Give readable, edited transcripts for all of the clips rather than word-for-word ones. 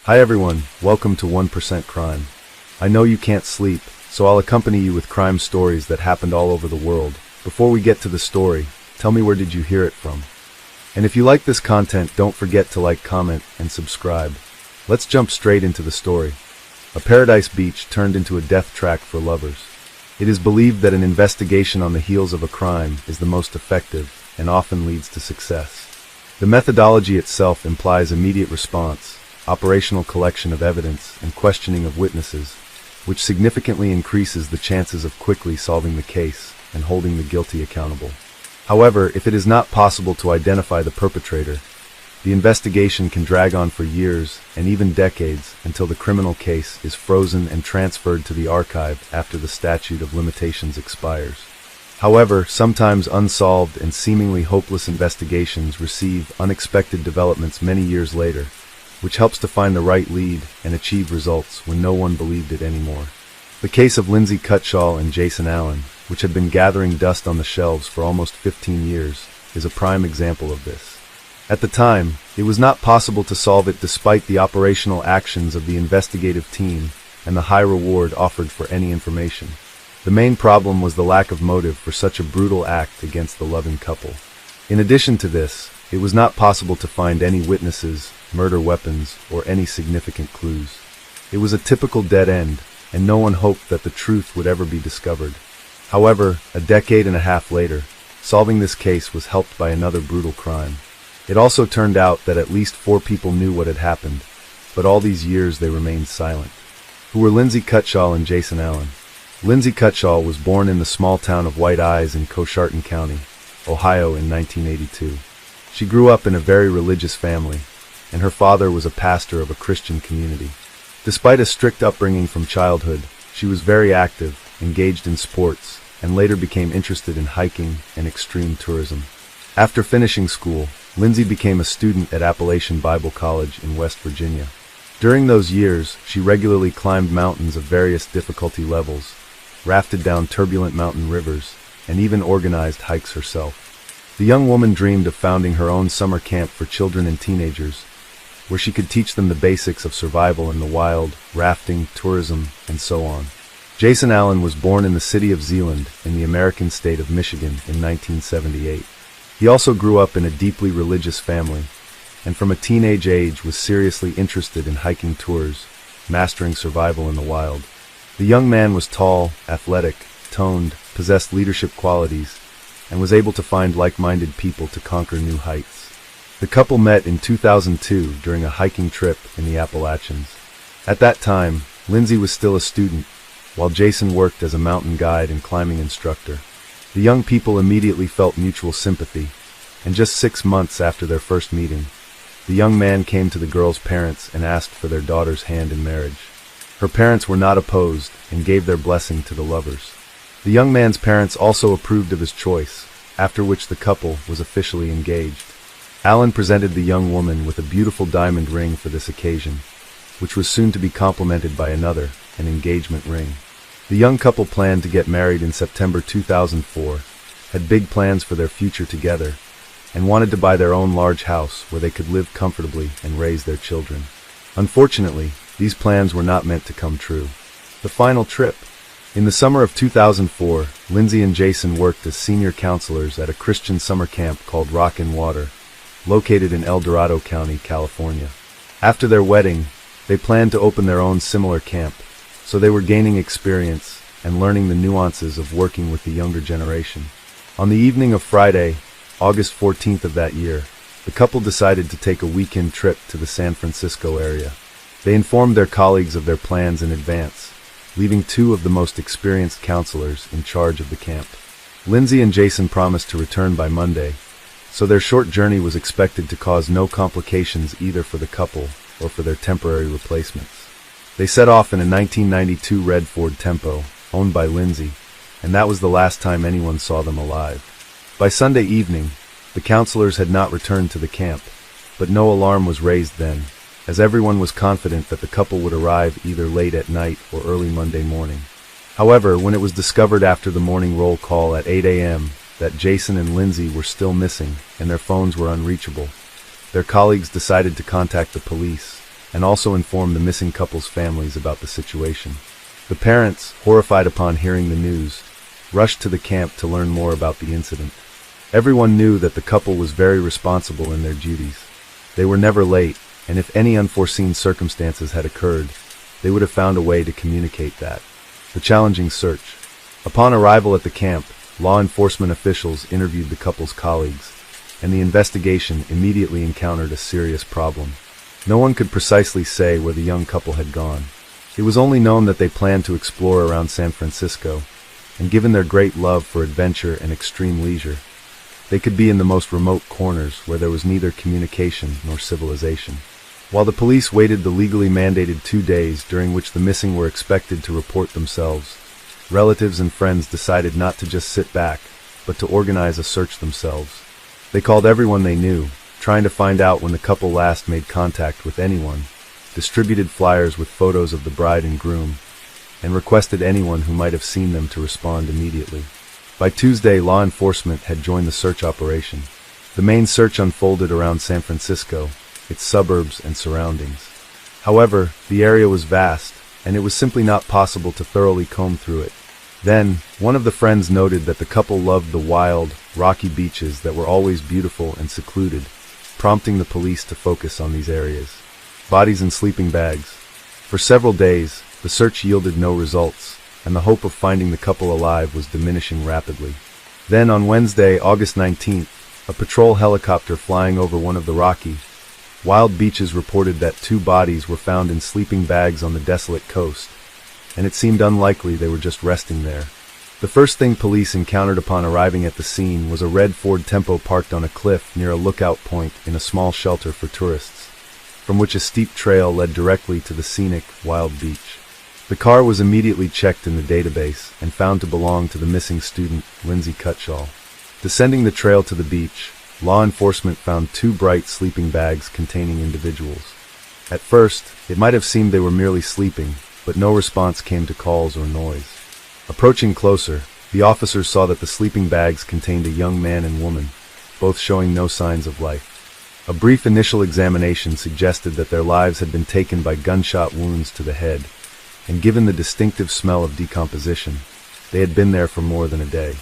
Hi everyone, welcome to 1% Crime. I know you can't sleep, so I'll accompany you with crime stories that happened all over the world. Before we get to the story, tell me, where did you hear it from? And if you like this content, don't forget to like, comment, and subscribe. Let's jump straight into the story. A paradise beach turned into a death trap for lovers. It is believed that an investigation on the heels of a crime is the most effective and often leads to success. The methodology itself implies immediate response, operational collection of evidence, and questioning of witnesses, which significantly increases the chances of quickly solving the case and holding the guilty accountable. However, if it is not possible to identify the perpetrator, the investigation can drag on for years and even decades until the criminal case is frozen and transferred to the archive after the statute of limitations expires. However, sometimes unsolved and seemingly hopeless investigations receive unexpected developments many years later, which helps to find the right lead and achieve results when no one believed it anymore. The case of Lindsay Cutshall and Jason Allen, which had been gathering dust on the shelves for almost 15 years, is a prime example of this. At the time, it was not possible to solve it despite the operational actions of the investigative team and the high reward offered for any information. The main problem was the lack of motive for such a brutal act against the loving couple. In addition to this, it was not possible to find any witnesses, murder weapons, or any significant clues. It was a typical dead end, and no one hoped that the truth would ever be discovered. However, a decade and a half later, solving this case was helped by another brutal crime. It also turned out that at least 4 people knew what had happened, but all these years they remained silent. Who were Lindsay Cutshall and Jason Allen? Lindsay Cutshall was born in the small town of White Eyes in Coshocton County, Ohio in 1982. She grew up in a very religious family, and her father was a pastor of a Christian community. Despite a strict upbringing from childhood, she was very active, engaged in sports, and later became interested in hiking and extreme tourism. After finishing school, Lindsay became a student at Appalachian Bible College in West Virginia. During those years, she regularly climbed mountains of various difficulty levels, rafted down turbulent mountain rivers, and even organized hikes herself. The young woman dreamed of founding her own summer camp for children and teenagers, where she could teach them the basics of survival in the wild, rafting, tourism, and so on. Jason Allen was born in the city of Zeeland in the American state of Michigan in 1978. He also grew up in a deeply religious family, and from a teenage age was seriously interested in hiking tours, mastering survival in the wild. The young man was tall, athletic, toned, possessed leadership qualities, and was able to find like-minded people to conquer new heights. The couple met in 2002 during a hiking trip in the Appalachians. At that time, Lindsay was still a student, while Jason worked as a mountain guide and climbing instructor. The young people immediately felt mutual sympathy, and just 6 months after their first meeting, the young man came to the girl's parents and asked for their daughter's hand in marriage. Her parents were not opposed and gave their blessing to the lovers. The young man's parents also approved of his choice, after which the couple was officially engaged. Allen presented the young woman with a beautiful diamond ring for this occasion, which was soon to be complemented by another, an engagement ring. The young couple planned to get married in September 2004, had big plans for their future together, and wanted to buy their own large house where they could live comfortably and raise their children. Unfortunately, these plans were not meant to come true. The final trip. In the summer of 2004, Lindsay and Jason worked as senior counselors at a Christian summer camp called Rock and Water, located in El Dorado County, California. After their wedding, they planned to open their own similar camp, so they were gaining experience and learning the nuances of working with the younger generation. On the evening of Friday, August 14th of that year, the couple decided to take a weekend trip to the San Francisco area. They informed their colleagues of their plans in advance, leaving 2 of the most experienced counselors in charge of the camp. Lindsay and Jason promised to return by Monday, so their short journey was expected to cause no complications either for the couple or for their temporary replacements. They set off in a 1992 red Ford Tempo, owned by Lindsay, and that was the last time anyone saw them alive. By Sunday evening, the counselors had not returned to the camp, but no alarm was raised then, as everyone was confident that the couple would arrive either late at night or early Monday morning. However, when it was discovered after the morning roll call at 8 a.m. that Jason and Lindsay were still missing and their phones were unreachable, their colleagues decided to contact the police, and also informed the missing couple's families about the situation. The parents, horrified upon hearing the news, rushed to the camp to learn more about the incident. Everyone knew that the couple was very responsible in their duties. They were never late, and if any unforeseen circumstances had occurred, they would have found a way to communicate that. The challenging search. Upon arrival at the camp, law enforcement officials interviewed the couple's colleagues, and the investigation immediately encountered a serious problem. No one could precisely say where the young couple had gone. It was only known that they planned to explore around San Francisco, and given their great love for adventure and extreme leisure, they could be in the most remote corners where there was neither communication nor civilization. While the police waited the legally mandated 2 days during which the missing were expected to report themselves, relatives and friends decided not to just sit back, but to organize a search themselves. They called everyone they knew, trying to find out when the couple last made contact with anyone, distributed flyers with photos of the bride and groom, and requested anyone who might have seen them to respond immediately. By Tuesday, law enforcement had joined the search operation. The main search unfolded around San Francisco, its suburbs and surroundings. However, the area was vast, and it was simply not possible to thoroughly comb through it. Then, one of the friends noted that the couple loved the wild, rocky beaches that were always beautiful and secluded, prompting the police to focus on these areas. Bodies in sleeping bags. For several days, the search yielded no results, and the hope of finding the couple alive was diminishing rapidly. Then, on Wednesday, August 19th, a patrol helicopter flying over one of the rocky, wild beaches reported that 2 bodies were found in sleeping bags on the desolate coast, and it seemed unlikely they were just resting there. The first thing police encountered upon arriving at the scene was a red Ford Tempo parked on a cliff near a lookout point in a small shelter for tourists, from which a steep trail led directly to the scenic, wild beach. The car was immediately checked in the database and found to belong to the missing student, Lindsay Cutshall. Descending the trail to the beach, law enforcement found 2 bright sleeping bags containing individuals. At first, it might have seemed they were merely sleeping, but no response came to calls or noise. Approaching closer, the officers saw that the sleeping bags contained a young man and woman, both showing no signs of life. A brief initial examination suggested that their lives had been taken by gunshot wounds to the head, and given the distinctive smell of decomposition, they had been there for more than a day.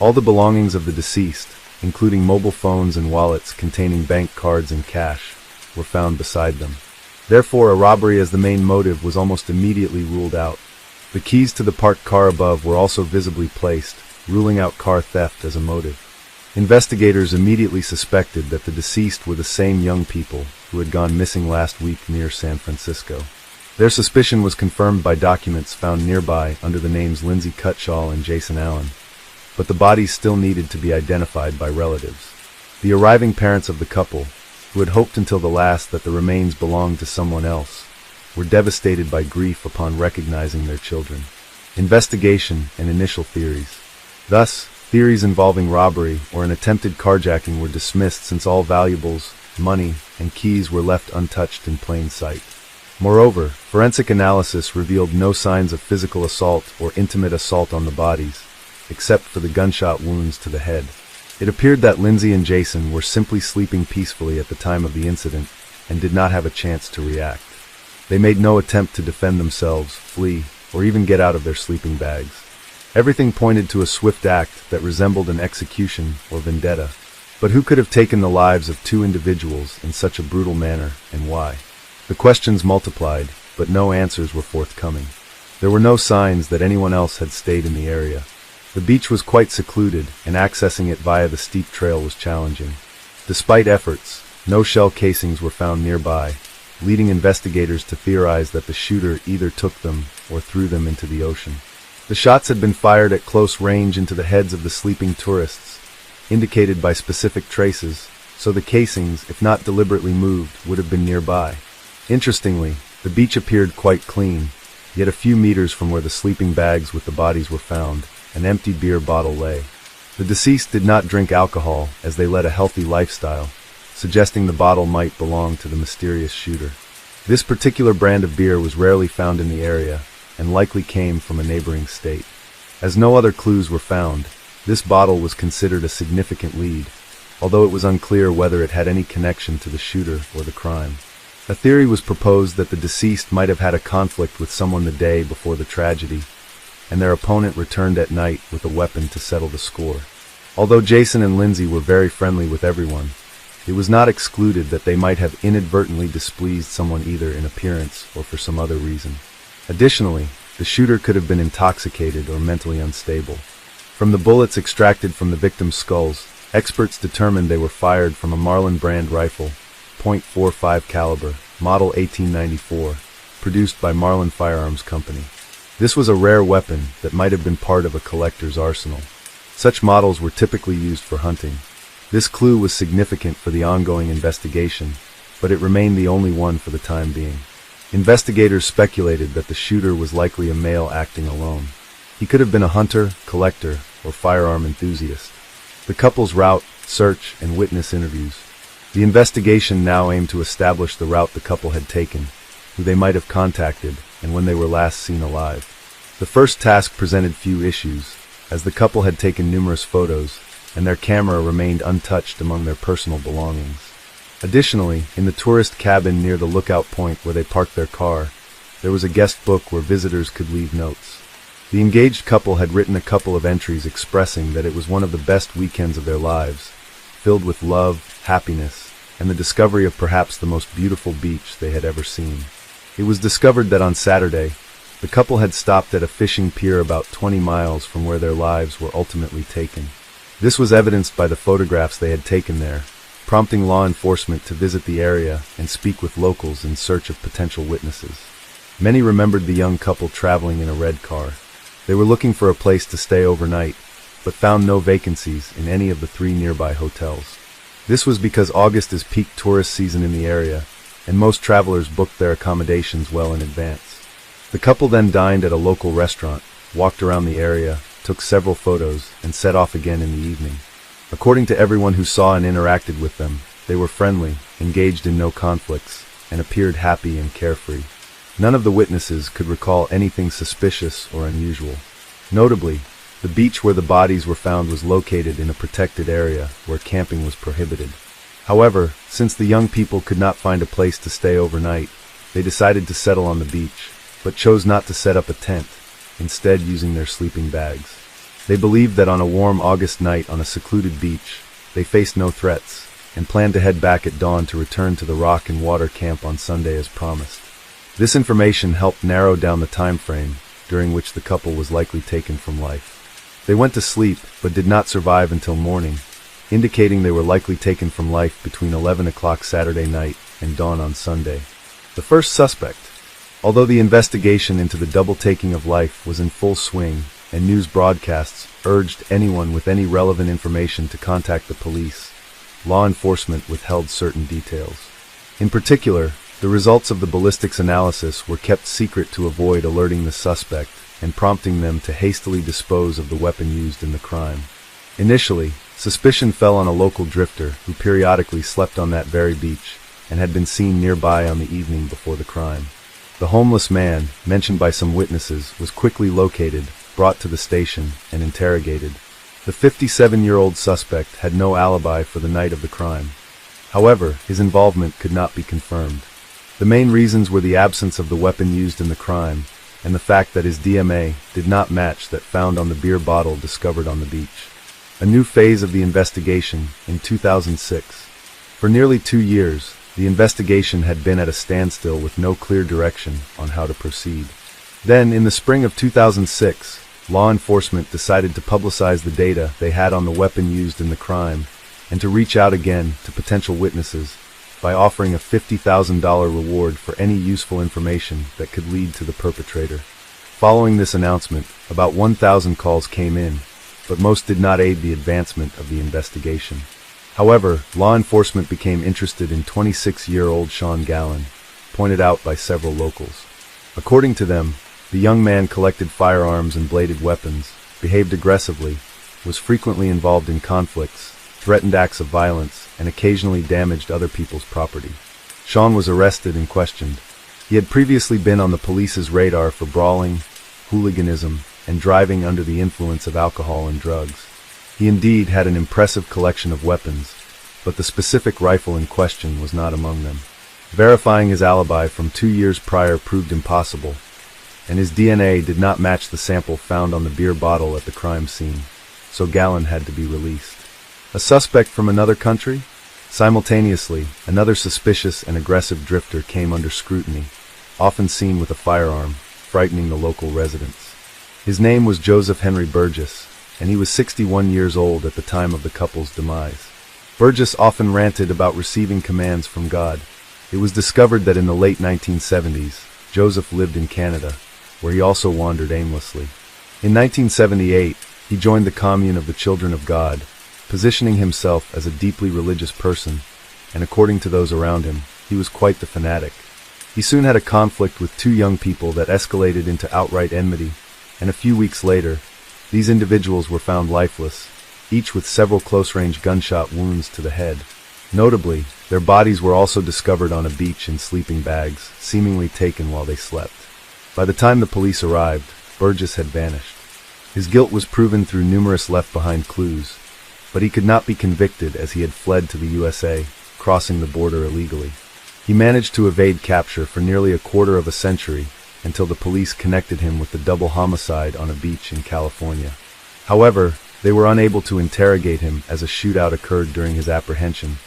All the belongings of the deceased, including mobile phones and wallets containing bank cards and cash, were found beside them. Therefore, a robbery as the main motive was almost immediately ruled out. The keys to the parked car above were also visibly placed, ruling out car theft as a motive. Investigators immediately suspected that the deceased were the same young people who had gone missing last week near San Francisco. Their suspicion was confirmed by documents found nearby under the names Lindsay Cutshall and Jason Allen, but the bodies still needed to be identified by relatives. The arriving parents of the couple, who had hoped until the last that the remains belonged to someone else, were devastated by grief upon recognizing their children. Investigation and initial theories. Thus, theories involving robbery or an attempted carjacking were dismissed since all valuables, money, and keys were left untouched in plain sight. Moreover, forensic analysis revealed no signs of physical assault or intimate assault on the bodies, except for the gunshot wounds to the head. It appeared that Lindsay and Jason were simply sleeping peacefully at the time of the incident and did not have a chance to react. They made no attempt to defend themselves, flee, or even get out of their sleeping bags. Everything pointed to a swift act that resembled an execution or vendetta. But who could have taken the lives of 2 individuals in such a brutal manner, and why? The questions multiplied, but no answers were forthcoming. There were no signs that anyone else had stayed in the area. The beach was quite secluded, and accessing it via the steep trail was challenging. Despite efforts, no shell casings were found nearby, leading investigators to theorize that the shooter either took them or threw them into the ocean. The shots had been fired at close range into the heads of the sleeping tourists, indicated by specific traces, so the casings, if not deliberately moved, would have been nearby. Interestingly, the beach appeared quite clean, yet a few meters from where the sleeping bags with the bodies were found, an empty beer bottle lay. The deceased did not drink alcohol, as they led a healthy lifestyle, suggesting the bottle might belong to the mysterious shooter. This particular brand of beer was rarely found in the area, and likely came from a neighboring state. As no other clues were found, this bottle was considered a significant lead, although it was unclear whether it had any connection to the shooter or the crime. A theory was proposed that the deceased might have had a conflict with someone the day before the tragedy, and their opponent returned at night with a weapon to settle the score. Although Jason and Lindsay were very friendly with everyone, it was not excluded that they might have inadvertently displeased someone either in appearance or for some other reason. Additionally, the shooter could have been intoxicated or mentally unstable. From the bullets extracted from the victims' skulls, experts determined they were fired from a Marlin brand rifle, .45 caliber, model 1894, produced by Marlin Firearms Company. This was a rare weapon that might have been part of a collector's arsenal. Such models were typically used for hunting. This clue was significant for the ongoing investigation, but it remained the only one for the time being. Investigators speculated that the shooter was likely a male acting alone. He could have been a hunter, collector, or firearm enthusiast. The couple's route, search, and witness interviews. The investigation now aimed to establish the route the couple had taken, who they might have contacted, and when they were last seen alive. The first task presented few issues, as the couple had taken numerous photos, and their camera remained untouched among their personal belongings. Additionally, in the tourist cabin near the lookout point where they parked their car, there was a guest book where visitors could leave notes. The engaged couple had written a couple of entries expressing that it was one of the best weekends of their lives, filled with love, happiness, and the discovery of perhaps the most beautiful beach they had ever seen. It was discovered that on Saturday, the couple had stopped at a fishing pier about 20 miles from where their lives were ultimately taken. This was evidenced by the photographs they had taken there, prompting law enforcement to visit the area and speak with locals in search of potential witnesses. Many remembered the young couple traveling in a red car. They were looking for a place to stay overnight, but found no vacancies in any of the 3 nearby hotels. This was because August is peak tourist season in the area, and most travelers booked their accommodations well in advance. The couple then dined at a local restaurant, walked around the area, took several photos, and set off again in the evening. According to everyone who saw and interacted with them, they were friendly, engaged in no conflicts, and appeared happy and carefree. None of the witnesses could recall anything suspicious or unusual. Notably, the beach where the bodies were found was located in a protected area where camping was prohibited. However, since the young people could not find a place to stay overnight, they decided to settle on the beach, but chose not to set up a tent, instead using their sleeping bags. They believed that on a warm August night on a secluded beach, they faced no threats, and planned to head back at dawn to return to the Rock and Water camp on Sunday as promised. This information helped narrow down the time frame during which the couple was likely taken from life. They went to sleep, but did not survive until morning, indicating they were likely taken from life between 11 o'clock Saturday night and dawn on Sunday. The first suspect. Although the investigation into the double taking of life was in full swing, and news broadcasts urged anyone with any relevant information to contact the police, law enforcement withheld certain details. In particular, the results of the ballistics analysis were kept secret to avoid alerting the suspect and prompting them to hastily dispose of the weapon used in the crime. Initially, suspicion fell on a local drifter who periodically slept on that very beach and had been seen nearby on the evening before the crime. The homeless man, mentioned by some witnesses, was quickly located, brought to the station, and interrogated. The 57-year-old suspect had no alibi for the night of the crime. However, his involvement could not be confirmed. The main reasons were the absence of the weapon used in the crime, and the fact that his DMA did not match that found on the beer bottle discovered on the beach. A new phase of the investigation in 2006. For nearly 2 years, the investigation had been at a standstill with no clear direction on how to proceed. Then, in the spring of 2006, law enforcement decided to publicize the data they had on the weapon used in the crime and to reach out again to potential witnesses by offering a $50,000 reward for any useful information that could lead to the perpetrator. Following this announcement, about 1,000 calls came in, but most did not aid the advancement of the investigation. However, law enforcement became interested in 26-year-old Sean Gallen, pointed out by several locals. According to them, the young man collected firearms and bladed weapons, behaved aggressively, was frequently involved in conflicts, threatened acts of violence, and occasionally damaged other people's property. Sean was arrested and questioned. He had previously been on the police's radar for brawling, hooliganism, and driving under the influence of alcohol and drugs. He indeed had an impressive collection of weapons, but the specific rifle in question was not among them. Verifying his alibi from 2 years prior proved impossible, and his DNA did not match the sample found on the beer bottle at the crime scene, so Gallon had to be released. A suspect from another country? Simultaneously, another suspicious and aggressive drifter came under scrutiny, often seen with a firearm, frightening the local residents. His name was Joseph Henry Burgess, and he was 61 years old at the time of the couple's demise. Burgess often ranted about receiving commands from God. It was discovered that in the late 1970s, Joseph lived in Canada, where he also wandered aimlessly. In 1978, he joined the Commune of the Children of God, positioning himself as a deeply religious person, and according to those around him, he was quite the fanatic. He soon had a conflict with two young people that escalated into outright enmity, and a few weeks later, these individuals were found lifeless, each with several close-range gunshot wounds to the head. Notably, their bodies were also discovered on a beach in sleeping bags, seemingly taken while they slept. By the time the police arrived, Burgess had vanished. His guilt was proven through numerous left-behind clues, but he could not be convicted as he had fled to the USA, crossing the border illegally. He managed to evade capture for nearly a quarter of a century until the police connected him with the double homicide on a beach in California. However, they were unable to interrogate him as a shootout occurred during his apprehension,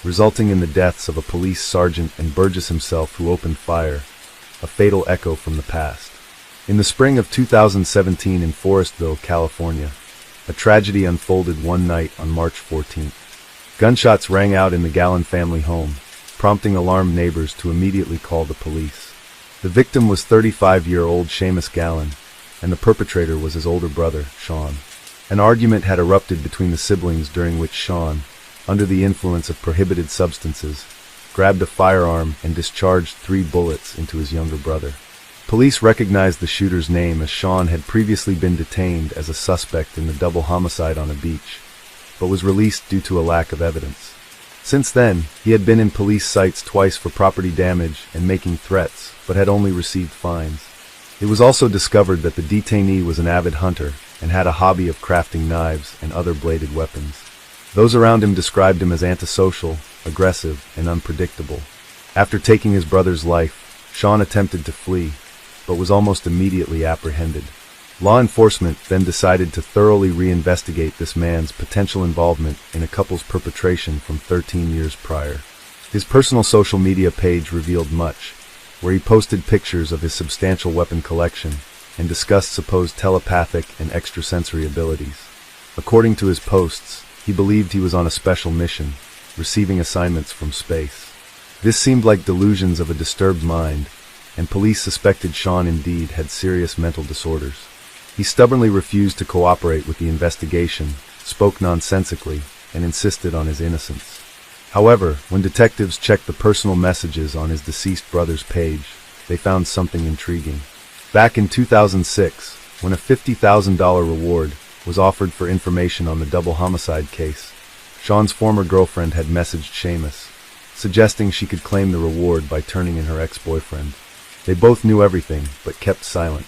resulting in the deaths of a police sergeant and Burgess himself, who opened fire, a fatal echo from the past. In the spring of 2017 in Forestville, California, a tragedy unfolded one night on March 14th. Gunshots rang out in the Gallon family home, prompting alarmed neighbors to immediately call the police. The victim was 35-year-old Seamus Gallon, and the perpetrator was his older brother, Sean. An argument had erupted between the siblings during which Sean, under the influence of prohibited substances, grabbed a firearm and discharged 3 bullets into his younger brother. Police recognized the shooter's name as Sean had previously been detained as a suspect in the double homicide on a beach, but was released due to a lack of evidence. Since then, he had been in police sights twice for property damage and making threats, but had only received fines. It was also discovered that the detainee was an avid hunter and had a hobby of crafting knives and other bladed weapons. Those around him described him as antisocial, aggressive, and unpredictable. After taking his brother's life, Sean attempted to flee, but was almost immediately apprehended. Law enforcement then decided to thoroughly reinvestigate this man's potential involvement in a couple's perpetration from 13 years prior. His personal social media page revealed much, where he posted pictures of his substantial weapon collection and discussed supposed telepathic and extrasensory abilities. According to his posts, he believed he was on a special mission, receiving assignments from space. This seemed like delusions of a disturbed mind, and police suspected Sean indeed had serious mental disorders. He stubbornly refused to cooperate with the investigation, spoke nonsensically, and insisted on his innocence. However, when detectives checked the personal messages on his deceased brother's page, they found something intriguing. Back in 2006, when a $50,000 reward was offered for information on the double homicide case, Sean's former girlfriend had messaged Seamus, suggesting she could claim the reward by turning in her ex-boyfriend. They both knew everything, but kept silent.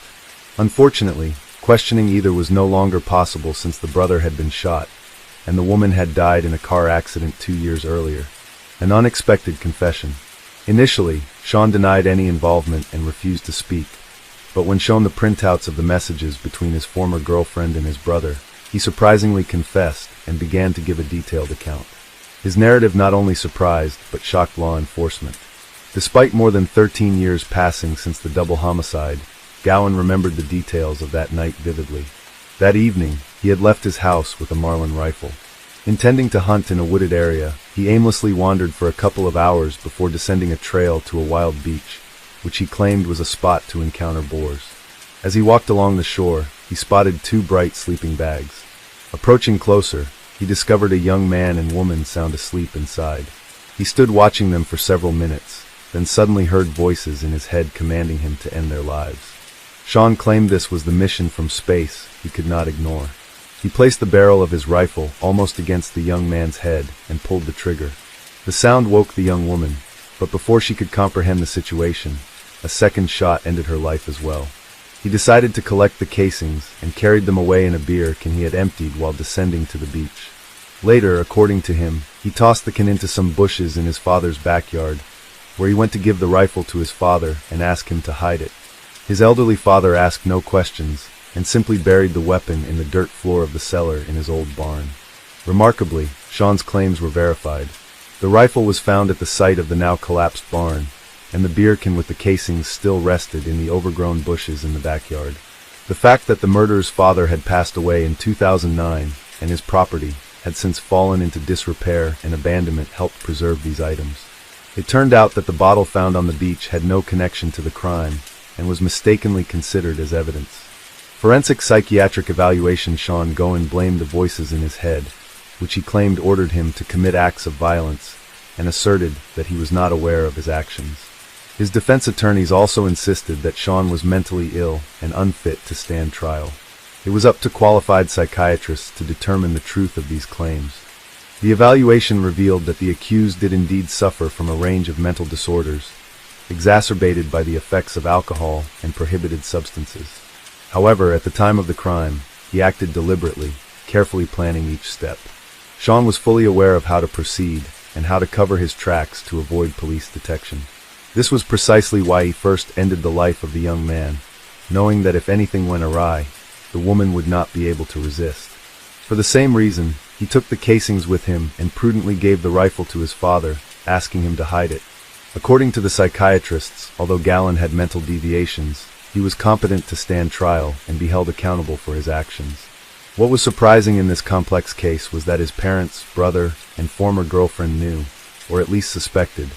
Unfortunately, questioning either was no longer possible since the brother had been shot, and the woman had died in a car accident 2 years earlier. An unexpected confession. Initially, Sean denied any involvement and refused to speak, but when shown the printouts of the messages between his former girlfriend and his brother, he surprisingly confessed and began to give a detailed account. His narrative not only surprised, but shocked law enforcement. Despite more than 13 years passing since the double homicide, Gowan remembered the details of that night vividly. That evening, he had left his house with a Marlin rifle. Intending to hunt in a wooded area, he aimlessly wandered for a couple of hours before descending a trail to a wild beach, which he claimed was a spot to encounter boars. As he walked along the shore, he spotted 2 bright sleeping bags. Approaching closer, he discovered a young man and woman sound asleep inside. He stood watching them for several minutes, then suddenly heard voices in his head commanding him to end their lives. Sean claimed this was the mission from space he could not ignore. He placed the barrel of his rifle almost against the young man's head and pulled the trigger. The sound woke the young woman, but before she could comprehend the situation, a second shot ended her life as well. He decided to collect the casings and carried them away in a beer can he had emptied while descending to the beach. Later, according to him, he tossed the can into some bushes in his father's backyard, where he went to give the rifle to his father and ask him to hide it. His elderly father asked no questions and simply buried the weapon in the dirt floor of the cellar in his old barn. Remarkably, Sean's claims were verified. The rifle was found at the site of the now collapsed barn, and the beer can with the casings still rested in the overgrown bushes in the backyard. The fact that the murderer's father had passed away in 2009 and his property had since fallen into disrepair and abandonment helped preserve these items. It turned out that the bottle found on the beach had no connection to the crime and was mistakenly considered as evidence. Forensic psychiatric evaluation Sean Goen blamed the voices in his head, which he claimed ordered him to commit acts of violence, and asserted that he was not aware of his actions. His defense attorneys also insisted that Sean was mentally ill and unfit to stand trial. It was up to qualified psychiatrists to determine the truth of these claims. The evaluation revealed that the accused did indeed suffer from a range of mental disorders, exacerbated by the effects of alcohol and prohibited substances. However, at the time of the crime, he acted deliberately, carefully planning each step. Sean was fully aware of how to proceed and how to cover his tracks to avoid police detection. This was precisely why he first ended the life of the young man, knowing that if anything went awry, the woman would not be able to resist. For the same reason, he took the casings with him and prudently gave the rifle to his father, asking him to hide it. According to the psychiatrists, although Gallen had mental deviations, he was competent to stand trial and be held accountable for his actions. What was surprising in this complex case was that his parents, brother, and former girlfriend knew, or at least suspected,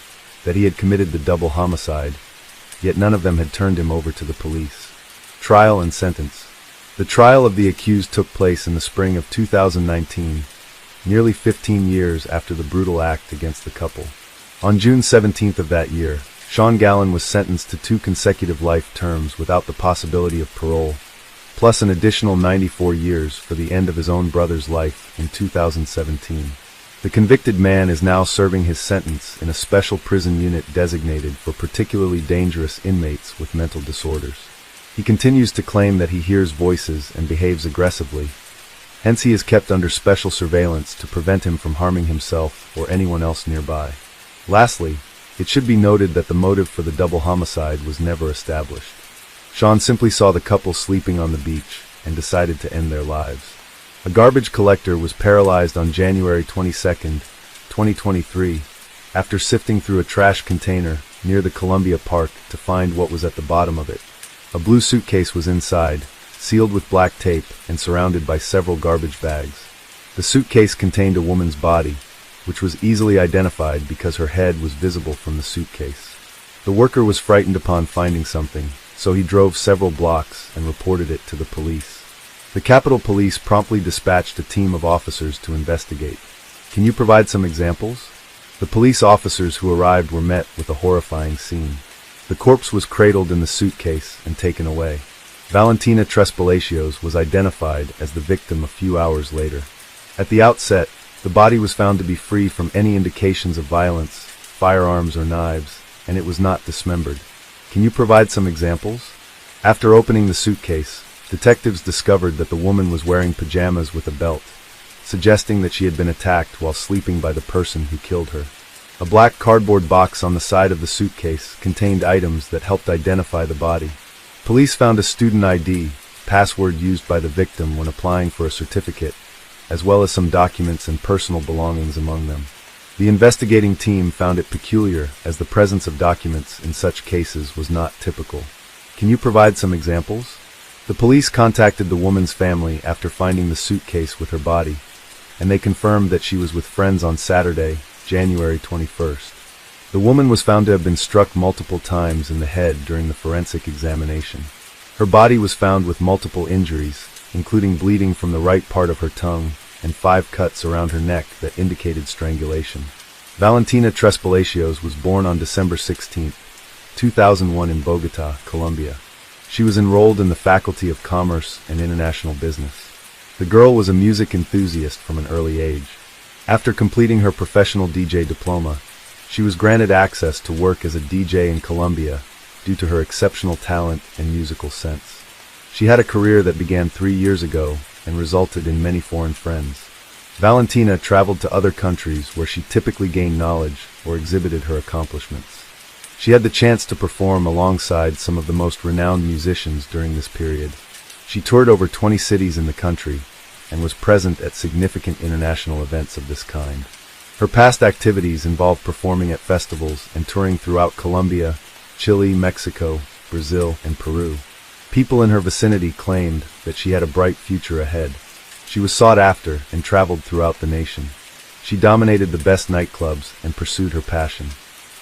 that he had committed the double homicide, yet none of them had turned him over to the police. Trial and sentence. The trial of the accused took place in the spring of 2019, nearly 15 years after the brutal act against the couple. On June 17th of that year, Sean Gallen was sentenced to 2 consecutive life terms without the possibility of parole, plus an additional 94 years for the end of his own brother's life in 2017. The convicted man is now serving his sentence in a special prison unit designated for particularly dangerous inmates with mental disorders. He continues to claim that he hears voices and behaves aggressively. Hence he is kept under special surveillance to prevent him from harming himself or anyone else nearby. Lastly, it should be noted that the motive for the double homicide was never established. Sean simply saw the couple sleeping on the beach and decided to end their lives. A garbage collector was paralyzed on January 22, 2023, after sifting through a trash container near the Columbia Park to find what was at the bottom of it. A blue suitcase was inside, sealed with black tape and surrounded by several garbage bags. The suitcase contained a woman's body, which was easily identified because her head was visible from the suitcase. The worker was frightened upon finding something, so he drove several blocks and reported it to the police. The Capitol Police promptly dispatched a team of officers to investigate. Can you provide some examples? The police officers who arrived were met with a horrifying scene. The corpse was cradled in the suitcase and taken away. Valentina Trespalacios was identified as the victim a few hours later. At the outset, the body was found to be free from any indications of violence, firearms or knives, and it was not dismembered. Can you provide some examples? After opening the suitcase, detectives discovered that the woman was wearing pajamas with a belt, suggesting that she had been attacked while sleeping by the person who killed her. A black cardboard box on the side of the suitcase contained items that helped identify the body. Police found a student ID, password used by the victim when applying for a certificate, as well as some documents and personal belongings among them. The investigating team found it peculiar as the presence of documents in such cases was not typical. Can you provide some examples? The police contacted the woman's family after finding the suitcase with her body, and they confirmed that she was with friends on Saturday, January 21st. The woman was found to have been struck multiple times in the head during the forensic examination. Her body was found with multiple injuries, including bleeding from the right part of her tongue and 5 cuts around her neck that indicated strangulation. Valentina Trespalacios was born on December 16, 2001 in Bogota, Colombia. She was enrolled in the Faculty of Commerce and International Business. The girl was a music enthusiast from an early age. After completing her professional DJ diploma, she was granted access to work as a DJ in Colombia due to her exceptional talent and musical sense. She had a career that began 3 years ago and resulted in many foreign friends. Valentina traveled to other countries where she typically gained knowledge or exhibited her accomplishments. She had the chance to perform alongside some of the most renowned musicians during this period. She toured over 20 cities in the country and was present at significant international events of this kind. Her past activities involved performing at festivals and touring throughout Colombia, Chile, Mexico, Brazil, and Peru. People in her vicinity claimed that she had a bright future ahead. She was sought after and traveled throughout the nation. She dominated the best nightclubs and pursued her passion.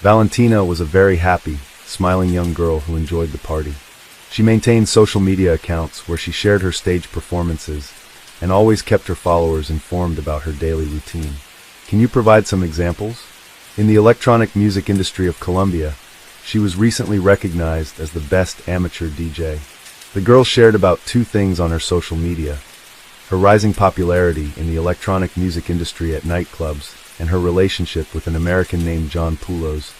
Valentina was a very happy, smiling young girl who enjoyed the party. She maintained social media accounts where she shared her stage performances and always kept her followers informed about her daily routine. Can you provide some examples? In the electronic music industry of Colombia, she was recently recognized as the best amateur DJ. The girl shared about two things on her social media: her rising popularity in the electronic music industry at nightclubs and her relationship with an American named John Poulos,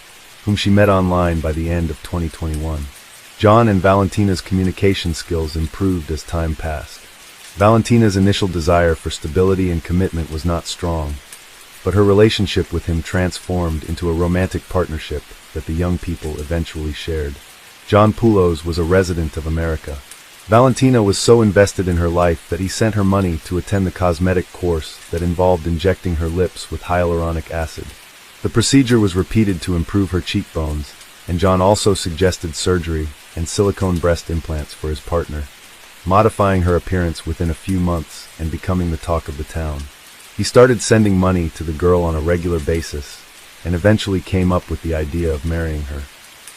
whom she met online by the end of 2021. John and Valentina's communication skills improved as time passed. Valentina's initial desire for stability and commitment was not strong, but her relationship with him transformed into a romantic partnership that the young people eventually shared. John Poulos was a resident of America. Valentina was so invested in her life that he sent her money to attend the cosmetic course that involved injecting her lips with hyaluronic acid. The procedure was repeated to improve her cheekbones, and John also suggested surgery and silicone breast implants for his partner, modifying her appearance within a few months and becoming the talk of the town. He started sending money to the girl on a regular basis, and eventually came up with the idea of marrying her.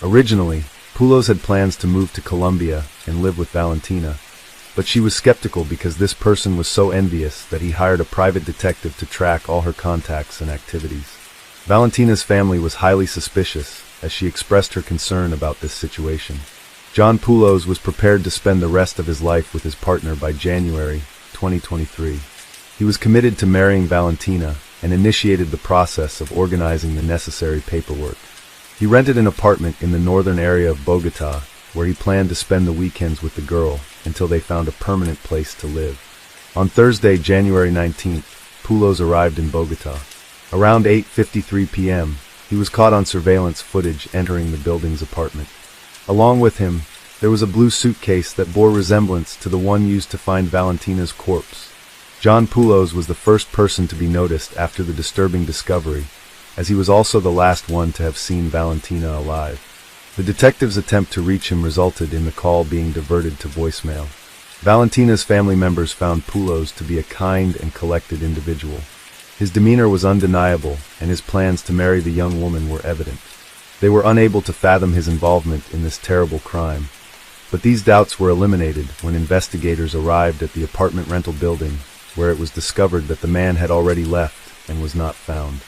Originally, Poulos had plans to move to Colombia and live with Valentina, but she was skeptical because this person was so envious that he hired a private detective to track all her contacts and activities. Valentina's family was highly suspicious as she expressed her concern about this situation. John Poulos was prepared to spend the rest of his life with his partner by January 2023. He was committed to marrying Valentina and initiated the process of organizing the necessary paperwork. He rented an apartment in the northern area of Bogota, where he planned to spend the weekends with the girl until they found a permanent place to live. On Thursday, January 19th, Poulos arrived in Bogota. Around 8:53 p.m., he was caught on surveillance footage entering the building's apartment. Along with him, there was a blue suitcase that bore resemblance to the one used to find Valentina's corpse. John Poulos was the first person to be noticed after the disturbing discovery, as he was also the last one to have seen Valentina alive. The detective's attempt to reach him resulted in the call being diverted to voicemail. Valentina's family members found Poulos to be a kind and collected individual. His demeanor was undeniable, and his plans to marry the young woman were evident. They were unable to fathom his involvement in this terrible crime, but these doubts were eliminated when investigators arrived at the apartment rental building, where it was discovered that the man had already left and was not found.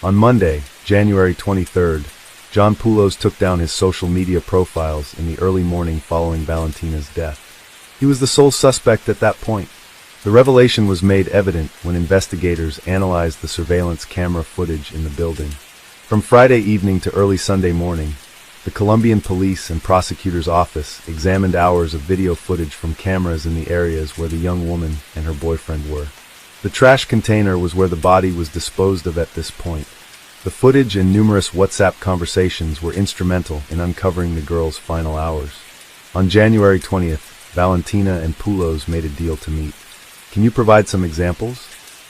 On Monday, January 23rd, John Poulos took down his social media profiles in the early morning following Valentina's death. He was the sole suspect at that point. The revelation was made evident when investigators analyzed the surveillance camera footage in the building. From Friday evening to early Sunday morning, the Colombian police and prosecutor's office examined hours of video footage from cameras in the areas where the young woman and her boyfriend were. The trash container was where the body was disposed of at this point. The footage and numerous WhatsApp conversations were instrumental in uncovering the girl's final hours. On January 20th, Valentina and Poulos made a deal to meet. Can you provide some examples?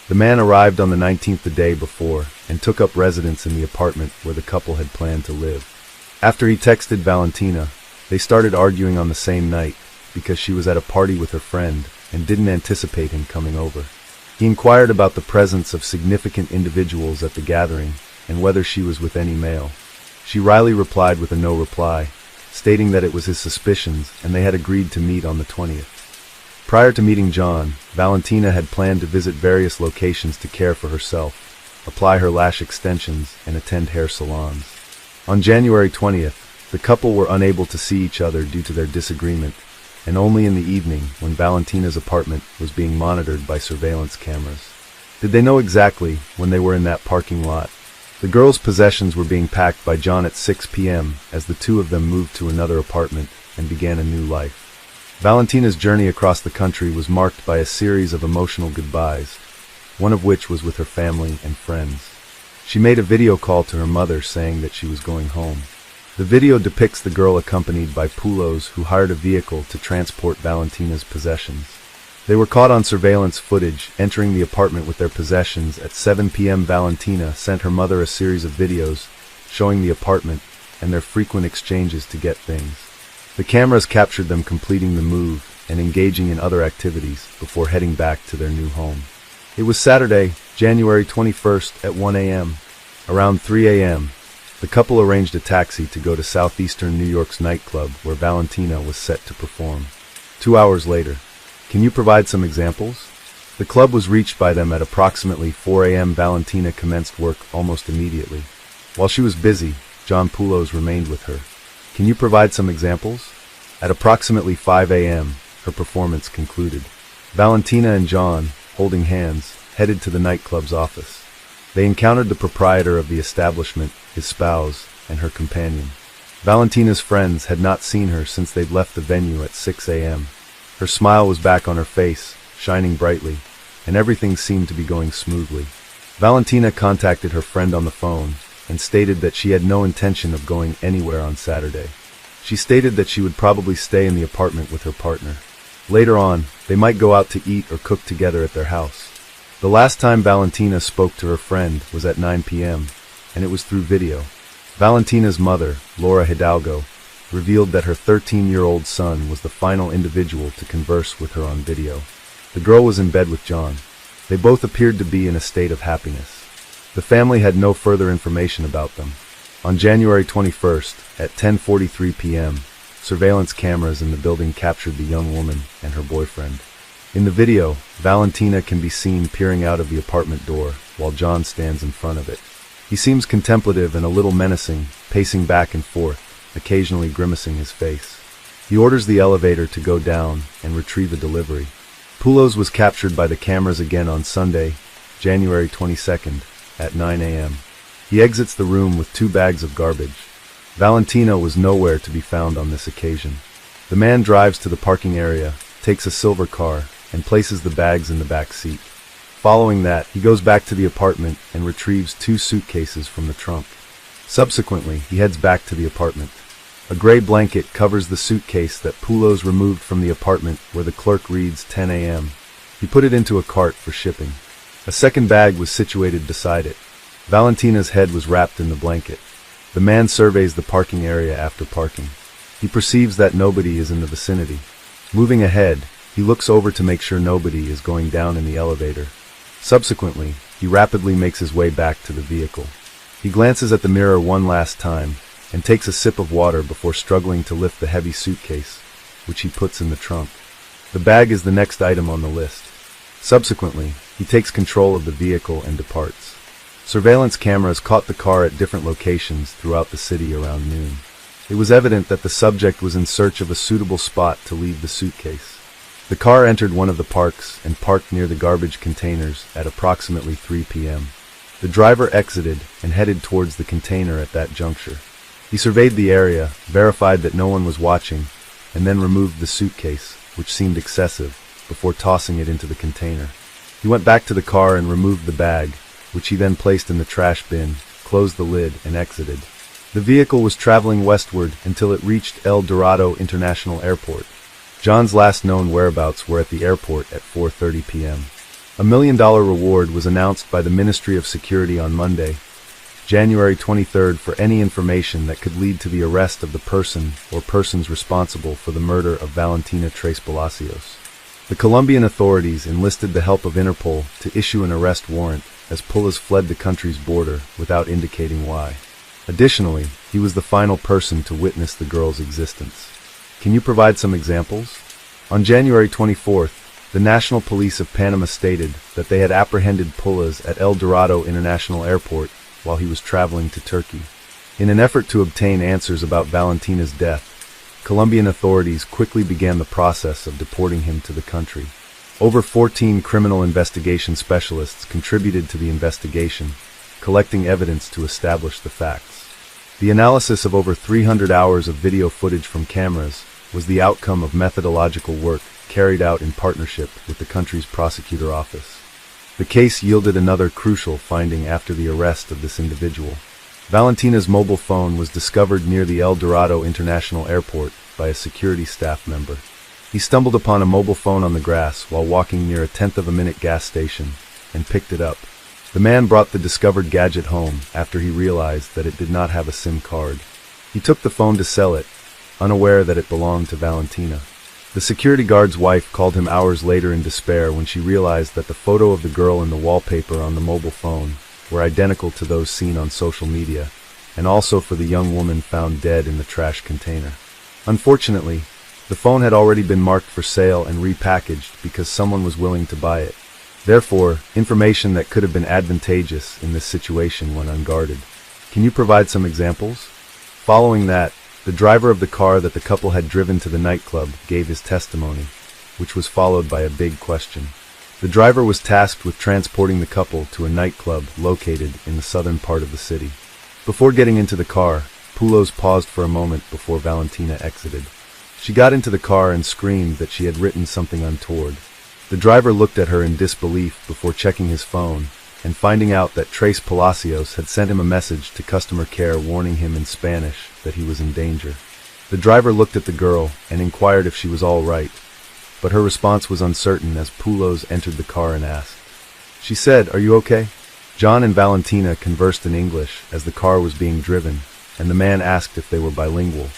The man arrived on the 19th the day before and took up residence in the apartment where the couple had planned to live. After he texted Valentina, they started arguing on the same night because she was at a party with her friend and didn't anticipate him coming over. He inquired about the presence of significant individuals at the gathering and whether she was with any male. She wryly replied with a no reply, stating that it was his suspicions and they had agreed to meet on the 20th. Prior to meeting John, Valentina had planned to visit various locations to care for herself, apply her lash extensions, and attend hair salons. On January 20th, the couple were unable to see each other due to their disagreement, and only in the evening when Valentina's apartment was being monitored by surveillance cameras. Did they know exactly when they were in that parking lot? The girls' possessions were being packed by John at 6 p.m. as the two of them moved to another apartment and began a new life. Valentina's journey across the country was marked by a series of emotional goodbyes, one of which was with her family and friends. She made a video call to her mother saying that she was going home. The video depicts the girl accompanied by Poulos, who hired a vehicle to transport Valentina's possessions. They were caught on surveillance footage entering the apartment with their possessions at 7 p.m. Valentina sent her mother a series of videos showing the apartment and their frequent exchanges to get things. The cameras captured them completing the move and engaging in other activities before heading back to their new home. It was Saturday, January 21st at 1 a.m. Around 3 a.m., the couple arranged a taxi to go to southeastern New York's nightclub where Valentina was set to perform. 2 hours later. Can you provide some examples? The club was reached by them at approximately 4 a.m. Valentina commenced work almost immediately. While she was busy, John Poulos remained with her. Can you provide some examples? At approximately 5 a.m., her performance concluded. Valentina and John, holding hands, headed to the nightclub's office. They encountered the proprietor of the establishment, his spouse, and her companion. Valentina's friends had not seen her since they'd left the venue at 6 a.m. Her smile was back on her face, shining brightly, and everything seemed to be going smoothly. Valentina contacted her friend on the phone and stated that she had no intention of going anywhere on Saturday. She stated that she would probably stay in the apartment with her partner. Later on, they might go out to eat or cook together at their house. The last time Valentina spoke to her friend was at 9 p.m., and it was through video. Valentina's mother, Laura Hidalgo, revealed that her 13-year-old son was the final individual to converse with her on video. The girl was in bed with John. They both appeared to be in a state of happiness. The family had no further information about them. On January 21st, at 10:43 p.m., surveillance cameras in the building captured the young woman and her boyfriend. In the video, Valentina can be seen peering out of the apartment door while John stands in front of it. He seems contemplative and a little menacing, pacing back and forth, occasionally grimacing his face. He orders the elevator to go down and retrieve a delivery. Poulos was captured by the cameras again on Sunday, January 22nd, at 9 a.m. He exits the room with 2 bags of garbage. Valentina was nowhere to be found on this occasion. The man drives to the parking area, takes a silver car, and places the bags in the back seat. Following that, he goes back to the apartment and retrieves 2 suitcases from the trunk. Subsequently, he heads back to the apartment. A gray blanket covers the suitcase that Poulos removed from the apartment where the clerk reads 10 a.m. He put it into a cart for shipping. A second bag was situated beside it. Valentina's head was wrapped in the blanket. The man surveys the parking area after parking. He perceives that nobody is in the vicinity. Moving ahead, he looks over to make sure nobody is going down in the elevator. Subsequently, he rapidly makes his way back to the vehicle. He glances at the mirror one last time and takes a sip of water before struggling to lift the heavy suitcase, which he puts in the trunk. The bag is the next item on the list. Subsequently, he takes control of the vehicle and departs. Surveillance cameras caught the car at different locations throughout the city around noon. It was evident that the subject was in search of a suitable spot to leave the suitcase. The car entered one of the parks and parked near the garbage containers at approximately 3 p.m. The driver exited and headed towards the container at that juncture. He surveyed the area, verified that no one was watching, and then removed the suitcase, which seemed excessive, before tossing it into the container. He went back to the car and removed the bag, which he then placed in the trash bin, closed the lid, and exited. The vehicle was traveling westward until it reached El Dorado International Airport. John's last known whereabouts were at the airport at 4:30 p.m. $1 million reward was announced by the Ministry of Security on Monday, January 23rd, for any information that could lead to the arrest of the person or persons responsible for the murder of Valentina Tres Palacios. The Colombian authorities enlisted the help of Interpol to issue an arrest warrant as Poulos fled the country's border without indicating why. Additionally, he was the final person to witness the girl's existence. Can you provide some examples? On January 24th, the National Police of Panama stated that they had apprehended Poulos at El Dorado International Airport while he was traveling to Turkey. In an effort to obtain answers about Valentina's death, Colombian authorities quickly began the process of deporting him to the country. Over 14 criminal investigation specialists contributed to the investigation, collecting evidence to establish the facts. The analysis of over 300 hours of video footage from cameras was the outcome of methodological work carried out in partnership with the country's prosecutor office. The case yielded another crucial finding after the arrest of this individual. Valentina's mobile phone was discovered near the El Dorado International Airport by a security staff member. He stumbled upon a mobile phone on the grass while walking near a tenth-of-a-minute gas station and picked it up. The man brought the discovered gadget home after he realized that it did not have a SIM card. He took the phone to sell it, unaware that it belonged to Valentina. The security guard's wife called him hours later in despair when she realized that the photo of the girl and the wallpaper on the mobile phone were identical to those seen on social media, and also for the young woman found dead in the trash container. Unfortunately, the phone had already been marked for sale and repackaged because someone was willing to buy it. Therefore, information that could have been advantageous in this situation went unguarded. Can you provide some examples? Following that, the driver of the car that the couple had driven to the nightclub gave his testimony, which was followed by a big question. The driver was tasked with transporting the couple to a nightclub located in the southern part of the city. Before getting into the car, Poulos paused for a moment before Valentina exited. She got into the car and screamed that she had written something untoward. The driver looked at her in disbelief before checking his phone and finding out that Tres Palacios had sent him a message to customer care warning him in Spanish that he was in danger. The driver looked at the girl and inquired if she was all right, but her response was uncertain as Poulos entered the car and asked. She said, "Are you okay?" John and Valentina conversed in English as the car was being driven, and the man asked if they were bilingual,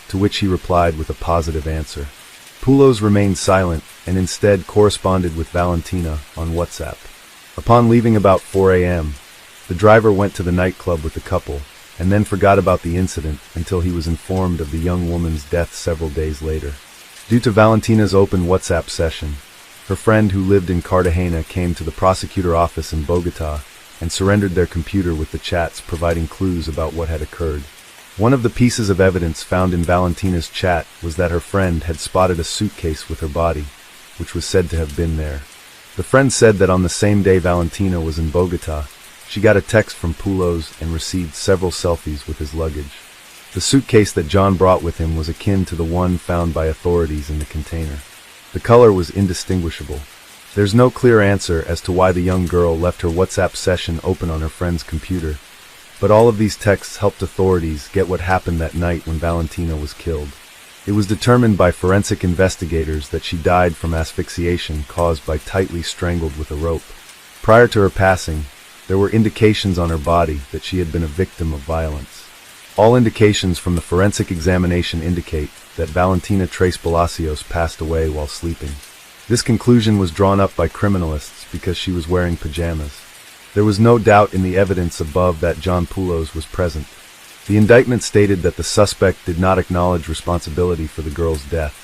to which he replied with a positive answer. Poulos remained silent and instead corresponded with Valentina on WhatsApp. Upon leaving about 4 a.m., the driver went to the nightclub with the couple and then forgot about the incident until he was informed of the young woman's death several days later. Due to Valentina's open WhatsApp session, her friend who lived in Cartagena came to the prosecutor office in Bogota and surrendered their computer with the chats providing clues about what had occurred. One of the pieces of evidence found in Valentina's chat was that her friend had spotted a suitcase with her body, which was said to have been there. The friend said that on the same day Valentina was in Bogota, she got a text from Poulos and received several selfies with his luggage. The suitcase that John brought with him was akin to the one found by authorities in the container. The color was indistinguishable. There's no clear answer as to why the young girl left her WhatsApp session open on her friend's computer, but all of these texts helped authorities get what happened that night when Valentina was killed. It was determined by forensic investigators that she died from asphyxiation caused by tightly strangled with a rope. Prior to her passing, there were indications on her body that she had been a victim of violence. All indications from the forensic examination indicate that Valentina Tres Palacios passed away while sleeping. This conclusion was drawn up by criminalists because she was wearing pajamas. There was no doubt in the evidence above that John Poulos was present. The indictment stated that the suspect did not acknowledge responsibility for the girl's death,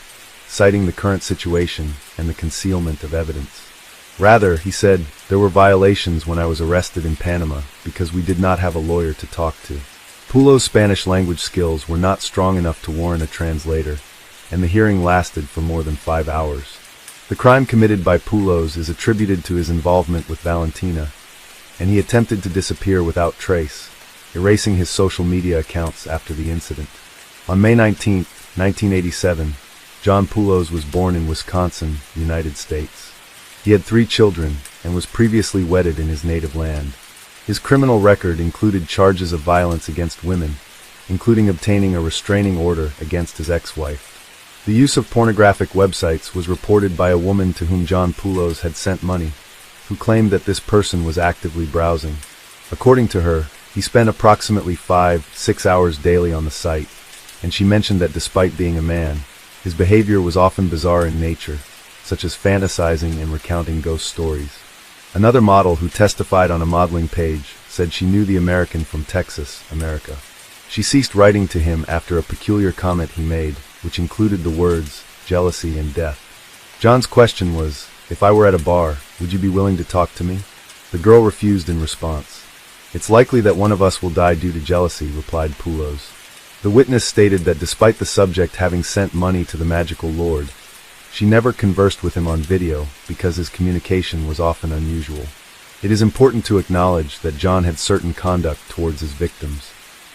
citing the current situation and the concealment of evidence. Rather, he said, there were violations when I was arrested in Panama because we did not have a lawyer to talk to. Poulos' Spanish language skills were not strong enough to warrant a translator, and the hearing lasted for more than 5 hours. The crime committed by Poulos is attributed to his involvement with Valentina, and he attempted to disappear without trace, erasing his social media accounts after the incident. On May 19, 1987, John Poulos was born in Wisconsin, United States. He had 3 children and was previously wedded in his native land. His criminal record included charges of violence against women, including obtaining a restraining order against his ex-wife. The use of pornographic websites was reported by a woman to whom John Poulos had sent money, who claimed that this person was actively browsing. According to her, he spent approximately 5-6 hours daily on the site, and she mentioned that despite being a man, his behavior was often bizarre in nature, such as fantasizing and recounting ghost stories. Another model who testified on a modeling page said she knew the American from Texas, America. She ceased writing to him after a peculiar comment he made, which included the words, jealousy and death. John's question was, if I were at a bar, would you be willing to talk to me? The girl refused in response. It's likely that one of us will die due to jealousy, replied Poulos. The witness stated that despite the subject having sent money to the magical lord, she never conversed with him on video because his communication was often unusual. It is important to acknowledge that John had certain conduct towards his victims.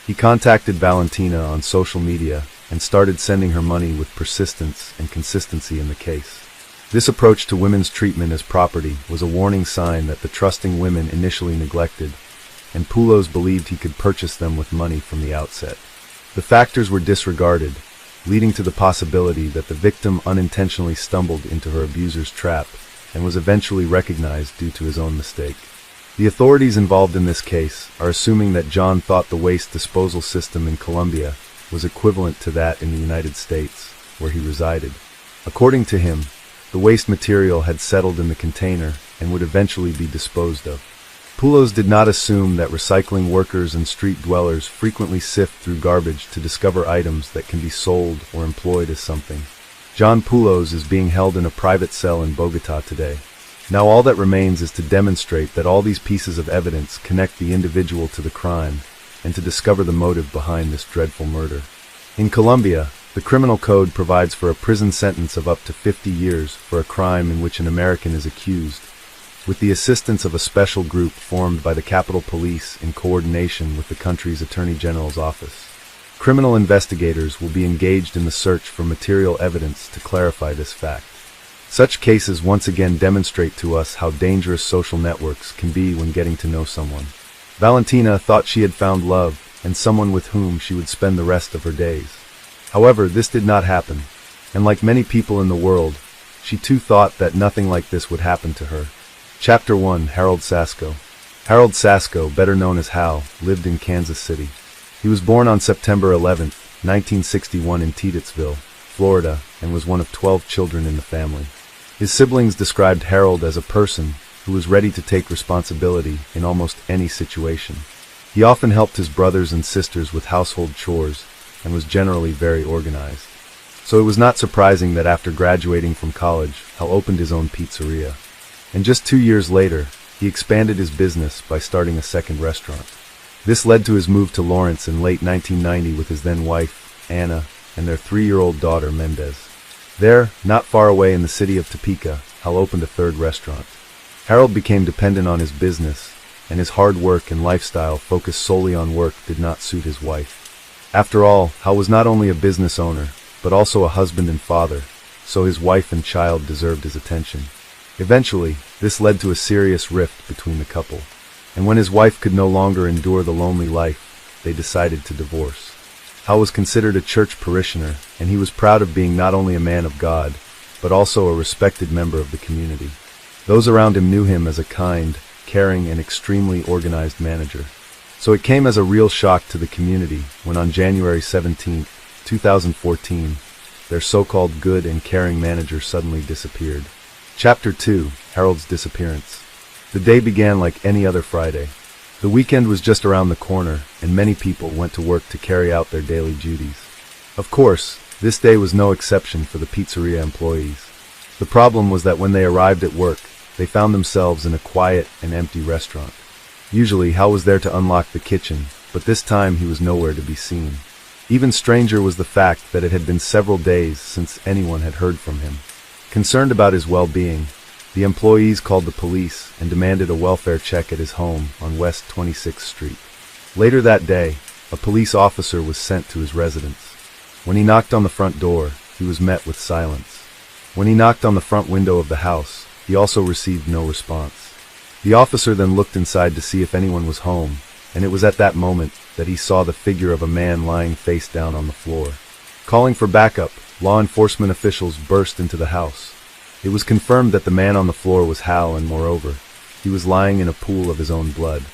He contacted Valentina on social media and started sending her money with persistence and consistency in the case. This approach to women's treatment as property was a warning sign that the trusting women initially neglected, and Poulos believed he could purchase them with money from the outset. The factors were disregarded, leading to the possibility that the victim unintentionally stumbled into her abuser's trap and was eventually recognized due to his own mistake. The authorities involved in this case are assuming that John thought the waste disposal system in Colombia was equivalent to that in the United States, where he resided. According to him, the waste material had settled in the container and would eventually be disposed of. Poulos did not assume that recycling workers and street dwellers frequently sift through garbage to discover items that can be sold or employed as something. John Poulos is being held in a private cell in Bogotá today. Now all that remains is to demonstrate that all these pieces of evidence connect the individual to the crime and to discover the motive behind this dreadful murder. In Colombia, the criminal code provides for a prison sentence of up to 50 years for a crime in which an American is accused, with the assistance of a special group formed by the Capitol Police in coordination with the country's Attorney General's office. Criminal investigators will be engaged in the search for material evidence to clarify this fact. Such cases once again demonstrate to us how dangerous social networks can be when getting to know someone. Valentina thought she had found love and someone with whom she would spend the rest of her days. However, this did not happen, and like many people in the world, she too thought that nothing like this would happen to her. Chapter 1. Harold Sasko. Harold Sasko, better known as Hal, lived in Kansas City. He was born on September 11, 1961 in Titusville, Florida, and was one of 12 children in the family. His siblings described Harold as a person who was ready to take responsibility in almost any situation. He often helped his brothers and sisters with household chores and was generally very organized. So it was not surprising that after graduating from college, Hal opened his own pizzeria. And just 2 years later, he expanded his business by starting a second restaurant. This led to his move to Lawrence in late 1990 with his then-wife, Anna, and their 3-year-old daughter, Mendez. There, not far away in the city of Topeka, Hal opened a third restaurant. Harold became dependent on his business, and his hard work and lifestyle focused solely on work did not suit his wife. After all, Hal was not only a business owner, but also a husband and father, so his wife and child deserved his attention. Eventually, this led to a serious rift between the couple, and when his wife could no longer endure the lonely life, they decided to divorce. Hal was considered a church parishioner, and he was proud of being not only a man of God, but also a respected member of the community. Those around him knew him as a kind, caring, and extremely organized manager. So it came as a real shock to the community when on January 17, 2014, their so-called good and caring manager suddenly disappeared. Chapter 2. Harold's Disappearance. The day began like any other Friday. The weekend was just around the corner, and many people went to work to carry out their daily duties. Of course, this day was no exception for the pizzeria employees. The problem was that when they arrived at work, they found themselves in a quiet and empty restaurant. Usually, Hal was there to unlock the kitchen, but this time he was nowhere to be seen. Even stranger was the fact that it had been several days since anyone had heard from him. Concerned about his well-being, the employees called the police and demanded a welfare check at his home on West 26th Street. Later that day, a police officer was sent to his residence. When he knocked on the front door, he was met with silence. When he knocked on the front window of the house, he also received no response. The officer then looked inside to see if anyone was home, and it was at that moment that he saw the figure of a man lying face down on the floor. Calling for backup, law enforcement officials burst into the house. It was confirmed that the man on the floor was Hal, and moreover, he was lying in a pool of his own blood.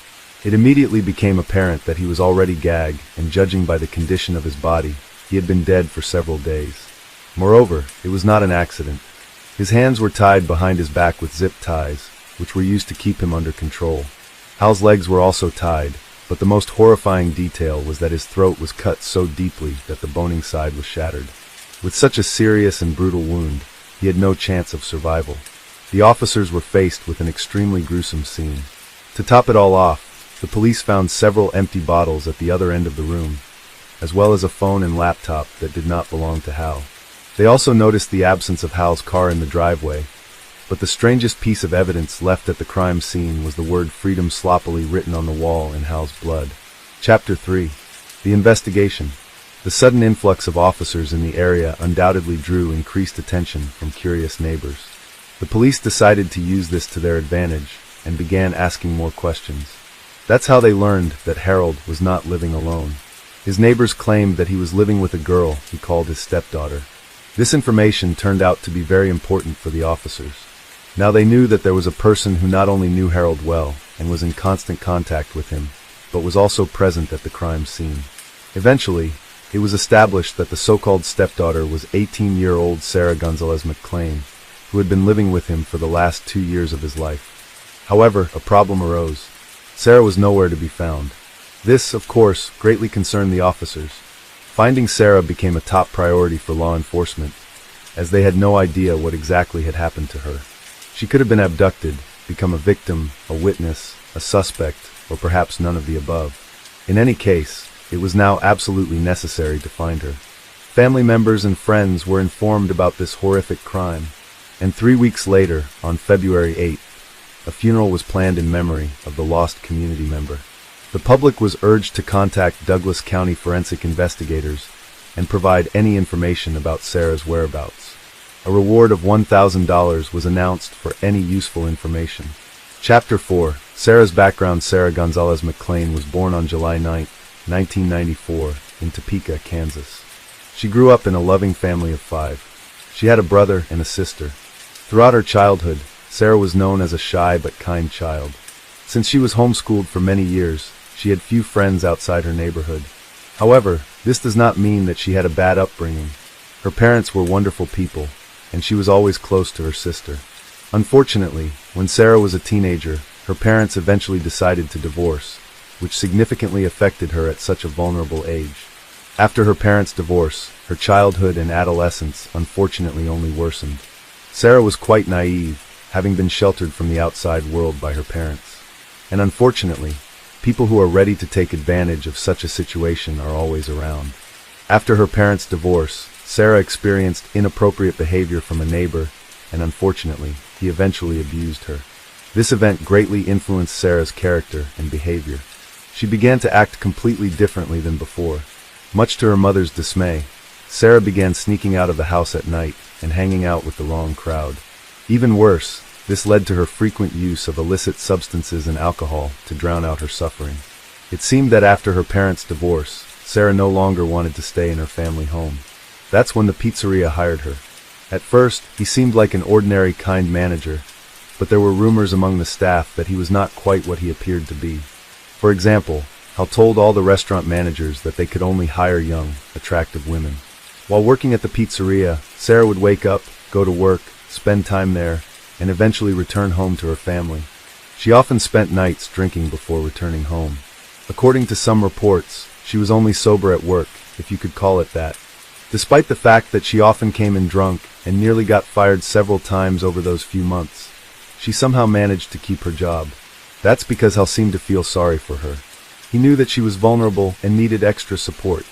It immediately became apparent that he was already gagged, and judging by the condition of his body, he had been dead for several days. Moreover, it was not an accident. His hands were tied behind his back with zip ties, which were used to keep him under control. Hal's legs were also tied, but the most horrifying detail was that his throat was cut so deeply that the boning side was shattered. With such a serious and brutal wound, he had no chance of survival. The officers were faced with an extremely gruesome scene. To top it all off, the police found several empty bottles at the other end of the room, as well as a phone and laptop that did not belong to Hal. They also noticed the absence of Hal's car in the driveway, but the strangest piece of evidence left at the crime scene was the word freedom sloppily written on the wall in Hal's blood. Chapter 3. The Investigation. The sudden influx of officers in the area undoubtedly drew increased attention from curious neighbors. The police decided to use this to their advantage and began asking more questions. That's how they learned that Harold was not living alone. His neighbors claimed that he was living with a girl he called his stepdaughter. This information turned out to be very important for the officers. Now they knew that there was a person who not only knew Harold well and was in constant contact with him, but was also present at the crime scene. Eventually, it was established that the so-called stepdaughter was 18-year-old Sarah Gonzalez McClain, who had been living with him for the last 2 years of his life. However, a problem arose. Sarah was nowhere to be found. This, of course, greatly concerned the officers. Finding Sarah became a top priority for law enforcement, as they had no idea what exactly had happened to her. She could have been abducted, become a victim, a witness, a suspect, or perhaps none of the above. In any case, it was now absolutely necessary to find her. Family members and friends were informed about this horrific crime, and 3 weeks later, on February 8th, a funeral was planned in memory of the lost community member. The public was urged to contact Douglas County forensic investigators and provide any information about Sarah's whereabouts. A reward of $1,000 was announced for any useful information. Chapter 4. Sarah's background. Sarah Gonzalez McClain was born on July 9, 1994, in Topeka, Kansas. She grew up in a loving family of 5. She had a brother and a sister. Throughout her childhood, Sarah was known as a shy but kind child. Since she was homeschooled for many years, she had few friends outside her neighborhood. However, this does not mean that she had a bad upbringing. Her parents were wonderful people, and she was always close to her sister. Unfortunately, when Sarah was a teenager, her parents eventually decided to divorce, which significantly affected her at such a vulnerable age. After her parents' divorce, her childhood and adolescence unfortunately only worsened. Sarah was quite naive, having been sheltered from the outside world by her parents. And unfortunately, people who are ready to take advantage of such a situation are always around. After her parents' divorce, Sarah experienced inappropriate behavior from a neighbor, and unfortunately, he eventually abused her. This event greatly influenced Sarah's character and behavior. She began to act completely differently than before. Much to her mother's dismay, Sarah began sneaking out of the house at night and hanging out with the wrong crowd. Even worse, this led to her frequent use of illicit substances and alcohol to drown out her suffering. It seemed that after her parents' divorce, Sarah no longer wanted to stay in her family home. That's when the pizzeria hired her. At first, he seemed like an ordinary, kind manager, but there were rumors among the staff that he was not quite what he appeared to be. For example, Hal told all the restaurant managers that they could only hire young, attractive women. While working at the pizzeria, Sarah would wake up, go to work, spend time there, and eventually return home to her family. She often spent nights drinking before returning home. According to some reports, she was only sober at work, if you could call it that. Despite the fact that she often came in drunk and nearly got fired several times over those few months, she somehow managed to keep her job. That's because Hal seemed to feel sorry for her. He knew that she was vulnerable and needed extra support.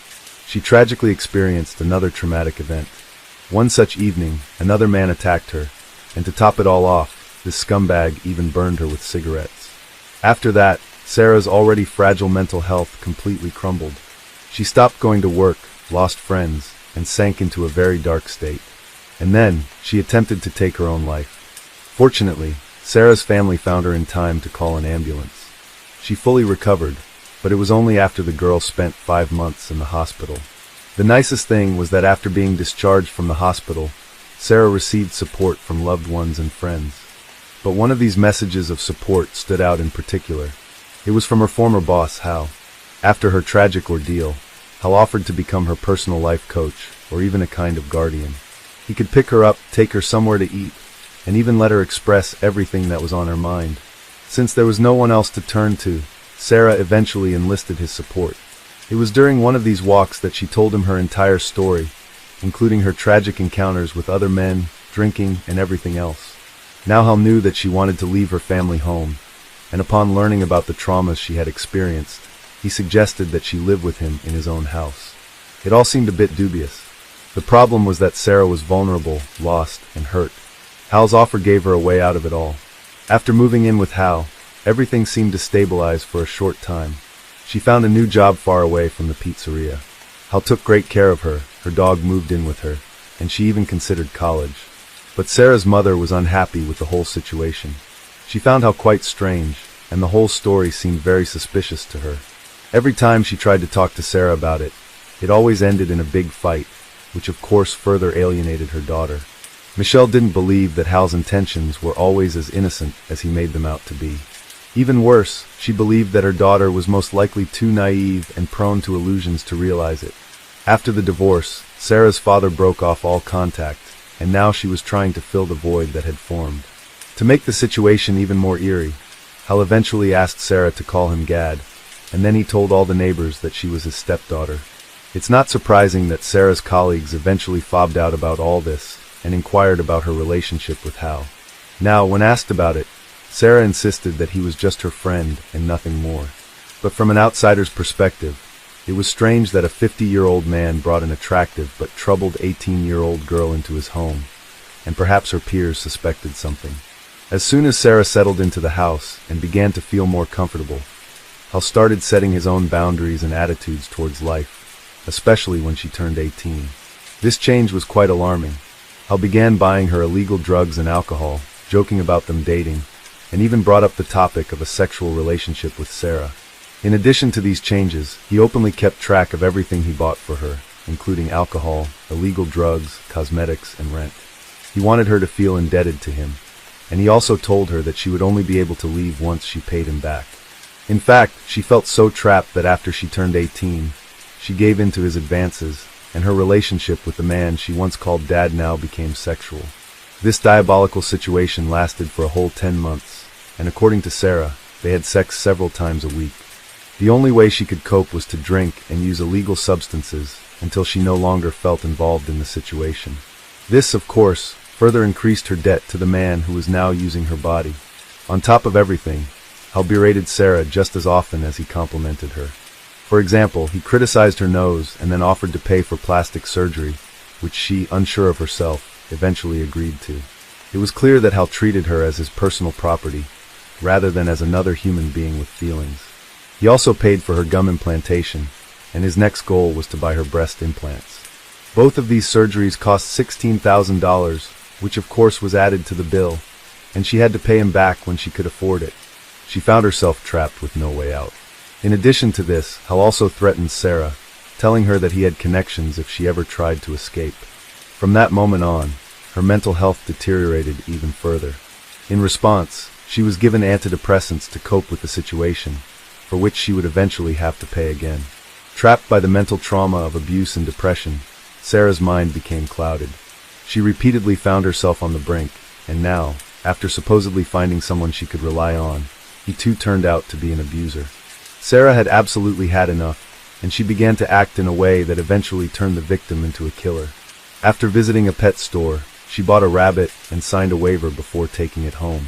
She tragically experienced another traumatic event. One such evening, another man attacked her, and to top it all off, this scumbag even burned her with cigarettes. After that, Sarah's already fragile mental health completely crumbled. She stopped going to work, lost friends, and sank into a very dark state. And then, she attempted to take her own life. Fortunately, Sarah's family found her in time to call an ambulance. She fully recovered, but it was only after the girl spent 5 months in the hospital. The nicest thing was that after being discharged from the hospital, Sarah received support from loved ones and friends. But one of these messages of support stood out in particular. It was from her former boss, Hal. After her tragic ordeal, Hal offered to become her personal life coach, or even a kind of guardian. He could pick her up, take her somewhere to eat, and even let her express everything that was on her mind. Since there was no one else to turn to, Sarah eventually enlisted his support. It was during one of these walks that she told him her entire story, including her tragic encounters with other men, drinking, and everything else. Now Hal knew that she wanted to leave her family home, and upon learning about the traumas she had experienced, he suggested that she live with him in his own house. It all seemed a bit dubious. The problem was that Sarah was vulnerable, lost, and hurt. Hal's offer gave her a way out of it all. After moving in with Hal, everything seemed to stabilize for a short time. She found a new job far away from the pizzeria. Hal took great care of her, her dog moved in with her, and she even considered college. But Sarah's mother was unhappy with the whole situation. She found Hal quite strange, and the whole story seemed very suspicious to her. Every time she tried to talk to Sarah about it, it always ended in a big fight, which of course further alienated her daughter. Michelle didn't believe that Hal's intentions were always as innocent as he made them out to be. Even worse, she believed that her daughter was most likely too naive and prone to illusions to realize it. After the divorce, Sarah's father broke off all contact, and now she was trying to fill the void that had formed. To make the situation even more eerie, Hal eventually asked Sarah to call him Gad, and then he told all the neighbors that she was his stepdaughter. It's not surprising that Sarah's colleagues eventually fobbed out about all this and inquired about her relationship with Hal. Now, when asked about it, Sarah insisted that he was just her friend and nothing more. But from an outsider's perspective, it was strange that a 50-year-old man brought an attractive but troubled 18-year-old girl into his home, and perhaps her peers suspected something. As soon as Sarah settled into the house and began to feel more comfortable, Hal started setting his own boundaries and attitudes towards life, especially when she turned 18. This change was quite alarming. Hal began buying her illegal drugs and alcohol, joking about them dating, and even brought up the topic of a sexual relationship with Sarah. In addition to these changes, he openly kept track of everything he bought for her, including alcohol, illegal drugs, cosmetics, and rent. He wanted her to feel indebted to him, and he also told her that she would only be able to leave once she paid him back. In fact, she felt so trapped that after she turned 18, she gave in to his advances, and her relationship with the man she once called Dad now became sexual. This diabolical situation lasted for a whole 10 months, and according to Sarah, they had sex several times a week. The only way she could cope was to drink and use illegal substances until she no longer felt involved in the situation. This, of course, further increased her debt to the man who was now using her body. On top of everything, Hal berated Sarah just as often as he complimented her. For example, he criticized her nose and then offered to pay for plastic surgery, which she, unsure of herself, eventually agreed to. It was clear that Hal treated her as his personal property, rather than as another human being with feelings. He also paid for her gum implantation, and his next goal was to buy her breast implants. Both of these surgeries cost $16,000, which of course was added to the bill, and she had to pay him back when she could afford it. She found herself trapped with no way out. In addition to this, Hal also threatened Sarah, telling her that he had connections if she ever tried to escape. From that moment on, her mental health deteriorated even further. In response, she was given antidepressants to cope with the situation, for which she would eventually have to pay again. Trapped by the mental trauma of abuse and depression, Sarah's mind became clouded. She repeatedly found herself on the brink, and now, after supposedly finding someone she could rely on, he too turned out to be an abuser. Sarah had absolutely had enough, and she began to act in a way that eventually turned the victim into a killer. After visiting a pet store, she bought a rabbit and signed a waiver before taking it home.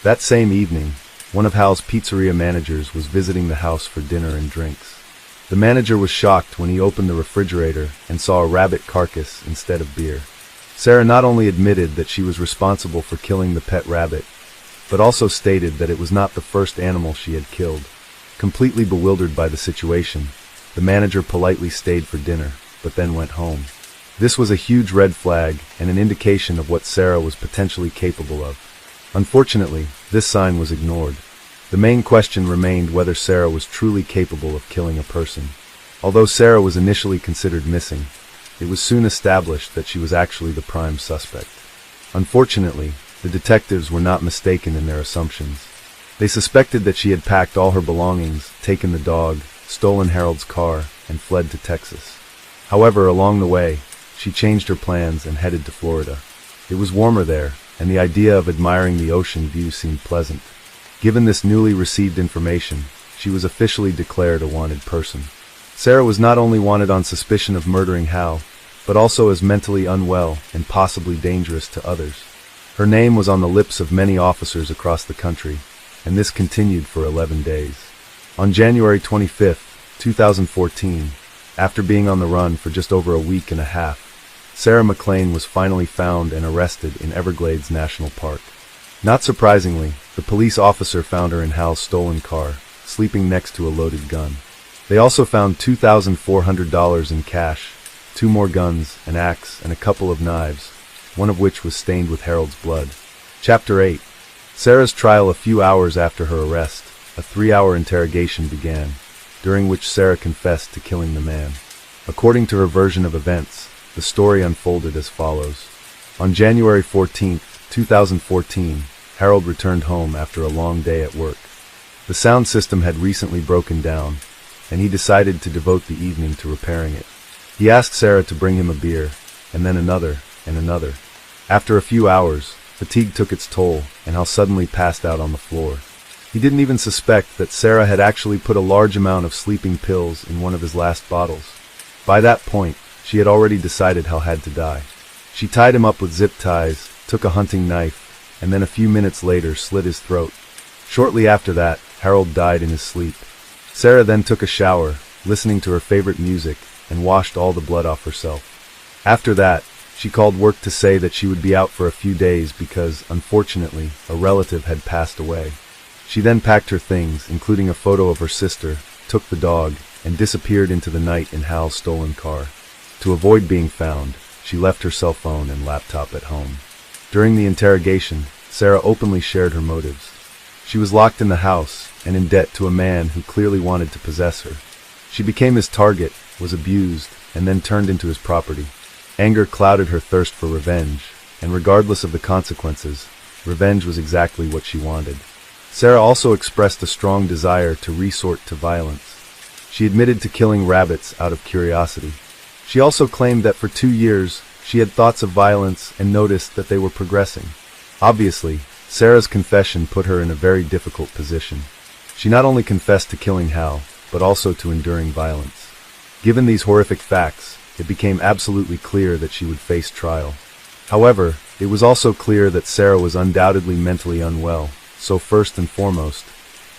That same evening, one of Hal's pizzeria managers was visiting the house for dinner and drinks. The manager was shocked when he opened the refrigerator and saw a rabbit carcass instead of beer. Sarah not only admitted that she was responsible for killing the pet rabbit, but also stated that it was not the first animal she had killed. Completely bewildered by the situation, the manager politely stayed for dinner, but then went home. This was a huge red flag and an indication of what Sarah was potentially capable of. Unfortunately, this sign was ignored. The main question remained whether Sarah was truly capable of killing a person. Although Sarah was initially considered missing, it was soon established that she was actually the prime suspect. Unfortunately, the detectives were not mistaken in their assumptions. They suspected that she had packed all her belongings, taken the dog, stolen Harold's car, and fled to Texas. However, along the way, she changed her plans and headed to Florida. It was warmer there, and the idea of admiring the ocean view seemed pleasant. Given this newly received information, she was officially declared a wanted person. Sarah was not only wanted on suspicion of murdering Hal, but also as mentally unwell and possibly dangerous to others. Her name was on the lips of many officers across the country, and this continued for 11 days. On January 25, 2014, after being on the run for just over a week and a half, Sarah McLean was finally found and arrested in Everglades National Park. Not surprisingly, the police officer found her in Hal's stolen car, sleeping next to a loaded gun. They also found $2,400 in cash, 2 more guns, an axe, and a couple of knives, one of which was stained with Harold's blood. Chapter 8. Sarah's trial. A few hours after her arrest, a 3-hour interrogation began, during which Sarah confessed to killing the man. According to her version of events, the story unfolded as follows. On January 14, 2014, Harold returned home after a long day at work. The sound system had recently broken down, and he decided to devote the evening to repairing it. He asked Sarah to bring him a beer, and then another, and another. After a few hours, fatigue took its toll, and Hal suddenly passed out on the floor. He didn't even suspect that Sarah had actually put a large amount of sleeping pills in one of his last bottles. By that point, she had already decided Hal had to die. She tied him up with zip ties, took a hunting knife, and then a few minutes later slit his throat. Shortly after that, Harold died in his sleep. Sarah then took a shower, listening to her favorite music, and washed all the blood off herself. After that, she called work to say that she would be out for a few days because, unfortunately, a relative had passed away. She then packed her things, including a photo of her sister, took the dog, and disappeared into the night in Hal's stolen car. To avoid being found, she left her cell phone and laptop at home. During the interrogation, Sarah openly shared her motives. She was locked in the house and in debt to a man who clearly wanted to possess her. She became his target, was abused, and then turned into his property. Anger clouded her thirst for revenge, and regardless of the consequences, revenge was exactly what she wanted. Sarah also expressed a strong desire to resort to violence. She admitted to killing rabbits out of curiosity. She also claimed that for 2 years, she had thoughts of violence and noticed that they were progressing. Obviously, Sarah's confession put her in a very difficult position. She not only confessed to killing Hal, but also to enduring violence. Given these horrific facts, it became absolutely clear that she would face trial. However, it was also clear that Sarah was undoubtedly mentally unwell, so first and foremost,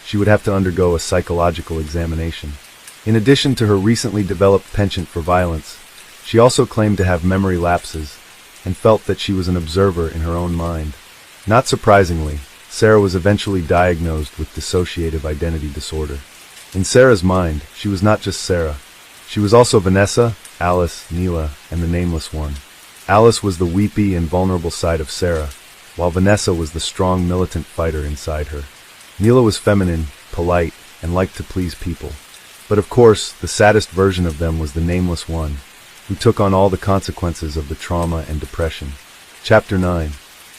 she would have to undergo a psychological examination. In addition to her recently developed penchant for violence, she also claimed to have memory lapses and felt that she was an observer in her own mind. Not surprisingly, Sarah was eventually diagnosed with dissociative identity disorder. In Sarah's mind, she was not just Sarah. She was also Vanessa, Alice, Neela, and the Nameless One. Alice was the weepy and vulnerable side of Sarah, while Vanessa was the strong militant fighter inside her. Neela was feminine, polite, and liked to please people. But of course, the saddest version of them was the Nameless One, who took on all the consequences of the trauma and depression. Chapter 9.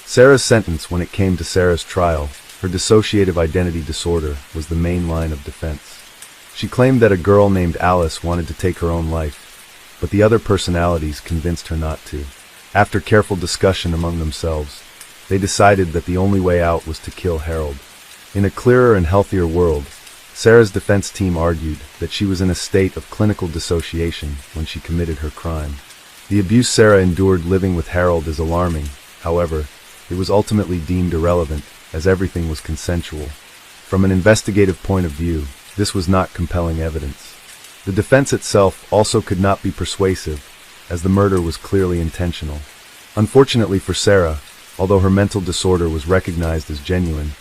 Sarah's sentence. When it came to Sarah's trial, her dissociative identity disorder was the main line of defense. She claimed that a girl named Alice wanted to take her own life, but the other personalities convinced her not to. After careful discussion among themselves, they decided that the only way out was to kill Harold. In a clearer and healthier world, Sarah's defense team argued that she was in a state of clinical dissociation when she committed her crime. The abuse Sarah endured living with Harold is alarming. However, it was ultimately deemed irrelevant, as everything was consensual. From an investigative point of view, this was not compelling evidence. The defense itself also could not be persuasive, as the murder was clearly intentional. Unfortunately for Sarah, although her mental disorder was recognized as genuine,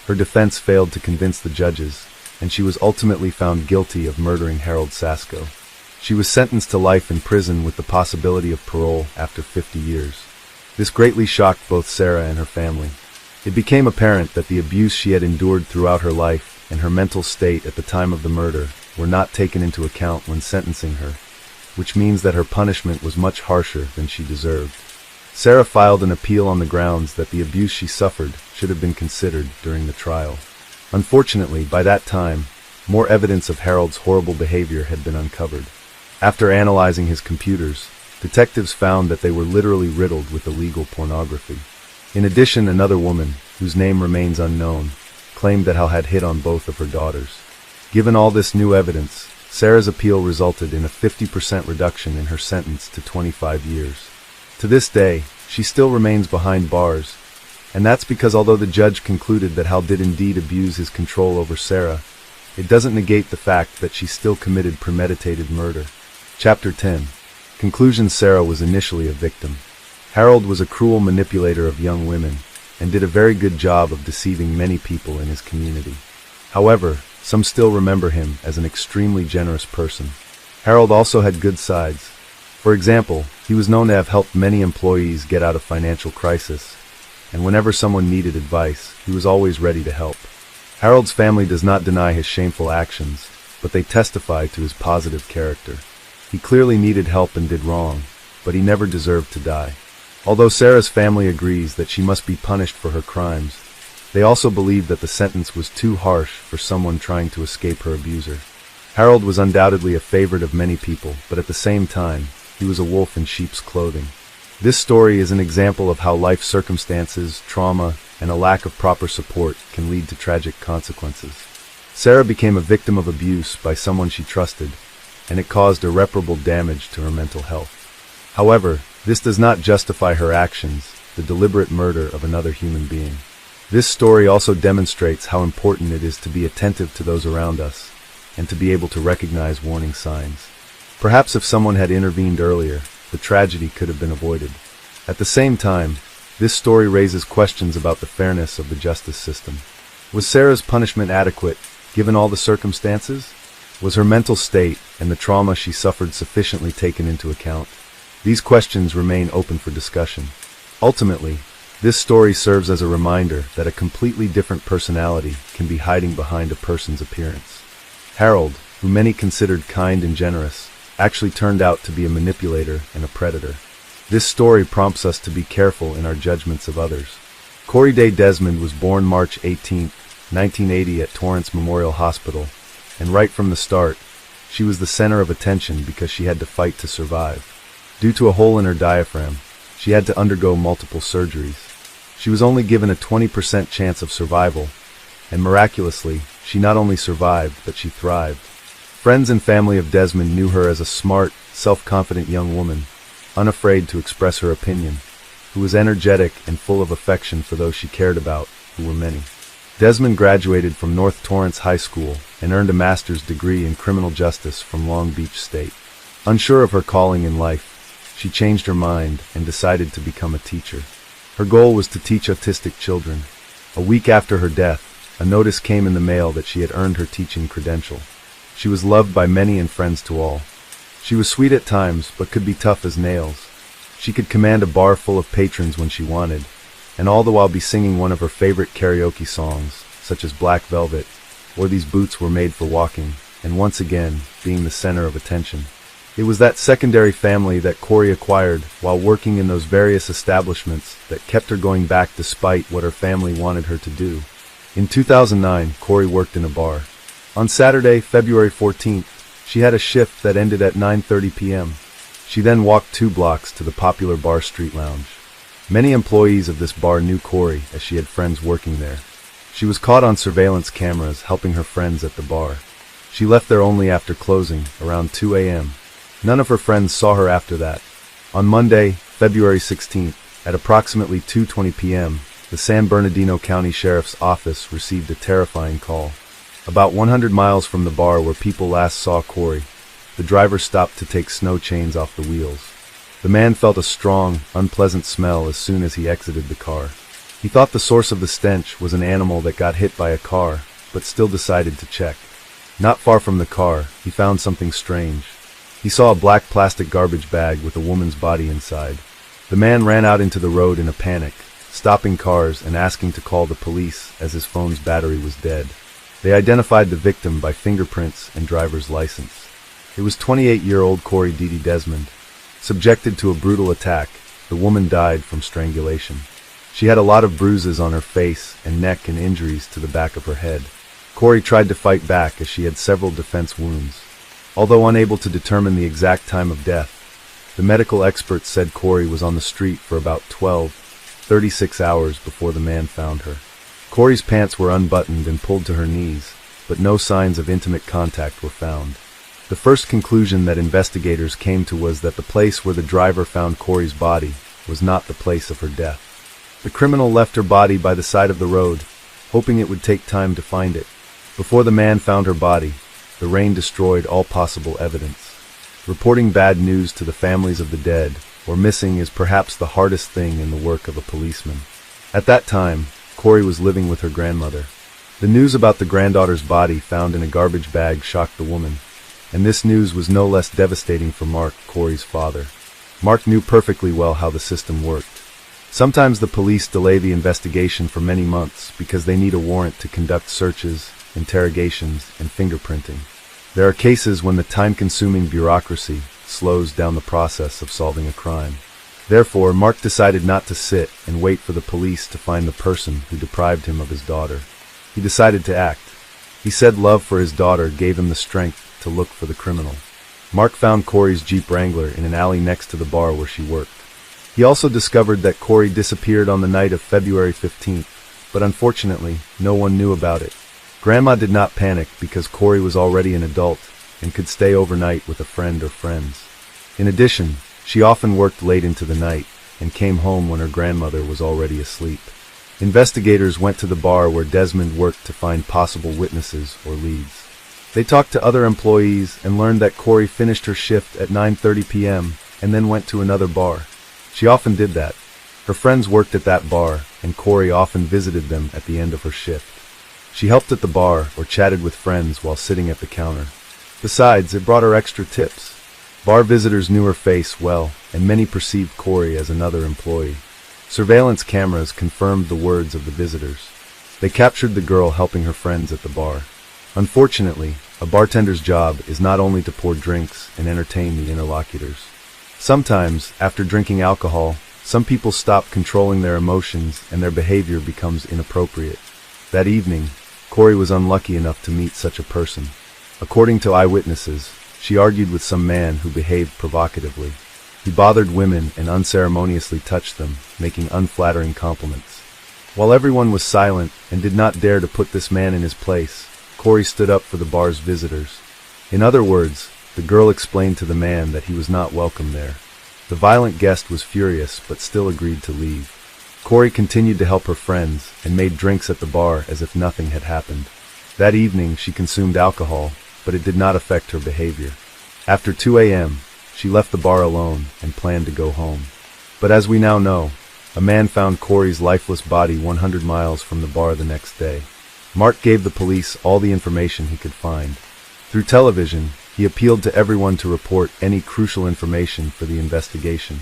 her defense failed to convince the judges, and she was ultimately found guilty of murdering Harold Sasko. She was sentenced to life in prison with the possibility of parole after 50 years. This greatly shocked both Sarah and her family. It became apparent that the abuse she had endured throughout her life and her mental state at the time of the murder were not taken into account when sentencing her, which means that her punishment was much harsher than she deserved. Sarah filed an appeal on the grounds that the abuse she suffered should have been considered during the trial. Unfortunately, by that time, more evidence of Harold's horrible behavior had been uncovered. After analyzing his computers, detectives found that they were literally riddled with illegal pornography. In addition, another woman, whose name remains unknown, claimed that Hal had hit on both of her daughters. Given all this new evidence, Sarah's appeal resulted in a 50% reduction in her sentence to 25 years. To this day, she still remains behind bars, and that's because although the judge concluded that Hal did indeed abuse his control over Sarah, it doesn't negate the fact that she still committed premeditated murder. Chapter 10. Conclusion. Sarah was initially a victim. Harold was a cruel manipulator of young women, and did a very good job of deceiving many people in his community. However, some still remember him as an extremely generous person. Harold also had good sides. For example, he was known to have helped many employees get out of financial crisis, and whenever someone needed advice, he was always ready to help. Harold's family does not deny his shameful actions, but they testify to his positive character. He clearly needed help and did wrong, but he never deserved to die. Although Sarah's family agrees that she must be punished for her crimes, they also believe that the sentence was too harsh for someone trying to escape her abuser. Harold was undoubtedly a favorite of many people, but at the same time, he was a wolf in sheep's clothing. This story is an example of how life circumstances, trauma, and a lack of proper support can lead to tragic consequences. Sarah became a victim of abuse by someone she trusted, and it caused irreparable damage to her mental health. However, this does not justify her actions, the deliberate murder of another human being. This story also demonstrates how important it is to be attentive to those around us, and to be able to recognize warning signs. Perhaps if someone had intervened earlier, the tragedy could have been avoided. At the same time, this story raises questions about the fairness of the justice system. Was Sarah's punishment adequate, given all the circumstances? Was her mental state and the trauma she suffered sufficiently taken into account? These questions remain open for discussion. Ultimately, this story serves as a reminder that a completely different personality can be hiding behind a person's appearance. Harold, who many considered kind and generous, actually turned out to be a manipulator and a predator. This story prompts us to be careful in our judgments of others. Corey Day Desmond was born March 18, 1980 at Torrance Memorial Hospital, and right from the start, she was the center of attention because she had to fight to survive. Due to a hole in her diaphragm, she had to undergo multiple surgeries. She was only given a 20% chance of survival, and miraculously, she not only survived, but she thrived. Friends and family of Desmond knew her as a smart, self-confident young woman, unafraid to express her opinion, who was energetic and full of affection for those she cared about, who were many. Desmond graduated from North Torrance High School and earned a master's degree in criminal justice from Long Beach State. Unsure of her calling in life, she changed her mind and decided to become a teacher. Her goal was to teach autistic children. A week after her death, a notice came in the mail that she had earned her teaching credential. She was loved by many and friends to all. She was sweet at times, but could be tough as nails. She could command a bar full of patrons when she wanted, and all the while be singing one of her favorite karaoke songs, such as Black Velvet, or These Boots Were Made for Walking, and once again, being the center of attention. It was that secondary family that Corey acquired while working in those various establishments that kept her going back despite what her family wanted her to do. In 2009, Corey worked in a bar. On Saturday, February 14th, she had a shift that ended at 9:30 p.m. She then walked 2 blocks to the popular bar Street Lounge. Many employees of this bar knew Corey as she had friends working there. She was caught on surveillance cameras helping her friends at the bar. She left there only after closing, around 2 a.m. None of her friends saw her after that. On Monday, February 16th, at approximately 2:20 p.m., the San Bernardino County Sheriff's Office received a terrifying call. About 100 miles from the bar where people last saw Corey, the driver stopped to take snow chains off the wheels. The man felt a strong, unpleasant smell as soon as he exited the car. He thought the source of the stench was an animal that got hit by a car, but still decided to check. Not far from the car, he found something strange. He saw a black plastic garbage bag with a woman's body inside. The man ran out into the road in a panic, stopping cars and asking to call the police as his phone's battery was dead. They identified the victim by fingerprints and driver's license. It was 28-year-old Corey Dee Desmond. Subjected to a brutal attack, the woman died from strangulation. She had a lot of bruises on her face and neck and injuries to the back of her head. Corey tried to fight back as she had several defense wounds. Although unable to determine the exact time of death, the medical experts said Corey was on the street for about 36 hours before the man found her. Corey's pants were unbuttoned and pulled to her knees, but no signs of intimate contact were found. The first conclusion that investigators came to was that the place where the driver found Corey's body was not the place of her death. The criminal left her body by the side of the road, hoping it would take time to find it. Before the man found her body, the rain destroyed all possible evidence. Reporting bad news to the families of the dead or missing is perhaps the hardest thing in the work of a policeman. At that time, Corey was living with her grandmother. The news about the granddaughter's body found in a garbage bag shocked the woman, and this news was no less devastating for Mark, Corey's father. Mark knew perfectly well how the system worked. Sometimes the police delay the investigation for many months because they need a warrant to conduct searches, interrogations, and fingerprinting. There are cases when the time-consuming bureaucracy slows down the process of solving a crime. Therefore, Mark decided not to sit and wait for the police to find the person who deprived him of his daughter. He decided to act. He said love for his daughter gave him the strength to look for the criminal. Mark found Corey's Jeep Wrangler in an alley next to the bar where she worked. He also discovered that Corey disappeared on the night of February 15th, but unfortunately, no one knew about it. Grandma did not panic because Corey was already an adult and could stay overnight with a friend or friends. In addition, she often worked late into the night and came home when her grandmother was already asleep. Investigators went to the bar where Desmond worked to find possible witnesses or leads. They talked to other employees and learned that Corey finished her shift at 9:30 p.m. and then went to another bar. She often did that. Her friends worked at that bar, and Corey often visited them at the end of her shift. She helped at the bar or chatted with friends while sitting at the counter. Besides, it brought her extra tips. Bar visitors knew her face well, and many perceived Corey as another employee. Surveillance cameras confirmed the words of the visitors. They captured the girl helping her friends at the bar. Unfortunately, a bartender's job is not only to pour drinks and entertain the interlocutors. Sometimes, after drinking alcohol, some people stop controlling their emotions and their behavior becomes inappropriate. That evening, Corey was unlucky enough to meet such a person. According to eyewitnesses, she argued with some man who behaved provocatively. He bothered women and unceremoniously touched them, making unflattering compliments. While everyone was silent and did not dare to put this man in his place, Corey stood up for the bar's visitors. In other words, the girl explained to the man that he was not welcome there. The violent guest was furious but still agreed to leave. Corey continued to help her friends and made drinks at the bar as if nothing had happened. That evening she consumed alcohol, but it did not affect her behavior. After 2 a.m., she left the bar alone and planned to go home. But as we now know, a man found Corey's lifeless body 100 miles from the bar the next day. Mark gave the police all the information he could find. Through television, he appealed to everyone to report any crucial information for the investigation.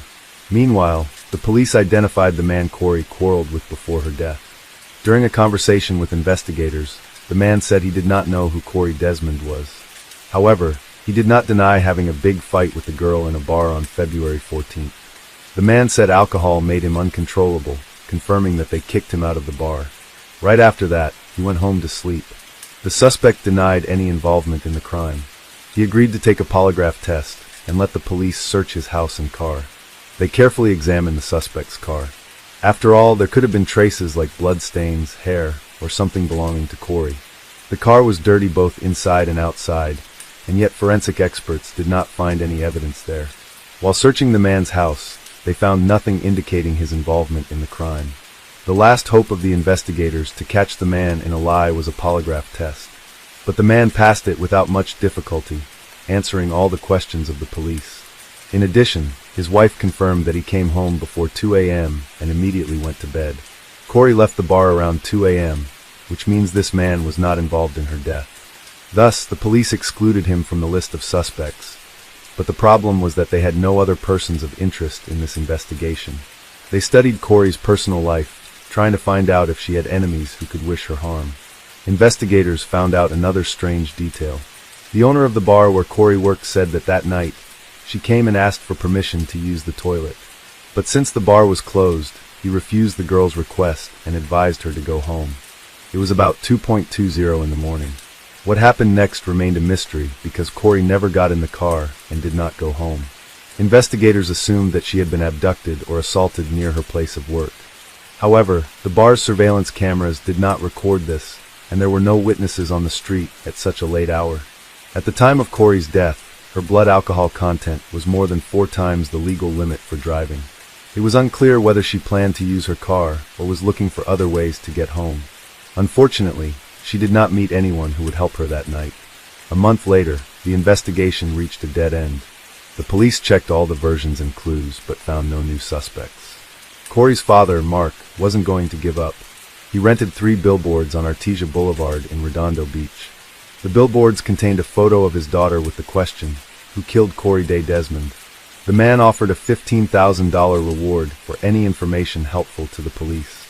Meanwhile, the police identified the man Corey quarreled with before her death. During a conversation with investigators, the man said he did not know who Corey Desmond was. However, he did not deny having a big fight with the girl in a bar on February 14th. The man said alcohol made him uncontrollable, confirming that they kicked him out of the bar. Right after that, he went home to sleep. The suspect denied any involvement in the crime. He agreed to take a polygraph test and let the police search his house and car. They carefully examined the suspect's car. After all, there could have been traces like blood stains, hair, or something belonging to Corey. The car was dirty both inside and outside, and yet forensic experts did not find any evidence there. While searching the man's house, they found nothing indicating his involvement in the crime. The last hope of the investigators to catch the man in a lie was a polygraph test. But the man passed it without much difficulty, answering all the questions of the police. In addition, his wife confirmed that he came home before 2 a.m. and immediately went to bed. Corey left the bar around 2 a.m., which means this man was not involved in her death. Thus, the police excluded him from the list of suspects. But the problem was that they had no other persons of interest in this investigation. They studied Corey's personal life, trying to find out if she had enemies who could wish her harm. Investigators found out another strange detail. The owner of the bar where Corey worked said that night, she came and asked for permission to use the toilet. But since the bar was closed, he refused the girl's request and advised her to go home. It was about 2:20 in the morning. What happened next remained a mystery because Corey never got in the car and did not go home. Investigators assumed that she had been abducted or assaulted near her place of work. However, the bar's surveillance cameras did not record this, and there were no witnesses on the street at such a late hour. At the time of Corey's death, her blood alcohol content was more than 4 times the legal limit for driving. It was unclear whether she planned to use her car or was looking for other ways to get home. Unfortunately, she did not meet anyone who would help her that night. A month later, the investigation reached a dead end. The police checked all the versions and clues, but found no new suspects. Corey's father, Mark, wasn't going to give up. He rented 3 billboards on Artesia Boulevard in Redondo Beach. The billboards contained a photo of his daughter with the question, "Who killed Corey Day Desmond?" The man offered a $15,000 reward for any information helpful to the police.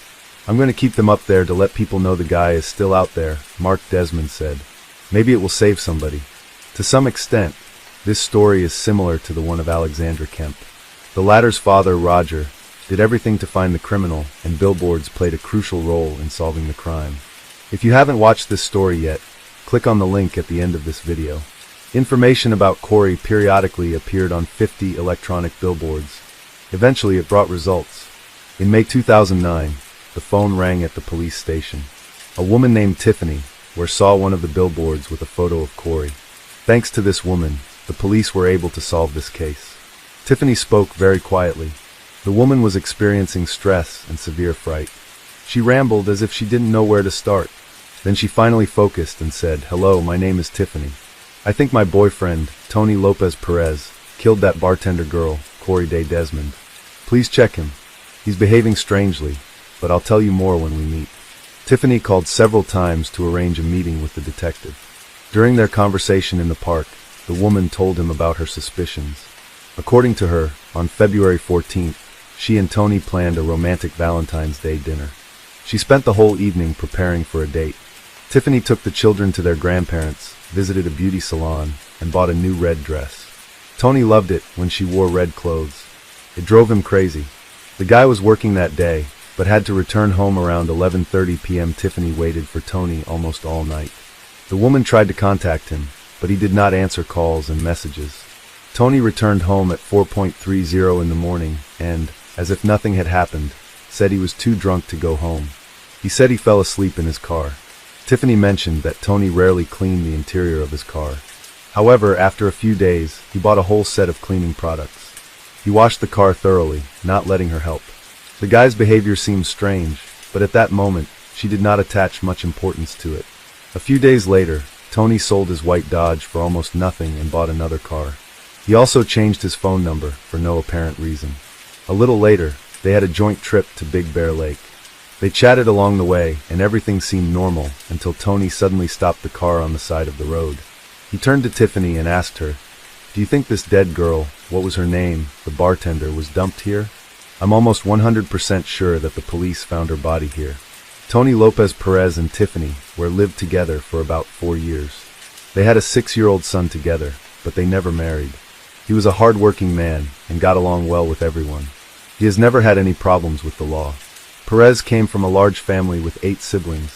"I'm going to keep them up there to let people know the guy is still out there," Mark Desmond said. "Maybe it will save somebody." To some extent, this story is similar to the one of Alexandra Kemp. The latter's father, Roger, did everything to find the criminal, and billboards played a crucial role in solving the crime. If you haven't watched this story yet, click on the link at the end of this video. Information about Corey periodically appeared on 50 electronic billboards. Eventually it brought results. In May 2009, the phone rang at the police station. A woman named Tiffany saw one of the billboards with a photo of Corey. Thanks to this woman, the police were able to solve this case. Tiffany spoke very quietly. The woman was experiencing stress and severe fright. She rambled as if she didn't know where to start. Then she finally focused and said, "Hello, my name is Tiffany. I think my boyfriend, Tony Lopez Perez, killed that bartender girl, Corey Desmond. Please check him. He's behaving strangely, but I'll tell you more when we meet." Tiffany called several times to arrange a meeting with the detective. During their conversation in the park, the woman told him about her suspicions. According to her, on February 14th, she and Tony planned a romantic Valentine's Day dinner. She spent the whole evening preparing for a date. Tiffany took the children to their grandparents, visited a beauty salon, and bought a new red dress. Tony loved it when she wore red clothes. It drove him crazy. The guy was working that day, but had to return home around 11:30 p.m. Tiffany waited for Tony almost all night. The woman tried to contact him, but he did not answer calls and messages. Tony returned home at 4:30 in the morning and, as if nothing had happened, said he was too drunk to go home. He said he fell asleep in his car. Tiffany mentioned that Tony rarely cleaned the interior of his car. However, after a few days, he bought a whole set of cleaning products. He washed the car thoroughly, not letting her help. The guy's behavior seemed strange, but at that moment, she did not attach much importance to it. A few days later, Tony sold his white Dodge for almost nothing and bought another car. He also changed his phone number for no apparent reason. A little later, they had a joint trip to Big Bear Lake. They chatted along the way, and everything seemed normal until Tony suddenly stopped the car on the side of the road. He turned to Tiffany and asked her, "Do you think this dead girl, what was her name, the bartender, was dumped here? I'm almost 100% sure that the police found her body here." Tony Lopez Perez and Tiffany lived together for about 4 years. They had a 6-year-old son together, but they never married. He was a hard-working man and got along well with everyone. He has never had any problems with the law. Perez came from a large family with 8 siblings.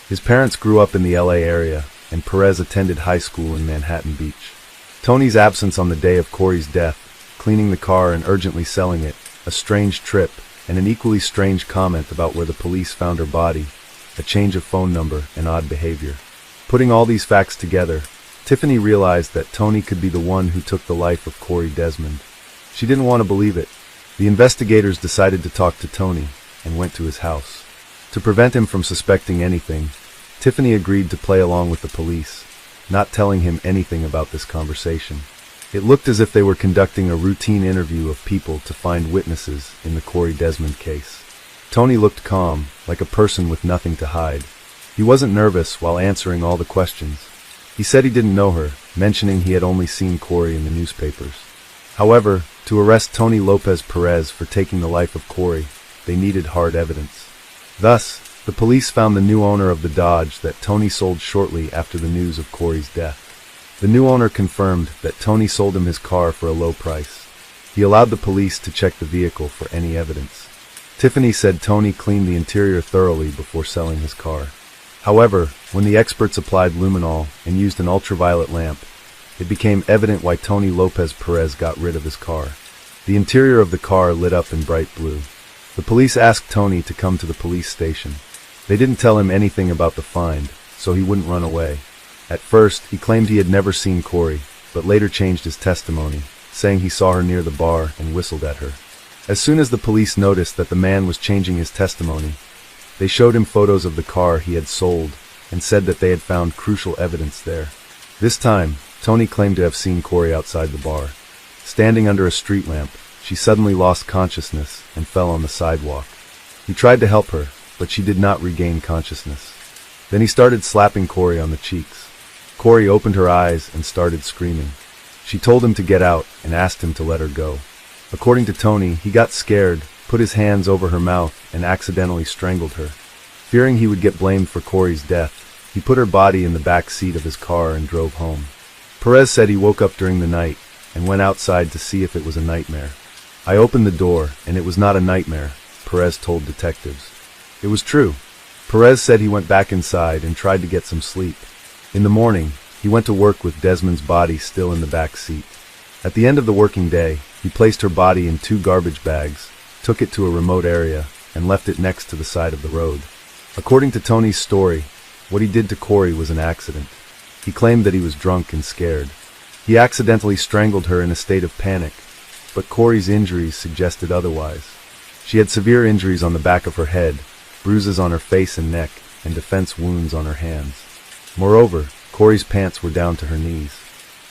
His parents grew up in the LA area, and Perez attended high school in Manhattan Beach. Tony's absence on the day of Corey's death, cleaning the car and urgently selling it, a strange trip, and an equally strange comment about where the police found her body, a change of phone number, and odd behavior. Putting all these facts together, Tiffany realized that Tony could be the one who took the life of Corey Desmond. She didn't want to believe it. The investigators decided to talk to Tony and went to his house. To prevent him from suspecting anything, Tiffany agreed to play along with the police, not telling him anything about this conversation. It looked as if they were conducting a routine interview of people to find witnesses in the Corey Desmond case. Tony looked calm, like a person with nothing to hide. He wasn't nervous while answering all the questions. He said he didn't know her, mentioning he had only seen Corey in the newspapers. However, to arrest Tony Lopez Perez for taking the life of Corey, they needed hard evidence. Thus, the police found the new owner of the Dodge that Tony sold shortly after the news of Corey's death. The new owner confirmed that Tony sold him his car for a low price. He allowed the police to check the vehicle for any evidence. Tiffany said Tony cleaned the interior thoroughly before selling his car. However, when the experts applied luminol and used an ultraviolet lamp, it became evident why Tony Lopez Perez got rid of his car. The interior of the car lit up in bright blue. The police asked Tony to come to the police station. They didn't tell him anything about the find, so he wouldn't run away. At first, he claimed he had never seen Corey, but later changed his testimony, saying he saw her near the bar and whistled at her. As soon as the police noticed that the man was changing his testimony, they showed him photos of the car he had sold and said that they had found crucial evidence there. This time, Tony claimed to have seen Corey outside the bar. Standing under a street lamp, she suddenly lost consciousness and fell on the sidewalk. He tried to help her, but she did not regain consciousness. Then he started slapping Corey on the cheeks. Corey opened her eyes and started screaming. She told him to get out and asked him to let her go. According to Tony, he got scared, put his hands over her mouth, and accidentally strangled her. Fearing he would get blamed for Corey's death, he put her body in the back seat of his car and drove home. Perez said he woke up during the night and went outside to see if it was a nightmare. I opened the door, and it was not a nightmare, Perez told detectives. It was true. Perez said he went back inside and tried to get some sleep. In the morning, he went to work with Desmond's body still in the back seat. At the end of the working day, he placed her body in 2 garbage bags, took it to a remote area, and left it next to the side of the road. According to Tony's story, what he did to Corey was an accident. He claimed that he was drunk and scared. He accidentally strangled her in a state of panic, but Corey's injuries suggested otherwise. She had severe injuries on the back of her head, bruises on her face and neck, and defense wounds on her hands. Moreover, Corey's pants were down to her knees.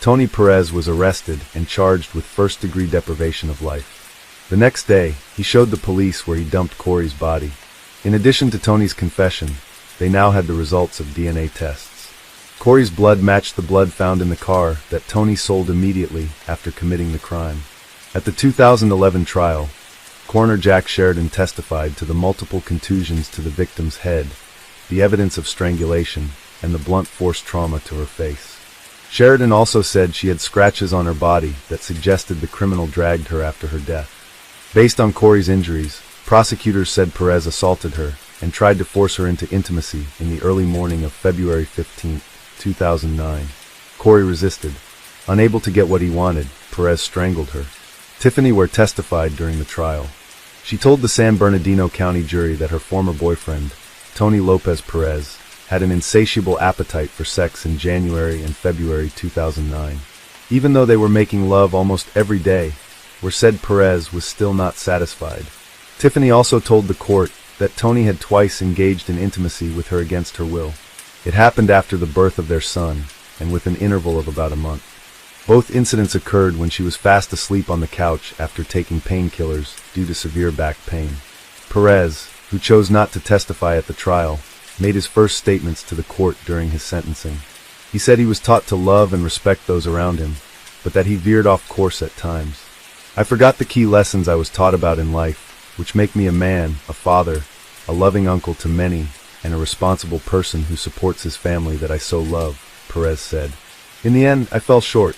Tony Perez was arrested and charged with first-degree deprivation of life. The next day, he showed the police where he dumped Corey's body. In addition to Tony's confession, they now had the results of DNA tests. Corey's blood matched the blood found in the car that Tony sold immediately after committing the crime. At the 2011 trial, Coroner Jack Sheridan testified to the multiple contusions to the victim's head, the evidence of strangulation, and the blunt force trauma to her face. Sheridan also said she had scratches on her body that suggested the criminal dragged her after her death. Based on Corey's injuries, prosecutors said Perez assaulted her and tried to force her into intimacy in the early morning of February 15, 2009. Corey resisted. Unable to get what he wanted, Perez strangled her. Tiffany Ware testified during the trial. She told the San Bernardino County jury that her former boyfriend, Tony Lopez Perez, had an insatiable appetite for sex in January and February 2009. Even though they were making love almost every day, Ware said Perez was still not satisfied. Tiffany also told the court that Tony had twice engaged in intimacy with her against her will. It happened after the birth of their son, and with an interval of about a month. Both incidents occurred when she was fast asleep on the couch after taking painkillers due to severe back pain. Perez, who chose not to testify at the trial, made his first statements to the court during his sentencing. He said he was taught to love and respect those around him, but that he veered off course at times. I forgot the key lessons I was taught about in life, which make me a man, a father, a loving uncle to many, and a responsible person who supports his family that I so love, Perez said. In the end, I fell short.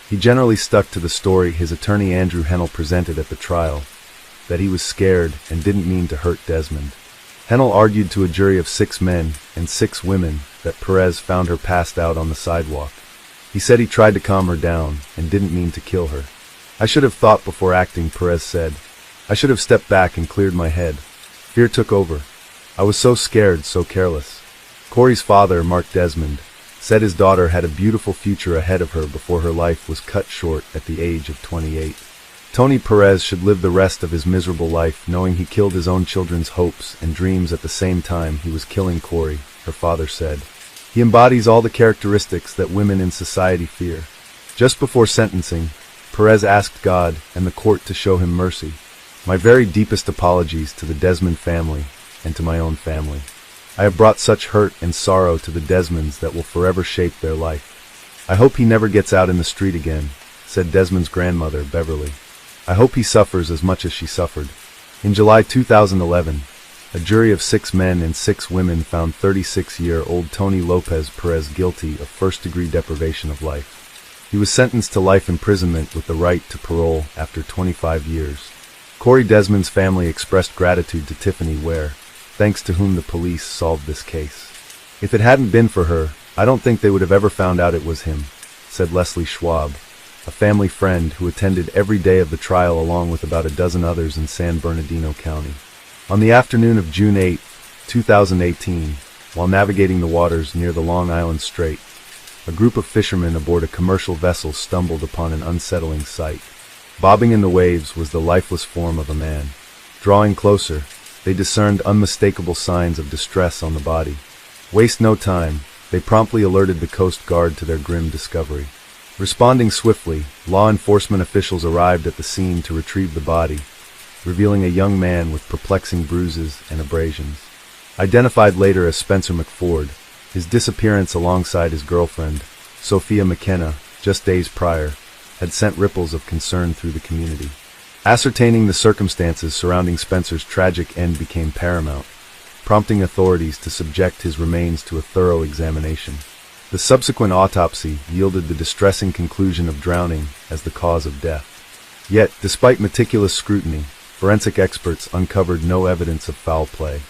He generally stuck to the story his attorney Andrew Hennell presented at the trial, that he was scared and didn't mean to hurt Desmond. Hennell argued to a jury of 6 men and 6 women that Perez found her passed out on the sidewalk. He said he tried to calm her down and didn't mean to kill her. I should have thought before acting, Perez said. I should have stepped back and cleared my head. Fear took over. I was so scared, so careless. Corey's father, Mark Desmond, said his daughter had a beautiful future ahead of her before her life was cut short at the age of 28. Tony Perez should live the rest of his miserable life knowing he killed his own children's hopes and dreams at the same time he was killing Corey, her father said. He embodies all the characteristics that women in society fear. Just before sentencing, Perez asked God and the court to show him mercy. My very deepest apologies to the Desmond family and to my own family. I have brought such hurt and sorrow to the Desmonds that will forever shape their life. I hope he never gets out in the street again, said Desmond's grandmother, Beverly. I hope he suffers as much as she suffered. In July 2011, a jury of 6 men and 6 women found 36-year-old Tony Lopez Perez guilty of first-degree deprivation of life. He was sentenced to life imprisonment with the right to parole after 25 years. Corey Desmond's family expressed gratitude to Tiffany Ware, thanks to whom the police solved this case. If it hadn't been for her, I don't think they would have ever found out it was him, said Leslie Schwab, a family friend who attended every day of the trial along with about a dozen others in San Bernardino County. On the afternoon of June 8, 2018, while navigating the waters near the Long Island Strait, a group of fishermen aboard a commercial vessel stumbled upon an unsettling sight. Bobbing in the waves was the lifeless form of a man. Drawing closer, they discerned unmistakable signs of distress on the body. Waste no time, they promptly alerted the Coast Guard to their grim discovery. Responding swiftly, law enforcement officials arrived at the scene to retrieve the body, revealing a young man with perplexing bruises and abrasions. Identified later as Spencer McFord, his disappearance alongside his girlfriend, Sophia McKenna, just days prior, had sent ripples of concern through the community. Ascertaining the circumstances surrounding Spencer's tragic end became paramount, prompting authorities to subject his remains to a thorough examination. The subsequent autopsy yielded the distressing conclusion of drowning as the cause of death. Yet, despite meticulous scrutiny, forensic experts uncovered no evidence of foul play.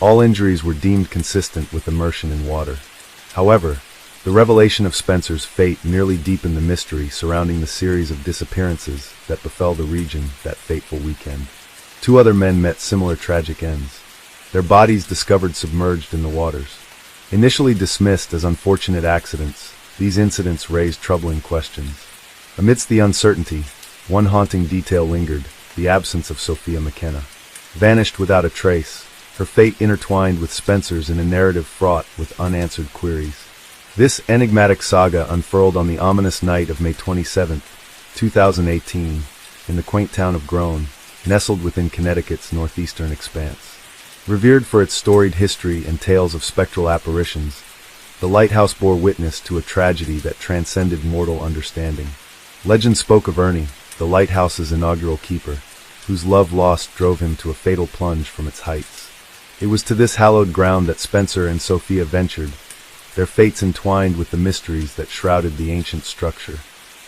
All injuries were deemed consistent with immersion in water. However, the revelation of Spencer's fate merely deepened the mystery surrounding the series of disappearances that befell the region that fateful weekend. 2 other men met similar tragic ends, their bodies discovered submerged in the waters. Initially dismissed as unfortunate accidents, these incidents raised troubling questions. Amidst the uncertainty, one haunting detail lingered: the absence of Sophia McKenna. Vanished without a trace, her fate intertwined with Spencer's in a narrative fraught with unanswered queries. This enigmatic saga unfurled on the ominous night of May 27, 2018, in the quaint town of Groan, nestled within Connecticut's northeastern expanse. Revered for its storied history and tales of spectral apparitions, the lighthouse bore witness to a tragedy that transcended mortal understanding. Legend spoke of Ernie, the lighthouse's inaugural keeper, whose love lost drove him to a fatal plunge from its heights. It was to this hallowed ground that Spencer and Sophia ventured, their fates entwined with the mysteries that shrouded the ancient structure.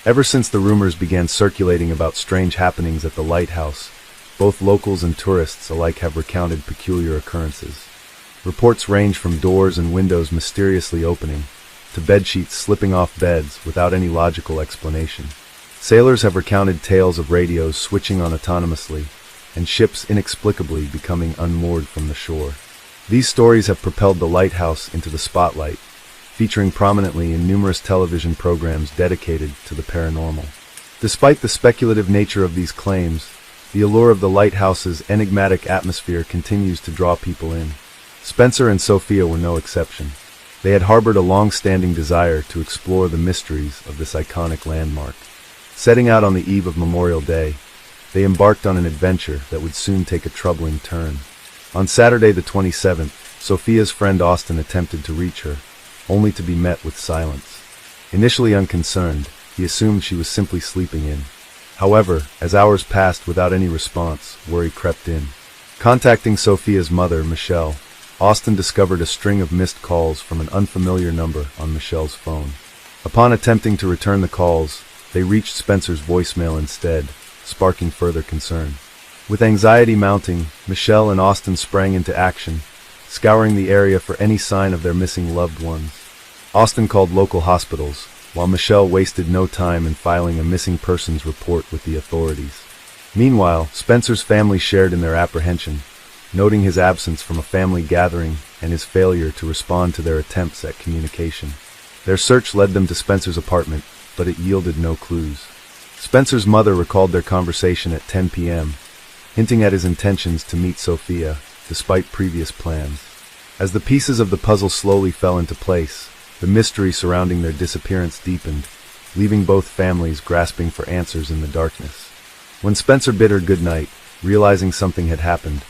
Ever since the rumors began circulating about strange happenings at the lighthouse, both locals and tourists alike have recounted peculiar occurrences. Reports range from doors and windows mysteriously opening, to bedsheets slipping off beds without any logical explanation. Sailors have recounted tales of radios switching on autonomously, and ships inexplicably becoming unmoored from the shore. These stories have propelled the lighthouse into the spotlight, featuring prominently in numerous television programs dedicated to the paranormal. Despite the speculative nature of these claims, the allure of the lighthouse's enigmatic atmosphere continues to draw people in. Spencer and Sophia were no exception. They had harbored a long-standing desire to explore the mysteries of this iconic landmark. Setting out on the eve of Memorial Day, they embarked on an adventure that would soon take a troubling turn. On Saturday the 27th, Sophia's friend Austin attempted to reach her, only to be met with silence. Initially unconcerned, he assumed she was simply sleeping in. However, as hours passed without any response, worry crept in. Contacting Sophia's mother, Michelle, Austin discovered a string of missed calls from an unfamiliar number on Michelle's phone. Upon attempting to return the calls, they reached Spencer's voicemail instead, sparking further concern. With anxiety mounting, Michelle and Austin sprang into action, scouring the area for any sign of their missing loved ones. Austin called local hospitals, while Michelle wasted no time in filing a missing persons report with the authorities. Meanwhile, Spencer's family shared in their apprehension, noting his absence from a family gathering and his failure to respond to their attempts at communication. Their search led them to Spencer's apartment, but it yielded no clues. Spencer's mother recalled their conversation at 10 p.m., hinting at his intentions to meet Sophia, despite previous plans. As the pieces of the puzzle slowly fell into place, the mystery surrounding their disappearance deepened, leaving both families grasping for answers in the darkness. When Spencer bid her goodnight, realizing something had happened,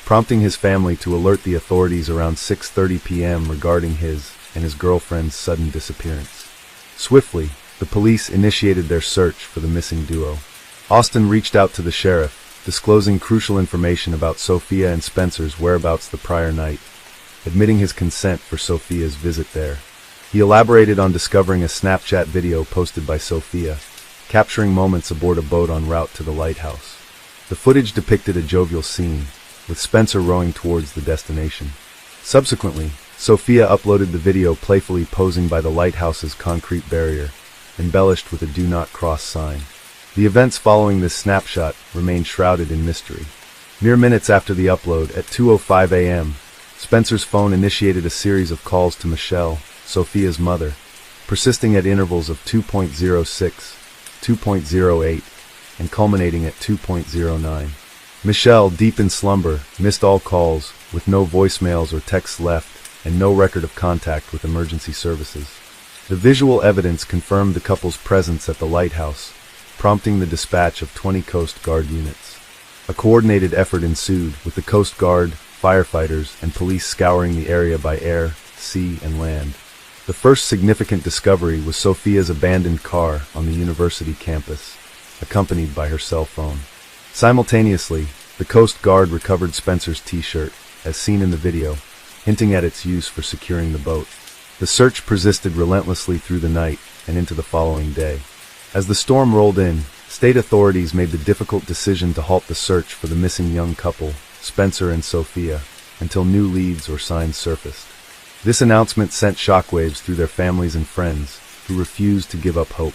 prompting his family to alert the authorities around 6:30 p.m. regarding his and his girlfriend's sudden disappearance. Swiftly, the police initiated their search for the missing duo. Austin reached out to the sheriff, disclosing crucial information about Sophia and Spencer's whereabouts the prior night, admitting his consent for Sophia's visit there. He elaborated on discovering a Snapchat video posted by Sophia, capturing moments aboard a boat en route to the lighthouse. The footage depicted a jovial scene, with Spencer rowing towards the destination. Subsequently, Sophia uploaded the video playfully posing by the lighthouse's concrete barrier, embellished with a "Do Not Cross" sign. The events following this snapshot remained shrouded in mystery. Mere minutes after the upload, at 2:05 a.m., Spencer's phone initiated a series of calls to Michelle, Sophia's mother, persisting at intervals of 2.06, 2.08, and culminating at 2.09. Michelle, deep in slumber, missed all calls, with no voicemails or texts left, and no record of contact with emergency services. The visual evidence confirmed the couple's presence at the lighthouse, prompting the dispatch of 20 Coast Guard units. A coordinated effort ensued, with the Coast Guard, firefighters, and police scouring the area by air, sea, and land. The first significant discovery was Sophia's abandoned car on the university campus, accompanied by her cell phone. Simultaneously, the Coast Guard recovered Spencer's t-shirt, as seen in the video, hinting at its use for securing the boat. The search persisted relentlessly through the night and into the following day. As the storm rolled in, state authorities made the difficult decision to halt the search for the missing young couple, Spencer and Sophia, until new leads or signs surfaced. This announcement sent shockwaves through their families and friends, who refused to give up hope.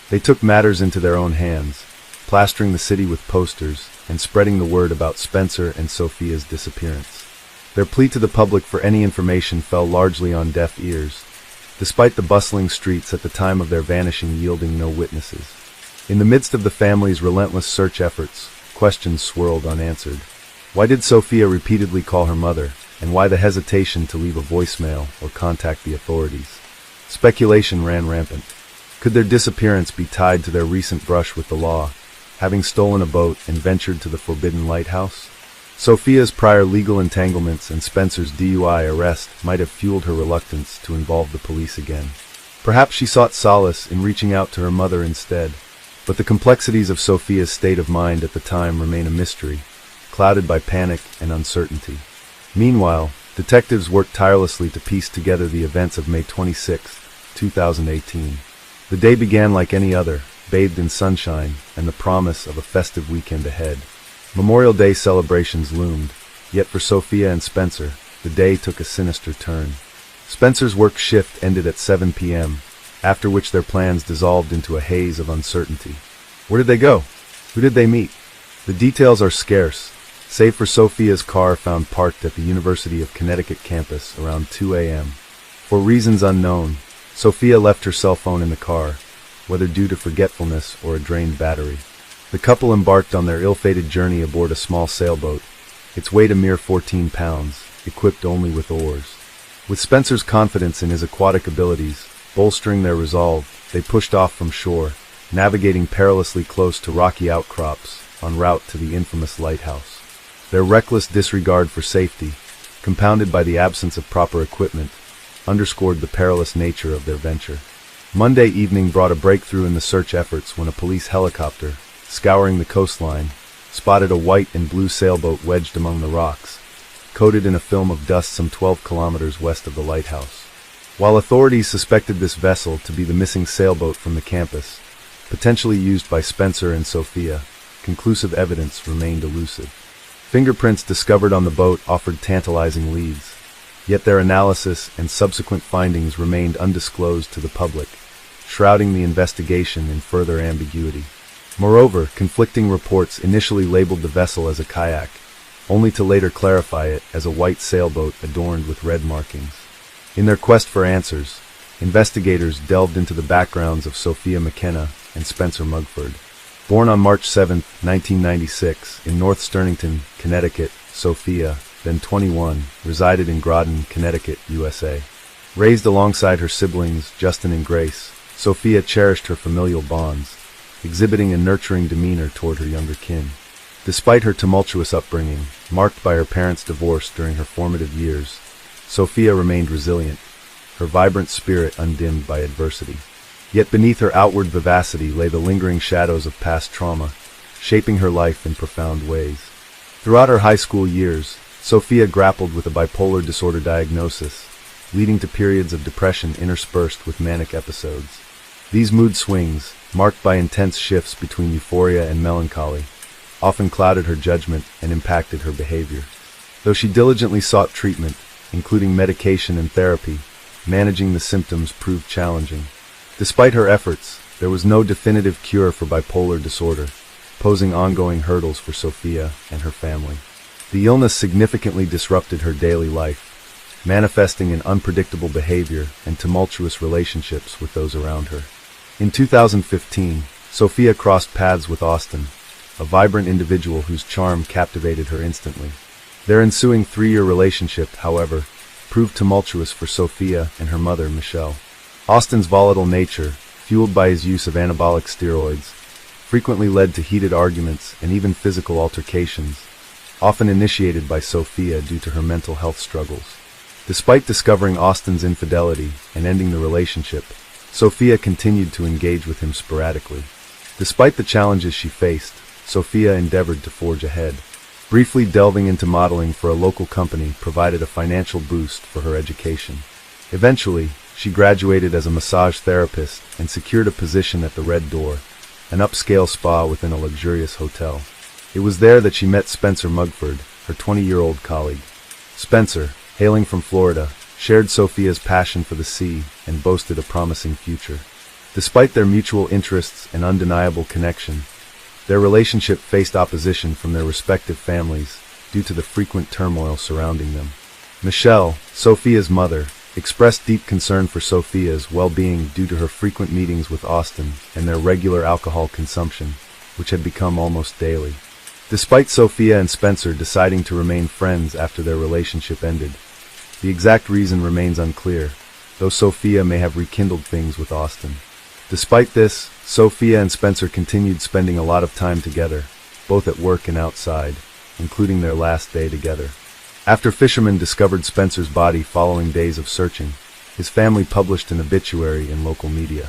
They took matters into their own hands, plastering the city with posters and spreading the word about Spencer and Sophia's disappearance. Their plea to the public for any information fell largely on deaf ears, despite the bustling streets at the time of their vanishing yielding no witnesses. In the midst of the family's relentless search efforts, questions swirled unanswered. Why did Sophia repeatedly call her mother, and why the hesitation to leave a voicemail or contact the authorities? Speculation ran rampant. Could their disappearance be tied to their recent brush with the law, having stolen a boat and ventured to the forbidden lighthouse? Sophia's prior legal entanglements and Spencer's DUI arrest might have fueled her reluctance to involve the police again. Perhaps she sought solace in reaching out to her mother instead. But the complexities of Sophia's state of mind at the time remain a mystery, clouded by panic and uncertainty. Meanwhile, detectives worked tirelessly to piece together the events of May 26, 2018. The day began like any other, bathed in sunshine and the promise of a festive weekend ahead. Memorial Day celebrations loomed, yet for Sophia and Spencer, the day took a sinister turn. Spencer's work shift ended at 7 p.m., after which their plans dissolved into a haze of uncertainty. Where did they go? Who did they meet? The details are scarce, save for Sophia's car found parked at the University of Connecticut campus around 2 a.m. For reasons unknown, Sophia left her cell phone in the car, whether due to forgetfulness or a drained battery. The couple embarked on their ill-fated journey aboard a small sailboat, its weight a mere 14 pounds, equipped only with oars. With Spencer's confidence in his aquatic abilities bolstering their resolve, they pushed off from shore, navigating perilously close to rocky outcrops en route to the infamous lighthouse. Their reckless disregard for safety, compounded by the absence of proper equipment, underscored the perilous nature of their venture. Monday evening brought a breakthrough in the search efforts when a police helicopter, scouring the coastline, spotted a white and blue sailboat wedged among the rocks, coated in a film of dust some 12 kilometers west of the lighthouse. While authorities suspected this vessel to be the missing sailboat from the campus, potentially used by Spencer and Sophia, conclusive evidence remained elusive. Fingerprints discovered on the boat offered tantalizing leads, yet their analysis and subsequent findings remained undisclosed to the public, shrouding the investigation in further ambiguity. Moreover, conflicting reports initially labeled the vessel as a kayak, only to later clarify it as a white sailboat adorned with red markings. In their quest for answers, investigators delved into the backgrounds of Sophia McKenna and Spencer Mugford. Born on March 7, 1996, in North Stonington, Connecticut, Sophia, then 21, resided in Groton, Connecticut, USA. Raised alongside her siblings, Justin and Grace, Sophia cherished her familial bonds, exhibiting a nurturing demeanor toward her younger kin. Despite her tumultuous upbringing, marked by her parents' divorce during her formative years, Sophia remained resilient, her vibrant spirit undimmed by adversity. Yet beneath her outward vivacity lay the lingering shadows of past trauma, shaping her life in profound ways. Throughout her high school years, Sophia grappled with a bipolar disorder diagnosis, leading to periods of depression interspersed with manic episodes. These mood swings, marked by intense shifts between euphoria and melancholy, often clouded her judgment and impacted her behavior. Though she diligently sought treatment, including medication and therapy, managing the symptoms proved challenging. Despite her efforts, there was no definitive cure for bipolar disorder, posing ongoing hurdles for Sophia and her family. The illness significantly disrupted her daily life, manifesting in unpredictable behavior and tumultuous relationships with those around her. In 2015, Sophia crossed paths with Austin, a vibrant individual whose charm captivated her instantly. Their ensuing 3-year relationship, however, proved tumultuous for Sophia and her mother, Michelle. Austin's volatile nature, fueled by his use of anabolic steroids, frequently led to heated arguments and even physical altercations, often initiated by Sophia due to her mental health struggles. Despite discovering Austin's infidelity and ending the relationship, Sophia continued to engage with him sporadically. Despite the challenges she faced, Sophia endeavored to forge ahead. Briefly delving into modeling for a local company provided a financial boost for her education. Eventually, she graduated as a massage therapist and secured a position at the Red Door, an upscale spa within a luxurious hotel. It was there that she met Spencer Mugford, her 20-year-old colleague. Spencer, hailing from Florida, shared Sophia's passion for the sea and boasted a promising future. Despite their mutual interests and undeniable connection, their relationship faced opposition from their respective families due to the frequent turmoil surrounding them. Michelle, Sophia's mother, expressed deep concern for Sophia's well-being due to her frequent meetings with Austin and their regular alcohol consumption, which had become almost daily. Despite Sophia and Spencer deciding to remain friends after their relationship ended, the exact reason remains unclear, though Sophia may have rekindled things with Austin. Despite this, Sophia and Spencer continued spending a lot of time together, both at work and outside, including their last day together. After fishermen discovered Spencer's body following days of searching, his family published an obituary in local media.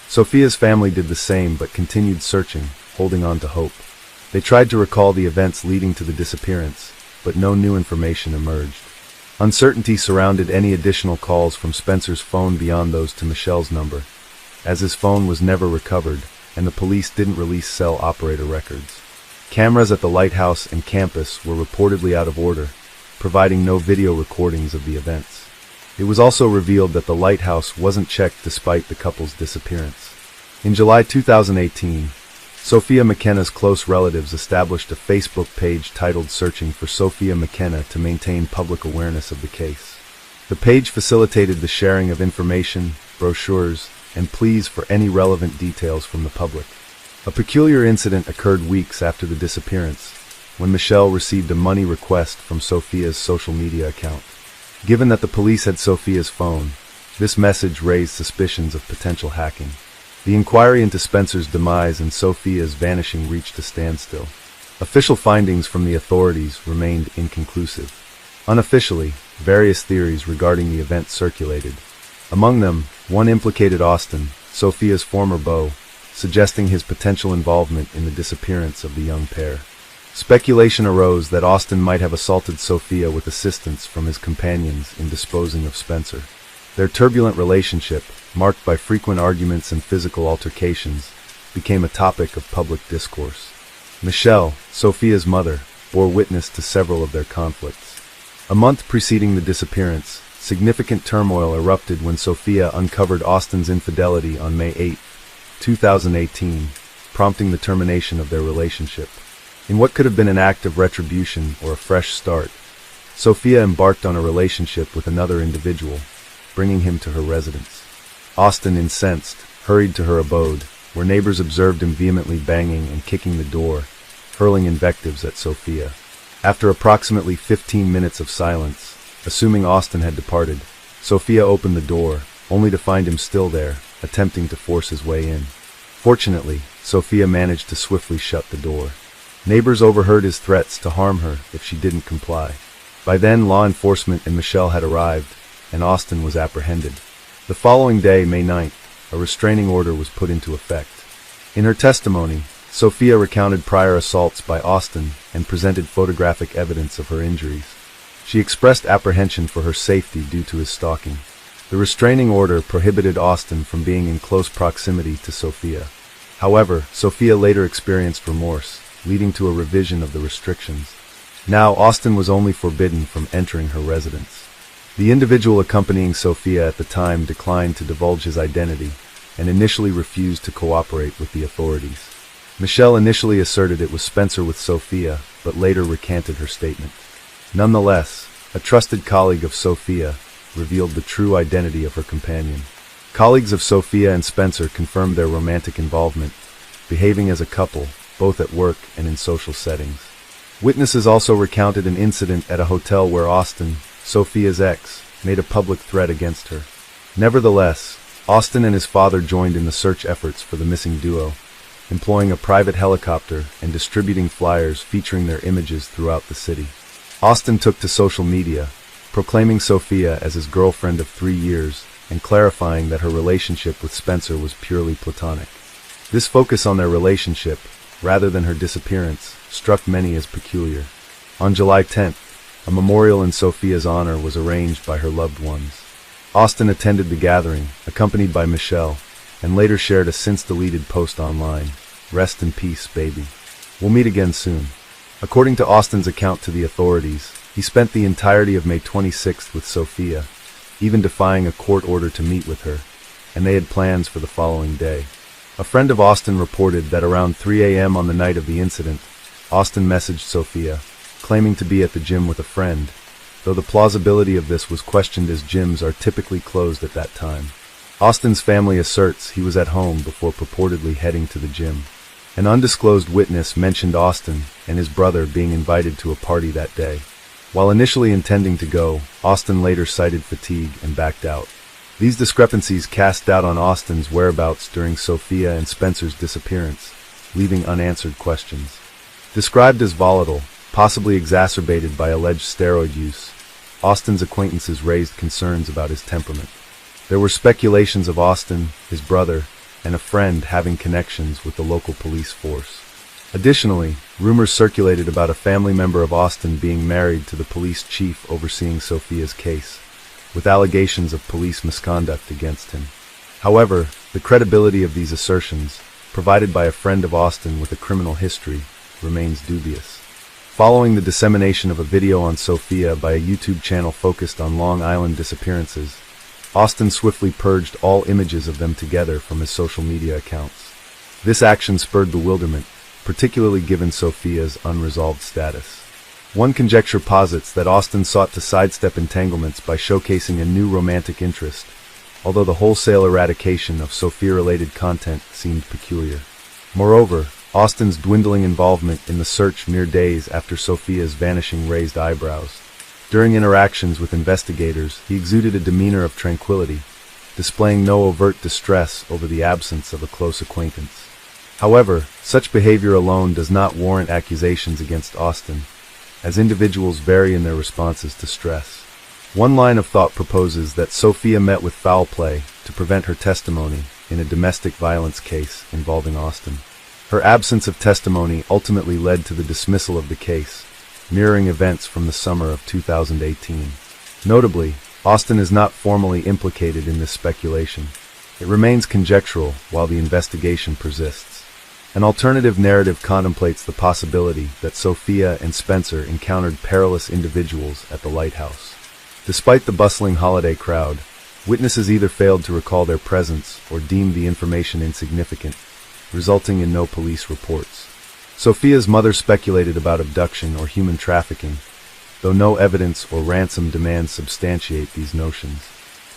Sophia's family did the same but continued searching, holding on to hope. They tried to recall the events leading to the disappearance, but no new information emerged. Uncertainty surrounded any additional calls from Spencer's phone beyond those to Michelle's number, as his phone was never recovered and the police didn't release cell operator records. Cameras at the lighthouse and campus were reportedly out of order, providing no video recordings of the events. It was also revealed that the lighthouse wasn't checked despite the couple's disappearance. In July 2018, Sophia McKenna's close relatives established a Facebook page titled Searching for Sophia McKenna to maintain public awareness of the case. The page facilitated the sharing of information, brochures, and pleas for any relevant details from the public. A peculiar incident occurred weeks after the disappearance, when Michelle received a money request from Sophia's social media account. Given that the police had Sophia's phone, this message raised suspicions of potential hacking. The inquiry into Spencer's demise and Sophia's vanishing reached a standstill. Official findings from the authorities remained inconclusive. Unofficially, various theories regarding the event circulated. Among them, one implicated Austin, Sophia's former beau, suggesting his potential involvement in the disappearance of the young pair. Speculation arose that Austin might have assaulted Sophia with assistance from his companions in disposing of Spencer. Their turbulent relationship, marked by frequent arguments and physical altercations, became a topic of public discourse. Michelle, Sophia's mother, bore witness to several of their conflicts. A month preceding the disappearance, significant turmoil erupted when Sophia uncovered Austin's infidelity on May 8, 2018, prompting the termination of their relationship. In what could have been an act of retribution or a fresh start, Sophia embarked on a relationship with another individual, bringing him to her residence. Austin, incensed, hurried to her abode, where neighbors observed him vehemently banging and kicking the door, hurling invectives at Sophia. After approximately 15 minutes of silence, assuming Austin had departed, Sophia opened the door, only to find him still there, attempting to force his way in. Fortunately, Sophia managed to swiftly shut the door. Neighbors overheard his threats to harm her if she didn't comply. By then, law enforcement and Michelle had arrived, and Austin was apprehended. The following day, May 9th, a restraining order was put into effect. In her testimony, Sophia recounted prior assaults by Austin and presented photographic evidence of her injuries. She expressed apprehension for her safety due to his stalking. The restraining order prohibited Austin from being in close proximity to Sophia. However, Sophia later experienced remorse, leading to a revision of the restrictions. Now, Austin was only forbidden from entering her residence. The individual accompanying Sophia at the time declined to divulge his identity and initially refused to cooperate with the authorities. Michelle initially asserted it was Spencer with Sophia, but later recanted her statement. Nonetheless, a trusted colleague of Sophia revealed the true identity of her companion. Colleagues of Sophia and Spencer confirmed their romantic involvement, behaving as a couple, both at work and in social settings. Witnesses also recounted an incident at a hotel where Austin, Sophia's ex, made a public threat against her. Nevertheless, Austin and his father joined in the search efforts for the missing duo, employing a private helicopter and distributing flyers featuring their images throughout the city. Austin took to social media, proclaiming Sophia as his girlfriend of 3 years and clarifying that her relationship with Spencer was purely platonic. This focus on their relationship, rather than her disappearance, struck many as peculiar. On July 10th, a memorial in Sophia's honor was arranged by her loved ones. Austin attended the gathering, accompanied by Michelle, and later shared a since-deleted post online. "Rest in peace, baby. We'll meet again soon." According to Austin's account to the authorities, he spent the entirety of May 26th with Sophia, even defying a court order to meet with her, and they had plans for the following day. A friend of Austin reported that around 3 a.m. on the night of the incident, Austin messaged Sophia, claiming to be at the gym with a friend, though the plausibility of this was questioned as gyms are typically closed at that time. Austin's family asserts he was at home before purportedly heading to the gym. An undisclosed witness mentioned Austin and his brother being invited to a party that day. While initially intending to go, Austin later cited fatigue and backed out. These discrepancies cast doubt on Austin's whereabouts during Sophia and Spencer's disappearance, leaving unanswered questions. Described as volatile, possibly exacerbated by alleged steroid use, Austin's acquaintances raised concerns about his temperament. There were speculations of Austin, his brother, and a friend having connections with the local police force. Additionally, rumors circulated about a family member of Austin being married to the police chief overseeing Sophia's case, with allegations of police misconduct against him. However, the credibility of these assertions, provided by a friend of Austin with a criminal history, remains dubious. Following the dissemination of a video on Sophia by a YouTube channel focused on Long Island disappearances, Austin swiftly purged all images of them together from his social media accounts. This action spurred bewilderment, particularly given Sophia's unresolved status. One conjecture posits that Austin sought to sidestep entanglements by showcasing a new romantic interest, although the wholesale eradication of Sophia-related content seemed peculiar. Moreover, Austin's dwindling involvement in the search mere days after Sophia's vanishing raised eyebrows. During interactions with investigators, he exuded a demeanor of tranquility, displaying no overt distress over the absence of a close acquaintance. However, such behavior alone does not warrant accusations against Austin, as individuals vary in their responses to stress. One line of thought proposes that Sophia met with foul play to prevent her testimony in a domestic violence case involving Austin. Her absence of testimony ultimately led to the dismissal of the case, mirroring events from the summer of 2018. Notably, Austin is not formally implicated in this speculation. It remains conjectural while the investigation persists. An alternative narrative contemplates the possibility that Sophia and Spencer encountered perilous individuals at the lighthouse. Despite the bustling holiday crowd, witnesses either failed to recall their presence or deemed the information insignificant, resulting in no police reports. Sophia's mother speculated about abduction or human trafficking, though no evidence or ransom demands substantiate these notions.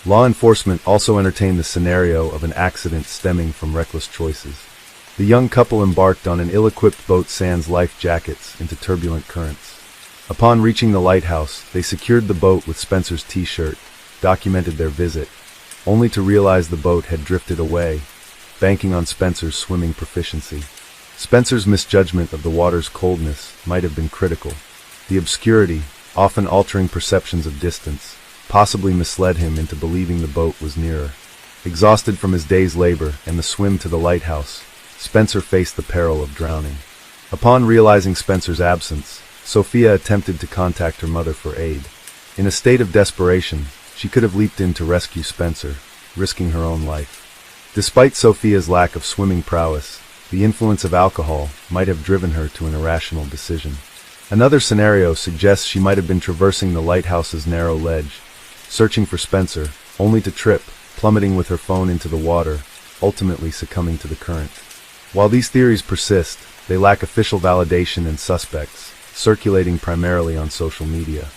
Law enforcement also entertained the scenario of an accident stemming from reckless choices. The young couple embarked on an ill-equipped boat sans life jackets into turbulent currents. Upon reaching the lighthouse, they secured the boat with Spencer's t-shirt, documented their visit, only to realize the boat had drifted away, banking on Spencer's swimming proficiency. Spencer's misjudgment of the water's coldness might have been critical. The obscurity, often altering perceptions of distance, possibly misled him into believing the boat was nearer. Exhausted from his day's labor and the swim to the lighthouse, Spencer faced the peril of drowning. Upon realizing Spencer's absence, Sophia attempted to contact her mother for aid. In a state of desperation, she could have leaped in to rescue Spencer, risking her own life. Despite Sophia's lack of swimming prowess, the influence of alcohol might have driven her to an irrational decision. Another scenario suggests she might have been traversing the lighthouse's narrow ledge, searching for Spencer, only to trip, plummeting with her phone into the water, ultimately succumbing to the current. While these theories persist, they lack official validation and suspects, circulating primarily on social media.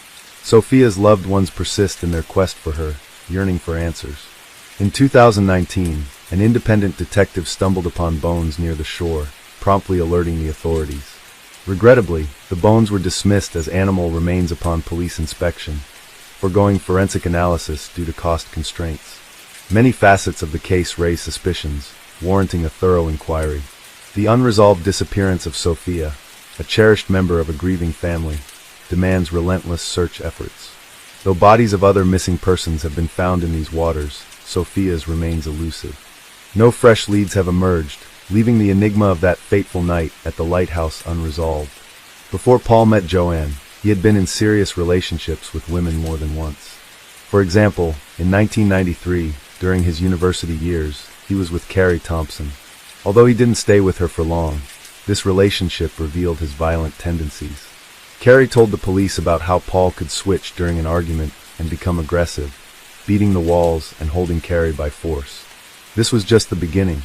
Sophia's loved ones persist in their quest for her, yearning for answers. In 2019, an independent detective stumbled upon bones near the shore, promptly alerting the authorities. Regrettably, the bones were dismissed as animal remains upon police inspection, foregoing forensic analysis due to cost constraints. Many facets of the case raise suspicions, warranting a thorough inquiry. The unresolved disappearance of Sophia, a cherished member of a grieving family, demands relentless search efforts. Though bodies of other missing persons have been found in these waters, Sophia's remains elusive. No fresh leads have emerged, leaving the enigma of that fateful night at the lighthouse unresolved. Before Paul met Joanne, he had been in serious relationships with women more than once. For example, in 1993, during his university years, he was with Carrie Thompson. Although he didn't stay with her for long, this relationship revealed his violent tendencies. Carrie told the police about how Paul could switch during an argument and become aggressive, beating the walls and holding Carrie by force. This was just the beginning.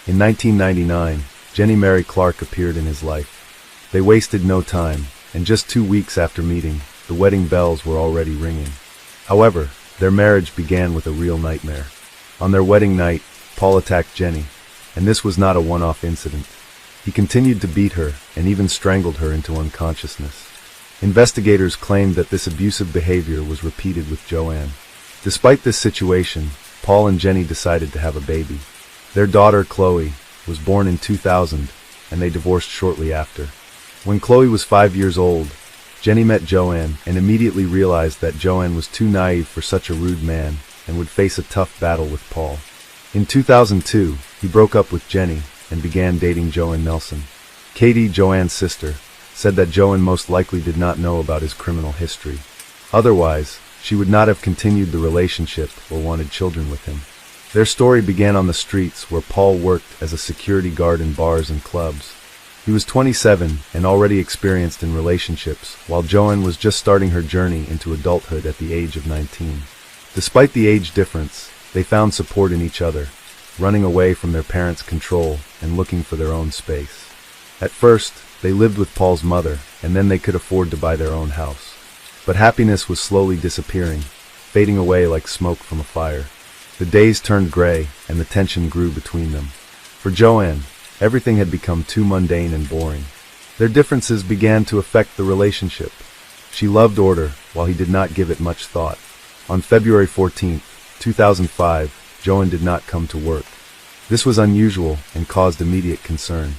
In 1999, Jenny Mary Clark appeared in his life. They wasted no time, and just 2 weeks after meeting, the wedding bells were already ringing. However, their marriage began with a real nightmare. On their wedding night, Paul attacked Jenny, and this was not a one-off incident. He continued to beat her and even strangled her into unconsciousness. Investigators claimed that this abusive behavior was repeated with Joanne. Despite this situation, Paul and Jenny decided to have a baby. Their daughter, Chloe, was born in 2000, and they divorced shortly after. When Chloe was 5 years old, Jenny met Joanne and immediately realized that Joanne was too naive for such a rude man and would face a tough battle with Paul. In 2002, he broke up with Jenny and began dating Joanne Nelson. Katie, Joanne's sister, said that Joanne most likely did not know about his criminal history. Otherwise, she would not have continued the relationship or wanted children with him. Their story began on the streets where Paul worked as a security guard in bars and clubs. He was 27 and already experienced in relationships, while Joanne was just starting her journey into adulthood at the age of 19. Despite the age difference, they found support in each other, running away from their parents' control and looking for their own space. At first, they lived with Paul's mother, and then they could afford to buy their own house. But happiness was slowly disappearing, fading away like smoke from a fire. The days turned gray, and the tension grew between them. For Joanne, everything had become too mundane and boring. Their differences began to affect the relationship. She loved order, while he did not give it much thought. On February 14, 2005, Joanne did not come to work. This was unusual and caused immediate concern.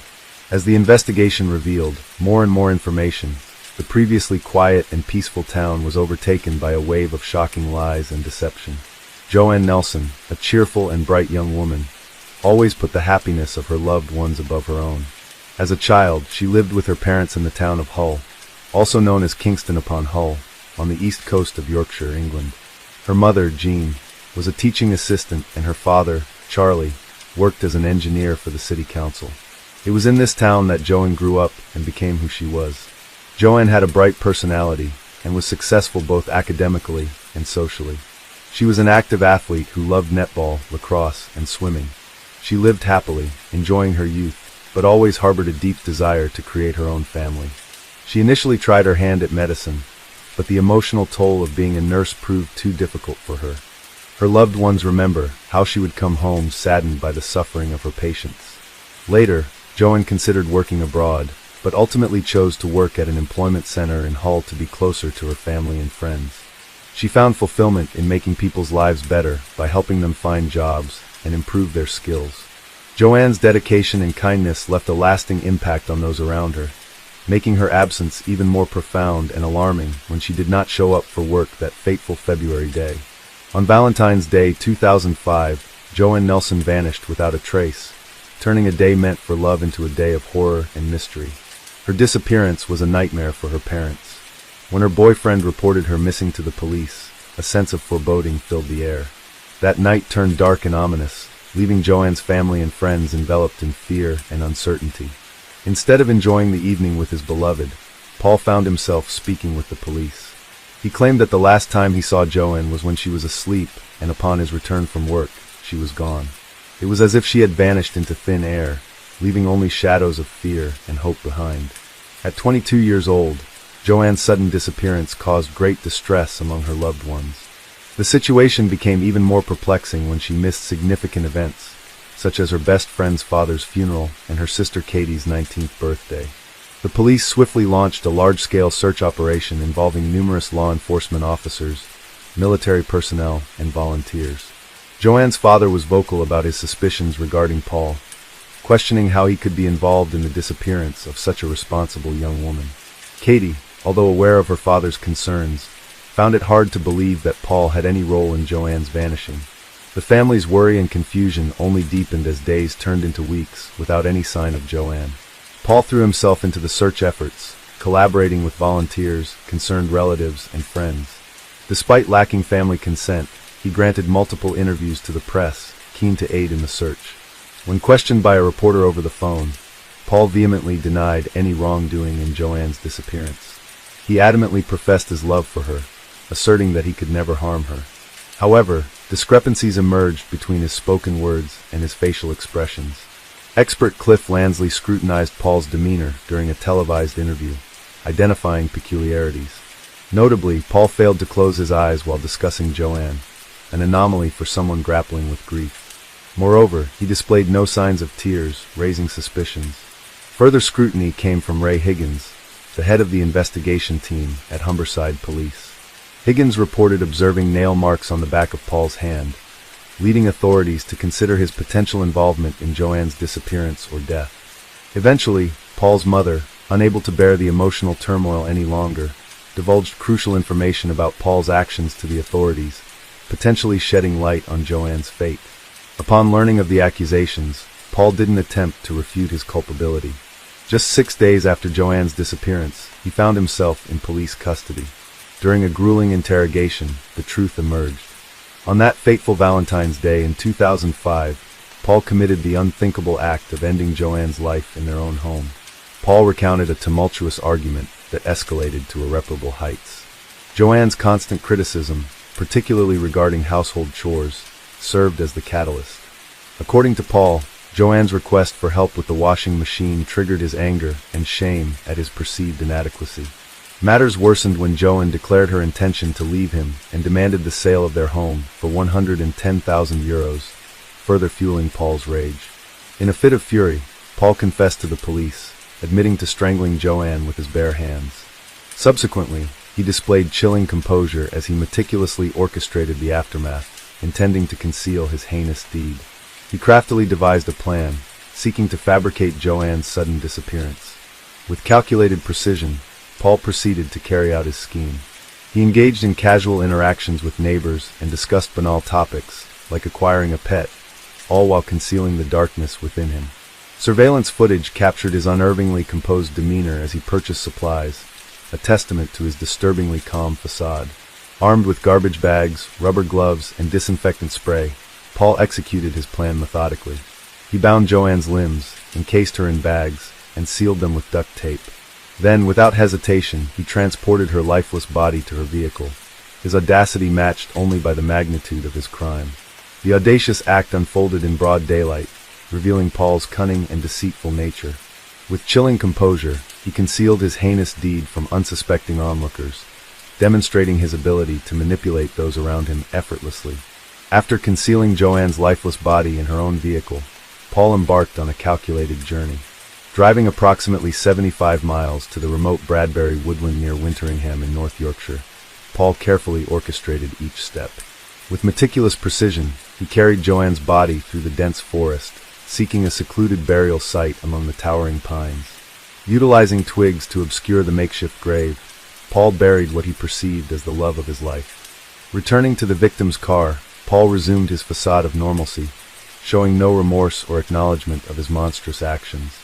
As the investigation revealed more and more information, the previously quiet and peaceful town was overtaken by a wave of shocking lies and deception. Joanne Nelson, a cheerful and bright young woman, always put the happiness of her loved ones above her own. As a child, she lived with her parents in the town of Hull, also known as Kingston upon Hull, on the east coast of Yorkshire, England. Her mother, Jean, was a teaching assistant, and her father, Charlie, worked as an engineer for the city council. It was in this town that Joanne grew up and became who she was. Joanne had a bright personality and was successful both academically and socially. She was an active athlete who loved netball, lacrosse, and swimming. She lived happily, enjoying her youth, but always harbored a deep desire to create her own family. She initially tried her hand at medicine, but the emotional toll of being a nurse proved too difficult for her. Her loved ones remember how she would come home saddened by the suffering of her patients. Later, Joanne considered working abroad, but ultimately chose to work at an employment center in Hull to be closer to her family and friends. She found fulfillment in making people's lives better by helping them find jobs and improve their skills. Joanne's dedication and kindness left a lasting impact on those around her, making her absence even more profound and alarming when she did not show up for work that fateful February day. On Valentine's Day 2005, Joanne Nelson vanished without a trace, turning a day meant for love into a day of horror and mystery. Her disappearance was a nightmare for her parents. When her boyfriend reported her missing to the police, a sense of foreboding filled the air. That night turned dark and ominous, leaving Joanne's family and friends enveloped in fear and uncertainty. Instead of enjoying the evening with his beloved, Paul found himself speaking with the police. He claimed that the last time he saw Joanne was when she was asleep, and upon his return from work, she was gone. It was as if she had vanished into thin air, leaving only shadows of fear and hope behind. At 22 years old, Joanne's sudden disappearance caused great distress among her loved ones. The situation became even more perplexing when she missed significant events, such as her best friend's father's funeral and her sister Katie's 19th birthday. The police swiftly launched a large-scale search operation involving numerous law enforcement officers, military personnel, and volunteers. Joanne's father was vocal about his suspicions regarding Paul, questioning how he could be involved in the disappearance of such a responsible young woman. Katie, although aware of her father's concerns, found it hard to believe that Paul had any role in Joanne's vanishing. The family's worry and confusion only deepened as days turned into weeks without any sign of Joanne. Paul threw himself into the search efforts, collaborating with volunteers, concerned relatives, and friends. Despite lacking family consent, he granted multiple interviews to the press, keen to aid in the search. When questioned by a reporter over the phone, Paul vehemently denied any wrongdoing in Joanne's disappearance. He adamantly professed his love for her, asserting that he could never harm her. However, discrepancies emerged between his spoken words and his facial expressions. Expert Cliff Lansley scrutinized Paul's demeanor during a televised interview, identifying peculiarities. Notably, Paul failed to close his eyes while discussing Joanne, an anomaly for someone grappling with grief. Moreover, he displayed no signs of tears, raising suspicions. Further scrutiny came from Ray Higgins, the head of the investigation team at Humberside Police. Higgins reported observing nail marks on the back of Paul's hand, leading authorities to consider his potential involvement in Joanne's disappearance or death. Eventually, Paul's mother, unable to bear the emotional turmoil any longer, divulged crucial information about Paul's actions to the authorities, potentially shedding light on Joanne's fate. Upon learning of the accusations, Paul didn't attempt to refute his culpability. Just 6 days after Joanne's disappearance, he found himself in police custody. During a grueling interrogation, the truth emerged. On that fateful Valentine's Day in 2005, Paul committed the unthinkable act of ending Joanne's life in their own home. Paul recounted a tumultuous argument that escalated to irreparable heights. Joanne's constant criticism, particularly regarding household chores, served as the catalyst. According to Paul, Joanne's request for help with the washing machine triggered his anger and shame at his perceived inadequacy. Matters worsened when Joanne declared her intention to leave him and demanded the sale of their home for €110,000, further fueling Paul's rage. In a fit of fury, Paul confessed to the police, admitting to strangling Joanne with his bare hands. Subsequently, he displayed chilling composure as he meticulously orchestrated the aftermath, intending to conceal his heinous deed. He craftily devised a plan, seeking to fabricate Joanne's sudden disappearance. With calculated precision, Paul proceeded to carry out his scheme. He engaged in casual interactions with neighbors and discussed banal topics, like acquiring a pet, all while concealing the darkness within him. Surveillance footage captured his unnervingly composed demeanor as he purchased supplies, a testament to his disturbingly calm facade. Armed with garbage bags, rubber gloves, and disinfectant spray, Paul executed his plan methodically. He bound Joanne's limbs, encased her in bags, and sealed them with duct tape. Then, without hesitation, he transported her lifeless body to her vehicle, his audacity matched only by the magnitude of his crime. The audacious act unfolded in broad daylight, revealing Paul's cunning and deceitful nature. With chilling composure, he concealed his heinous deed from unsuspecting onlookers, demonstrating his ability to manipulate those around him effortlessly. After concealing Joanne's lifeless body in her own vehicle, Paul embarked on a calculated journey. Driving approximately 75 miles to the remote Bradbury woodland near Winteringham in North Yorkshire, Paul carefully orchestrated each step. With meticulous precision, he carried Joanne's body through the dense forest, seeking a secluded burial site among the towering pines. Utilizing twigs to obscure the makeshift grave, Paul buried what he perceived as the love of his life. Returning to the victim's car, Paul resumed his facade of normalcy, showing no remorse or acknowledgement of his monstrous actions.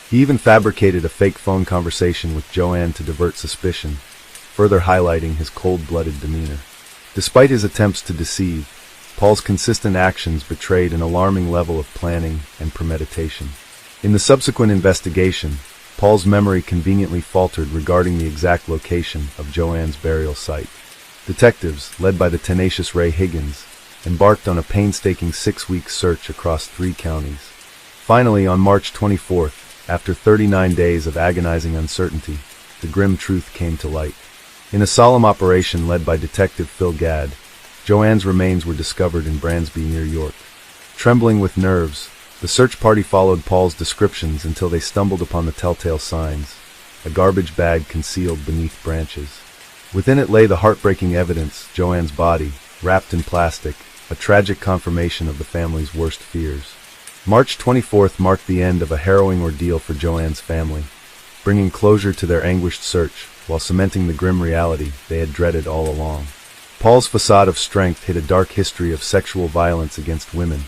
He even fabricated a fake phone conversation with Joanne to divert suspicion, further highlighting his cold-blooded demeanor. Despite his attempts to deceive, Paul's consistent actions betrayed an alarming level of planning and premeditation. In the subsequent investigation, Paul's memory conveniently faltered regarding the exact location of Joanne's burial site. Detectives, led by the tenacious Ray Higgins, embarked on a painstaking 6-week search across 3 counties. Finally, on March 24th, after 39 days of agonizing uncertainty, the grim truth came to light. In a solemn operation led by Detective Phil Gadd, Joanne's remains were discovered in Bransby near York. Trembling with nerves, the search party followed Paul's descriptions until they stumbled upon the telltale signs, a garbage bag concealed beneath branches. Within it lay the heartbreaking evidence, Joanne's body, wrapped in plastic, a tragic confirmation of the family's worst fears. March 24th marked the end of a harrowing ordeal for Joanne's family, bringing closure to their anguished search while cementing the grim reality they had dreaded all along. Paul's facade of strength hid a dark history of sexual violence against women.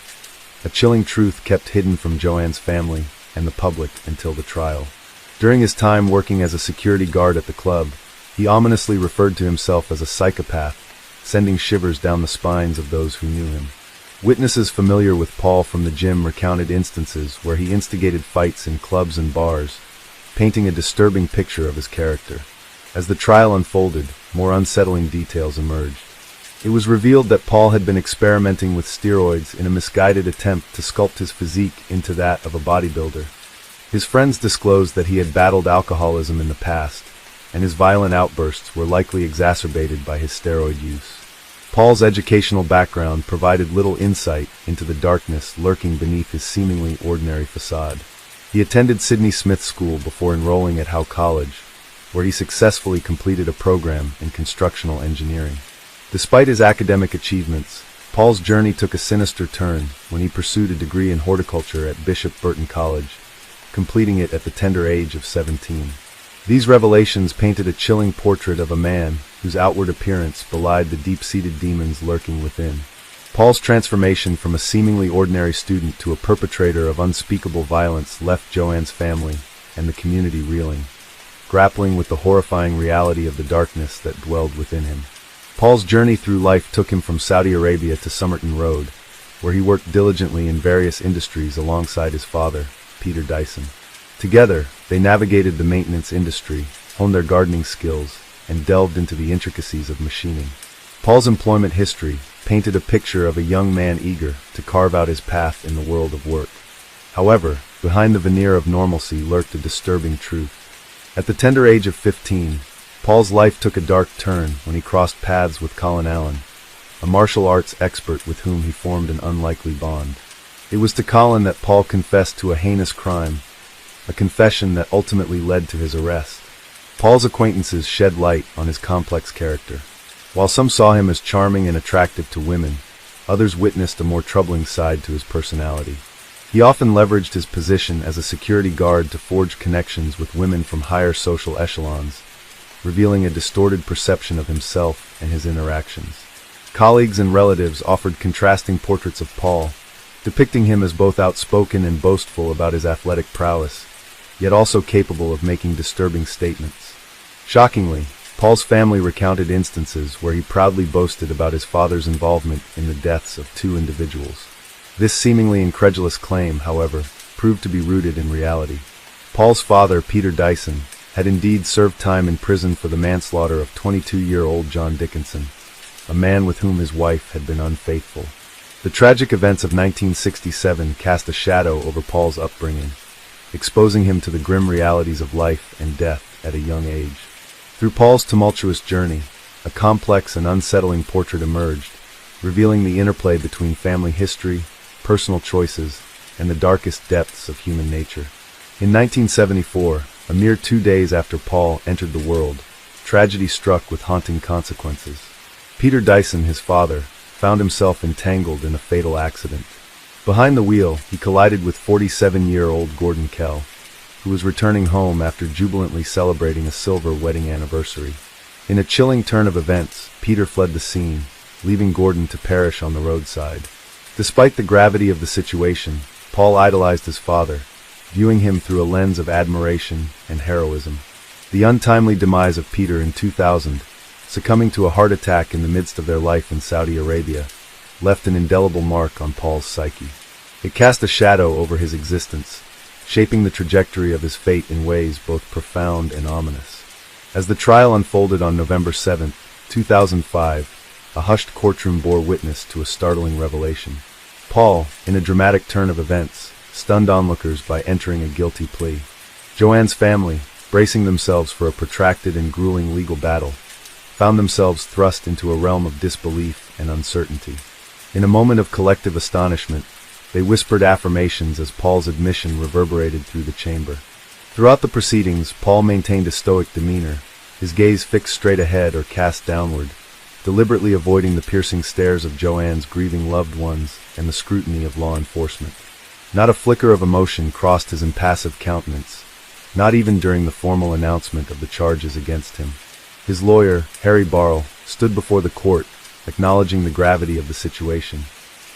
A chilling truth kept hidden from Joanne's family and the public until the trial. During his time working as a security guard at the club, he ominously referred to himself as a psychopath, sending shivers down the spines of those who knew him. Witnesses familiar with Paul from the gym recounted instances where he instigated fights in clubs and bars, painting a disturbing picture of his character. As the trial unfolded, more unsettling details emerged. It was revealed that Paul had been experimenting with steroids in a misguided attempt to sculpt his physique into that of a bodybuilder. His friends disclosed that he had battled alcoholism in the past, and his violent outbursts were likely exacerbated by his steroid use. Paul's educational background provided little insight into the darkness lurking beneath his seemingly ordinary facade. He attended Sydney Smith School before enrolling at Howe College, where he successfully completed a program in constructional engineering. Despite his academic achievements, Paul's journey took a sinister turn when he pursued a degree in horticulture at Bishop Burton College, completing it at the tender age of 17. These revelations painted a chilling portrait of a man whose outward appearance belied the deep-seated demons lurking within. Paul's transformation from a seemingly ordinary student to a perpetrator of unspeakable violence left Joanne's family and the community reeling, grappling with the horrifying reality of the darkness that dwelled within him. Paul's journey through life took him from Saudi Arabia to Somerton Road, where he worked diligently in various industries alongside his father, Peter Dyson. Together, they navigated the maintenance industry, honed their gardening skills, and delved into the intricacies of machining. Paul's employment history painted a picture of a young man eager to carve out his path in the world of work. However, behind the veneer of normalcy lurked a disturbing truth. At the tender age of 15, Paul's life took a dark turn when he crossed paths with Colin Allen, a martial arts expert with whom he formed an unlikely bond. It was to Colin that Paul confessed to a heinous crime, a confession that ultimately led to his arrest. Paul's acquaintances shed light on his complex character. While some saw him as charming and attractive to women, others witnessed a more troubling side to his personality. He often leveraged his position as a security guard to forge connections with women from higher social echelons, revealing a distorted perception of himself and his interactions. Colleagues and relatives offered contrasting portraits of Paul, depicting him as both outspoken and boastful about his athletic prowess, yet also capable of making disturbing statements. Shockingly, Paul's family recounted instances where he proudly boasted about his father's involvement in the deaths of 2 individuals. This seemingly incredulous claim, however, proved to be rooted in reality. Paul's father, Peter Dyson, had indeed served time in prison for the manslaughter of 22-year-old John Dickinson, a man with whom his wife had been unfaithful. The tragic events of 1967 cast a shadow over Paul's upbringing, exposing him to the grim realities of life and death at a young age. Through Paul's tumultuous journey, a complex and unsettling portrait emerged, revealing the interplay between family history, personal choices, and the darkest depths of human nature. In 1974, a mere 2 days after Paul entered the world, tragedy struck with haunting consequences. Peter Dyson, his father, found himself entangled in a fatal accident. Behind the wheel, he collided with 47-year-old Gordon Kell, who was returning home after jubilantly celebrating a silver wedding anniversary. In a chilling turn of events, Peter fled the scene, leaving Gordon to perish on the roadside. Despite the gravity of the situation, Paul idolized his father, viewing him through a lens of admiration and heroism. The untimely demise of Peter in 2000, succumbing to a heart attack in the midst of their life in Saudi Arabia, left an indelible mark on Paul's psyche. It cast a shadow over his existence, shaping the trajectory of his fate in ways both profound and ominous. As the trial unfolded on November 7, 2005, a hushed courtroom bore witness to a startling revelation. Paul, in a dramatic turn of events, stunned onlookers by entering a guilty plea. Joanne's family, bracing themselves for a protracted and grueling legal battle, found themselves thrust into a realm of disbelief and uncertainty. In a moment of collective astonishment, they whispered affirmations as Paul's admission reverberated through the chamber. Throughout the proceedings, Paul maintained a stoic demeanor, his gaze fixed straight ahead or cast downward, deliberately avoiding the piercing stares of Joanne's grieving loved ones and the scrutiny of law enforcement. Not a flicker of emotion crossed his impassive countenance, not even during the formal announcement of the charges against him. His lawyer, Harry Barl, stood before the court, acknowledging the gravity of the situation.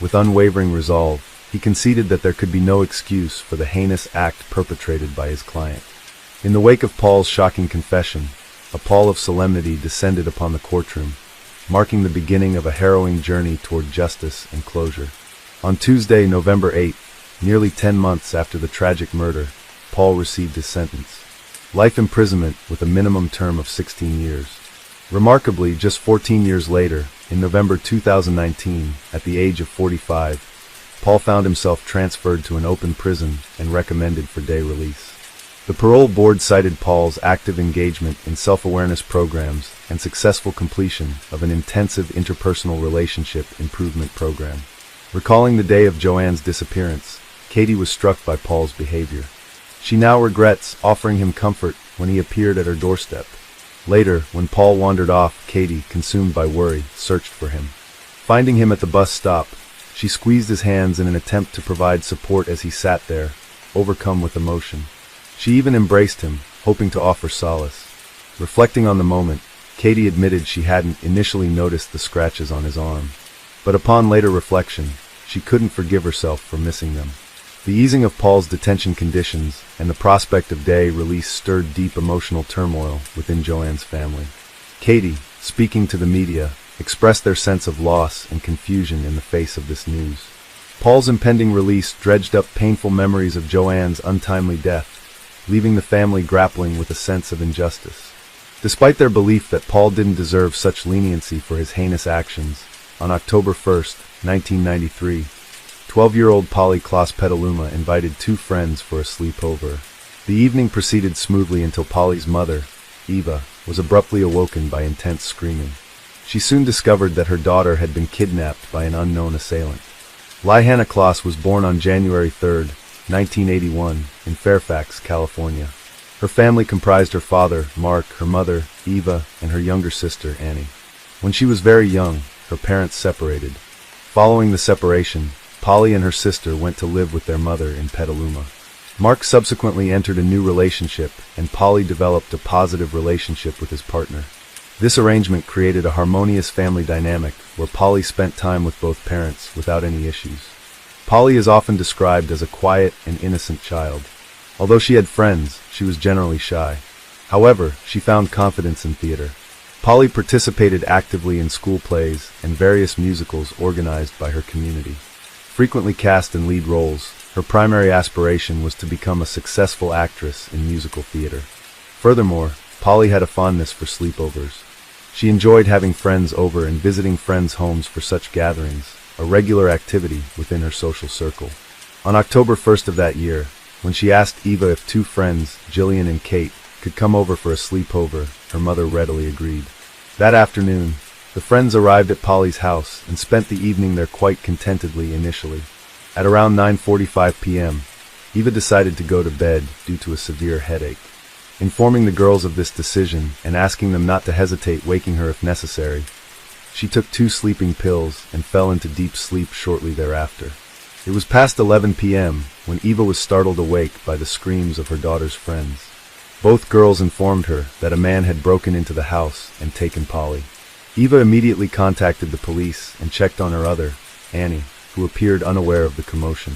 With unwavering resolve, he conceded that there could be no excuse for the heinous act perpetrated by his client. In the wake of Paul's shocking confession, a pall of solemnity descended upon the courtroom, marking the beginning of a harrowing journey toward justice and closure. On Tuesday, November 8th, nearly 10 months after the tragic murder, Paul received his sentence. Life imprisonment with a minimum term of 16 years. Remarkably, just 14 years later, in November 2019, at the age of 45, Paul found himself transferred to an open prison and recommended for day release. The parole board cited Paul's active engagement in self-awareness programs and successful completion of an intensive interpersonal relationship improvement program. Recalling the day of Joanne's disappearance, Katie was struck by Paul's behavior. She now regrets offering him comfort when he appeared at her doorstep. Later, when Paul wandered off, Katie, consumed by worry, searched for him. Finding him at the bus stop, she squeezed his hands in an attempt to provide support as he sat there, overcome with emotion. She even embraced him, hoping to offer solace. Reflecting on the moment, Katie admitted she hadn't initially noticed the scratches on his arm. But upon later reflection, she couldn't forgive herself for missing them. The easing of Paul's detention conditions and the prospect of day release stirred deep emotional turmoil within Joanne's family. Katie, speaking to the media, expressed their sense of loss and confusion in the face of this news. Paul's impending release dredged up painful memories of Joanne's untimely death, leaving the family grappling with a sense of injustice. Despite their belief that Paul didn't deserve such leniency for his heinous actions, on October 1st, 1993, 12-year-old Polly Kloss-Petaluma invited two friends for a sleepover. The evening proceeded smoothly until Polly's mother, Eva, was abruptly awoken by intense screaming. She soon discovered that her daughter had been kidnapped by an unknown assailant. Hannah Kloss was born on January 3rd, 1981, in Fairfax, California. Her family comprised her father, Mark, her mother, Eva, and her younger sister, Annie. When she was very young, her parents separated. Following the separation, Polly and her sister went to live with their mother in Petaluma. Mark subsequently entered a new relationship, and Polly developed a positive relationship with his partner. This arrangement created a harmonious family dynamic where Polly spent time with both parents without any issues. Polly is often described as a quiet and innocent child. Although she had friends, she was generally shy. However, she found confidence in theater. Polly participated actively in school plays and various musicals organized by her community. Frequently cast in lead roles, her primary aspiration was to become a successful actress in musical theater. Furthermore, Polly had a fondness for sleepovers. She enjoyed having friends over and visiting friends' homes for such gatherings, a regular activity within her social circle. On October 1st of that year, when she asked Eva if two friends, Jillian and Kate, could come over for a sleepover, her mother readily agreed. That afternoon, the friends arrived at Polly's house and spent the evening there quite contentedly initially. At around 9:45 p.m., Eva decided to go to bed due to a severe headache. Informing the girls of this decision and asking them not to hesitate waking her if necessary, she took 2 sleeping pills and fell into deep sleep shortly thereafter. It was past 11 p.m. when Eva was startled awake by the screams of her daughter's friends. Both girls informed her that a man had broken into the house and taken Polly. Eva immediately contacted the police and checked on her other, Annie, who appeared unaware of the commotion.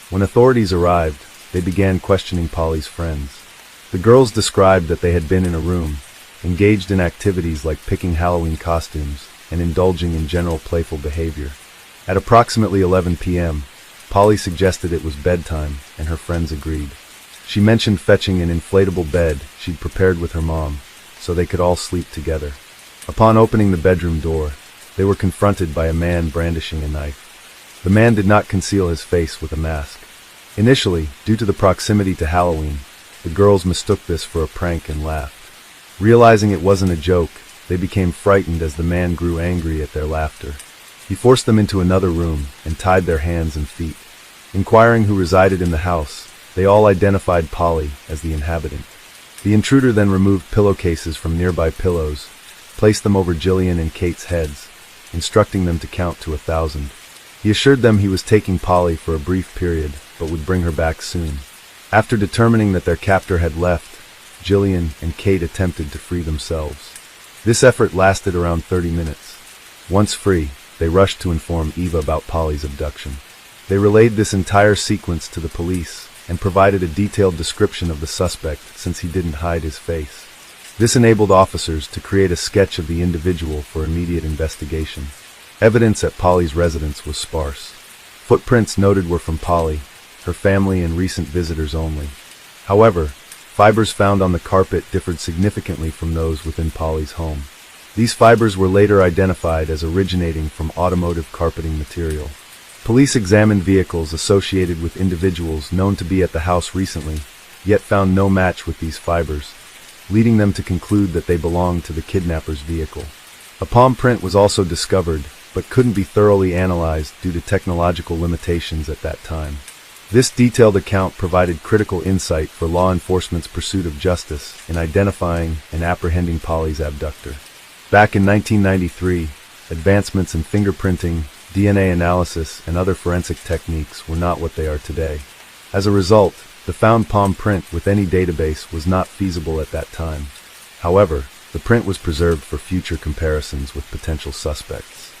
When authorities arrived, they began questioning Polly's friends. The girls described that they had been in a room, engaged in activities like picking Halloween costumes and indulging in general playful behavior. At approximately 11 p.m., Polly suggested it was bedtime, and her friends agreed. She mentioned fetching an inflatable bed she'd prepared with her mom, so they could all sleep together. Upon opening the bedroom door, they were confronted by a man brandishing a knife. The man did not conceal his face with a mask. Initially, due to the proximity to Halloween, the girls mistook this for a prank and laughed. Realizing it wasn't a joke, they became frightened as the man grew angry at their laughter. He forced them into another room and tied their hands and feet. Inquiring who resided in the house, they all identified Polly as the inhabitant. The intruder then removed pillowcases from nearby pillows, placed them over Jillian and Kate's heads, instructing them to count to 1,000. He assured them he was taking Polly for a brief period, but would bring her back soon. After determining that their captor had left, Jillian and Kate attempted to free themselves. This effort lasted around 30 minutes. Once free, they rushed to inform Eva about Polly's abduction. They relayed this entire sequence to the police and provided a detailed description of the suspect since he didn't hide his face. This enabled officers to create a sketch of the individual for immediate investigation. Evidence at Polly's residence was sparse. Footprints noted were from Polly, her family, and recent visitors only. However, fibers found on the carpet differed significantly from those within Polly's home. These fibers were later identified as originating from automotive carpeting material. Police examined vehicles associated with individuals known to be at the house recently, yet found no match with these fibers, leading them to conclude that they belonged to the kidnapper's vehicle. A palm print was also discovered, but couldn't be thoroughly analyzed due to technological limitations at that time. This detailed account provided critical insight for law enforcement's pursuit of justice in identifying and apprehending Polly's abductor. Back in 1993, advancements in fingerprinting, DNA analysis, and other forensic techniques were not what they are today. As a result, the found palm print with any database was not feasible at that time. However, the print was preserved for future comparisons with potential suspects.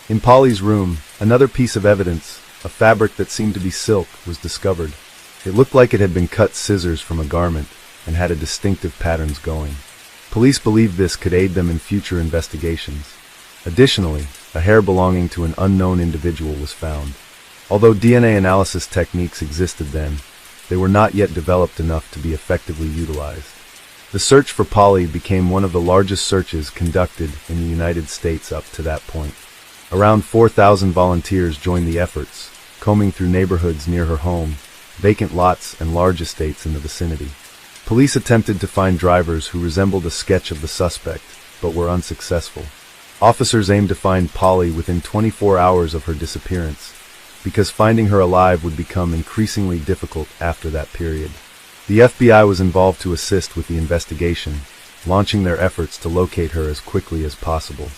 In Polly's room, another piece of evidence, a fabric that seemed to be silk, was discovered. It looked like it had been cut scissors from a garment and had a distinctive patterns going. Police believed this could aid them in future investigations. Additionally, a hair belonging to an unknown individual was found. Although DNA analysis techniques existed then, they were not yet developed enough to be effectively utilized. The search for Polly became one of the largest searches conducted in the United States up to that point. Around 4,000 volunteers joined the efforts, combing through neighborhoods near her home, vacant lots, and large estates in the vicinity. Police attempted to find drivers who resembled a sketch of the suspect, but were unsuccessful. Officers aimed to find Polly within 24 hours of her disappearance, because finding her alive would become increasingly difficult after that period. The FBI was involved to assist with the investigation, launching their efforts to locate her as quickly as possible.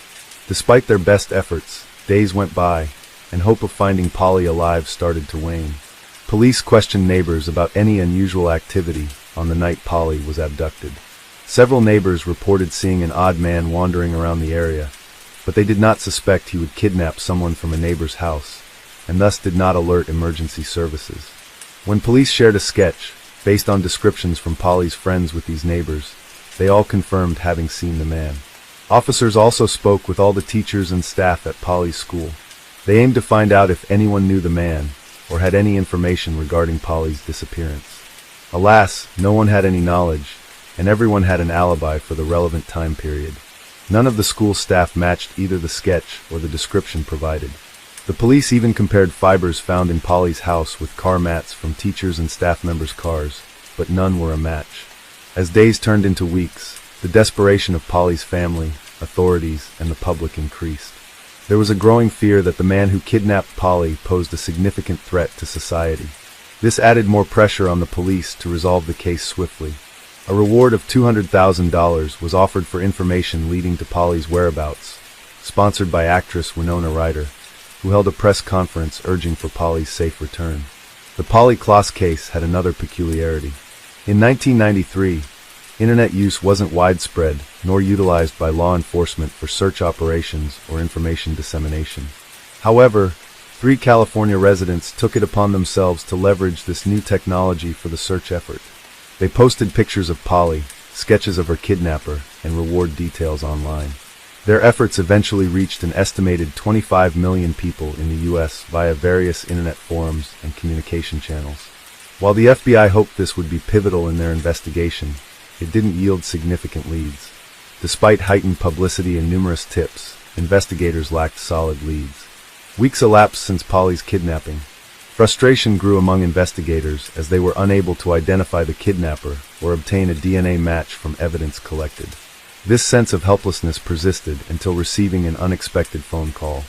Despite their best efforts, days went by, and hope of finding Polly alive started to wane. Police questioned neighbors about any unusual activity on the night Polly was abducted. Several neighbors reported seeing an odd man wandering around the area, but they did not suspect he would kidnap someone from a neighbor's house, and thus did not alert emergency services. When police shared a sketch, based on descriptions from Polly's friends with these neighbors, they all confirmed having seen the man. Officers also spoke with all the teachers and staff at Polly's school. They aimed to find out if anyone knew the man, or had any information regarding Polly's disappearance. Alas, no one had any knowledge, and everyone had an alibi for the relevant time period. None of the school staff matched either the sketch or the description provided. The police even compared fibers found in Polly's house with car mats from teachers' and staff members' cars, but none were a match. As days turned into weeks, the desperation of Polly's family, authorities, and the public increased. There was a growing fear that the man who kidnapped Polly posed a significant threat to society. This added more pressure on the police to resolve the case swiftly. A reward of $200,000 was offered for information leading to Polly's whereabouts, sponsored by actress Winona Ryder, who held a press conference urging for Polly's safe return. The Polly Klaas case had another peculiarity. In 1993, internet use wasn't widespread nor utilized by law enforcement for search operations or information dissemination. However, 3 California residents took it upon themselves to leverage this new technology for the search effort. They posted pictures of Polly, sketches of her kidnapper, and reward details online. Their efforts eventually reached an estimated 25 million people in the U.S. via various internet forums and communication channels. While the FBI hoped this would be pivotal in their investigation, it didn't yield significant leads. Despite heightened publicity and numerous tips, investigators lacked solid leads. Weeks elapsed since Polly's kidnapping. Frustration grew among investigators as they were unable to identify the kidnapper or obtain a DNA match from evidence collected. This sense of helplessness persisted until receiving an unexpected phone call.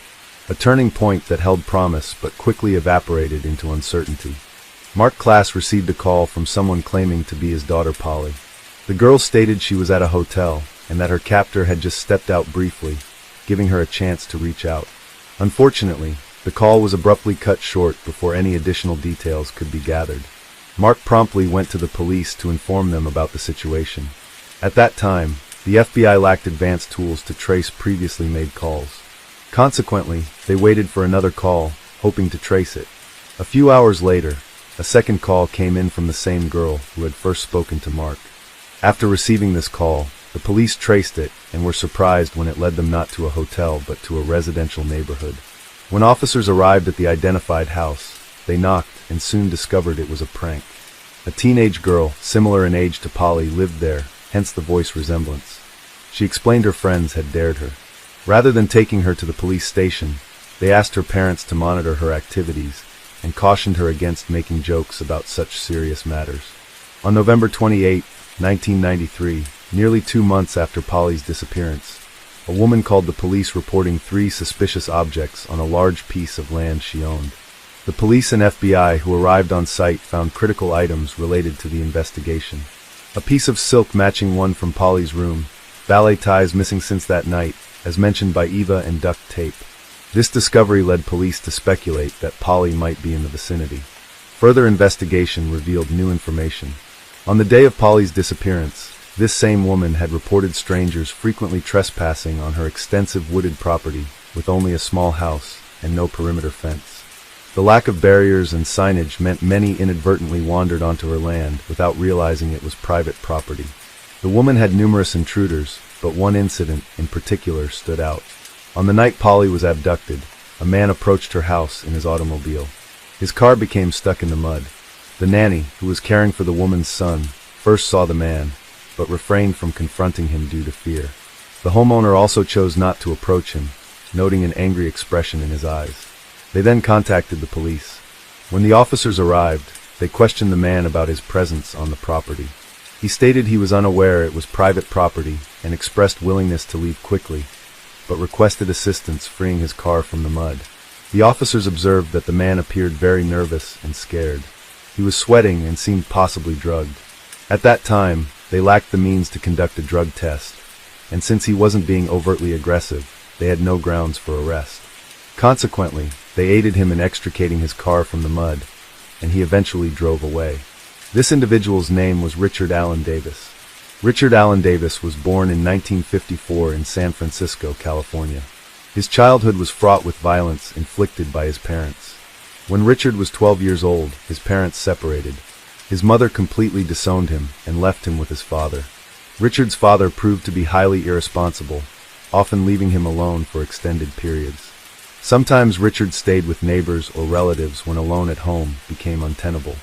A turning point that held promise but quickly evaporated into uncertainty. Mark Klaas received a call from someone claiming to be his daughter Polly. The girl stated she was at a hotel and that her captor had just stepped out briefly, giving her a chance to reach out. Unfortunately, the call was abruptly cut short before any additional details could be gathered. Mark promptly went to the police to inform them about the situation. At that time, the FBI lacked advanced tools to trace previously made calls. Consequently, they waited for another call, hoping to trace it. A few hours later, a second call came in from the same girl who had first spoken to Mark. After receiving this call, the police traced it and were surprised when it led them not to a hotel but to a residential neighborhood. When officers arrived at the identified house, they knocked and soon discovered it was a prank. A teenage girl, similar in age to Polly, lived there, hence the voice resemblance. She explained her friends had dared her. Rather than taking her to the police station, they asked her parents to monitor her activities and cautioned her against making jokes about such serious matters. On November 28, 1993, nearly 2 months after Polly's disappearance, a woman called the police reporting 3 suspicious objects on a large piece of land she owned. The police and FBI who arrived on site found critical items related to the investigation. A piece of silk matching one from Polly's room, ballet ties missing since that night, as mentioned by Eva, and duct tape. This discovery led police to speculate that Polly might be in the vicinity. Further investigation revealed new information. On the day of Polly's disappearance, this same woman had reported strangers frequently trespassing on her extensive wooded property with only a small house and no perimeter fence. The lack of barriers and signage meant many inadvertently wandered onto her land without realizing it was private property. The woman had numerous intruders, but one incident in particular stood out. On the night Polly was abducted, a man approached her house in his automobile. His car became stuck in the mud. The nanny, who was caring for the woman's son, first saw the man, but refrained from confronting him due to fear. The homeowner also chose not to approach him, noting an angry expression in his eyes. They then contacted the police. When the officers arrived, they questioned the man about his presence on the property. He stated he was unaware it was private property and expressed willingness to leave quickly, but requested assistance freeing his car from the mud. The officers observed that the man appeared very nervous and scared. He was sweating and seemed possibly drugged. At that time, they lacked the means to conduct a drug test, and since he wasn't being overtly aggressive, they had no grounds for arrest. Consequently, they aided him in extricating his car from the mud, and he eventually drove away. This individual's name was Richard Allen Davis. Richard Allen Davis was born in 1954 in San Francisco, California. His childhood was fraught with violence inflicted by his parents. When Richard was 12 years old, his parents separated. His mother completely disowned him and left him with his father. Richard's father proved to be highly irresponsible, often leaving him alone for extended periods. Sometimes Richard stayed with neighbors or relatives when alone at home became untenable.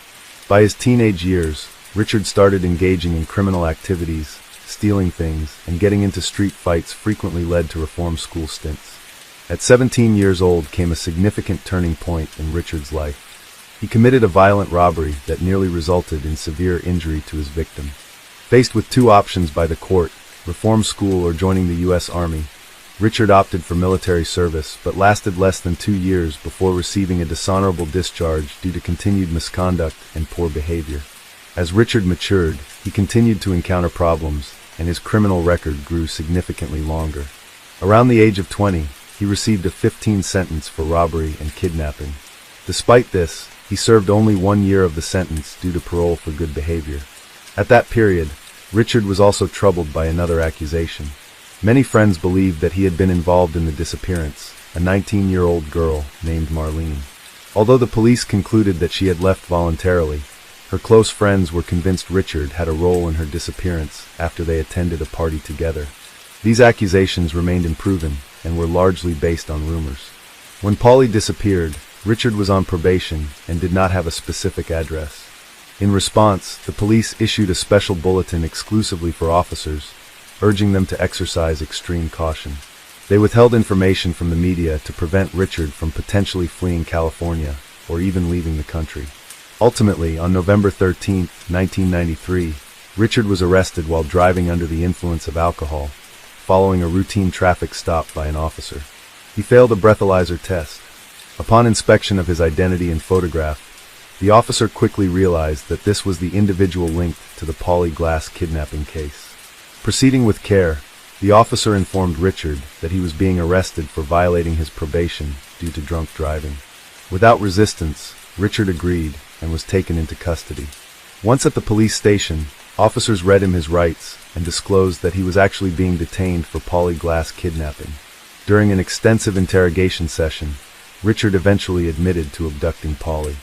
By his teenage years, Richard started engaging in criminal activities, stealing things, and getting into street fights frequently led to reform school stints. At 17 years old came a significant turning point in Richard's life. He committed a violent robbery that nearly resulted in severe injury to his victim. Faced with 2 options by the court, reform school or joining the U.S. Army, Richard opted for military service but lasted less than 2 years before receiving a dishonorable discharge due to continued misconduct and poor behavior. As Richard matured, he continued to encounter problems, and his criminal record grew significantly longer. Around the age of 20, he received a 15 sentence for robbery and kidnapping. Despite this, he served only 1 year of the sentence due to parole for good behavior. At that period, Richard was also troubled by another accusation. Many friends believed that he had been involved in the disappearance, a 19-year-old girl named Marlene. Although the police concluded that she had left voluntarily, her close friends were convinced Richard had a role in her disappearance after they attended a party together. These accusations remained unproven and were largely based on rumors. When Polly disappeared, Richard was on probation and did not have a specific address. In response, the police issued a special bulletin exclusively for officers, urging them to exercise extreme caution. They withheld information from the media to prevent Richard from potentially fleeing California or even leaving the country. Ultimately, on November 13, 1993, Richard was arrested while driving under the influence of alcohol, following a routine traffic stop by an officer. He failed a breathalyzer test. Upon inspection of his identity and photograph, the officer quickly realized that this was the individual linked to the Polly Glass kidnapping case. Proceeding with care, the officer informed Richard that he was being arrested for violating his probation due to drunk driving. Without resistance, Richard agreed and was taken into custody. Once at the police station, officers read him his rights and disclosed that he was actually being detained for polyglass kidnapping. During an extensive interrogation session, Richard eventually admitted to abducting Polly.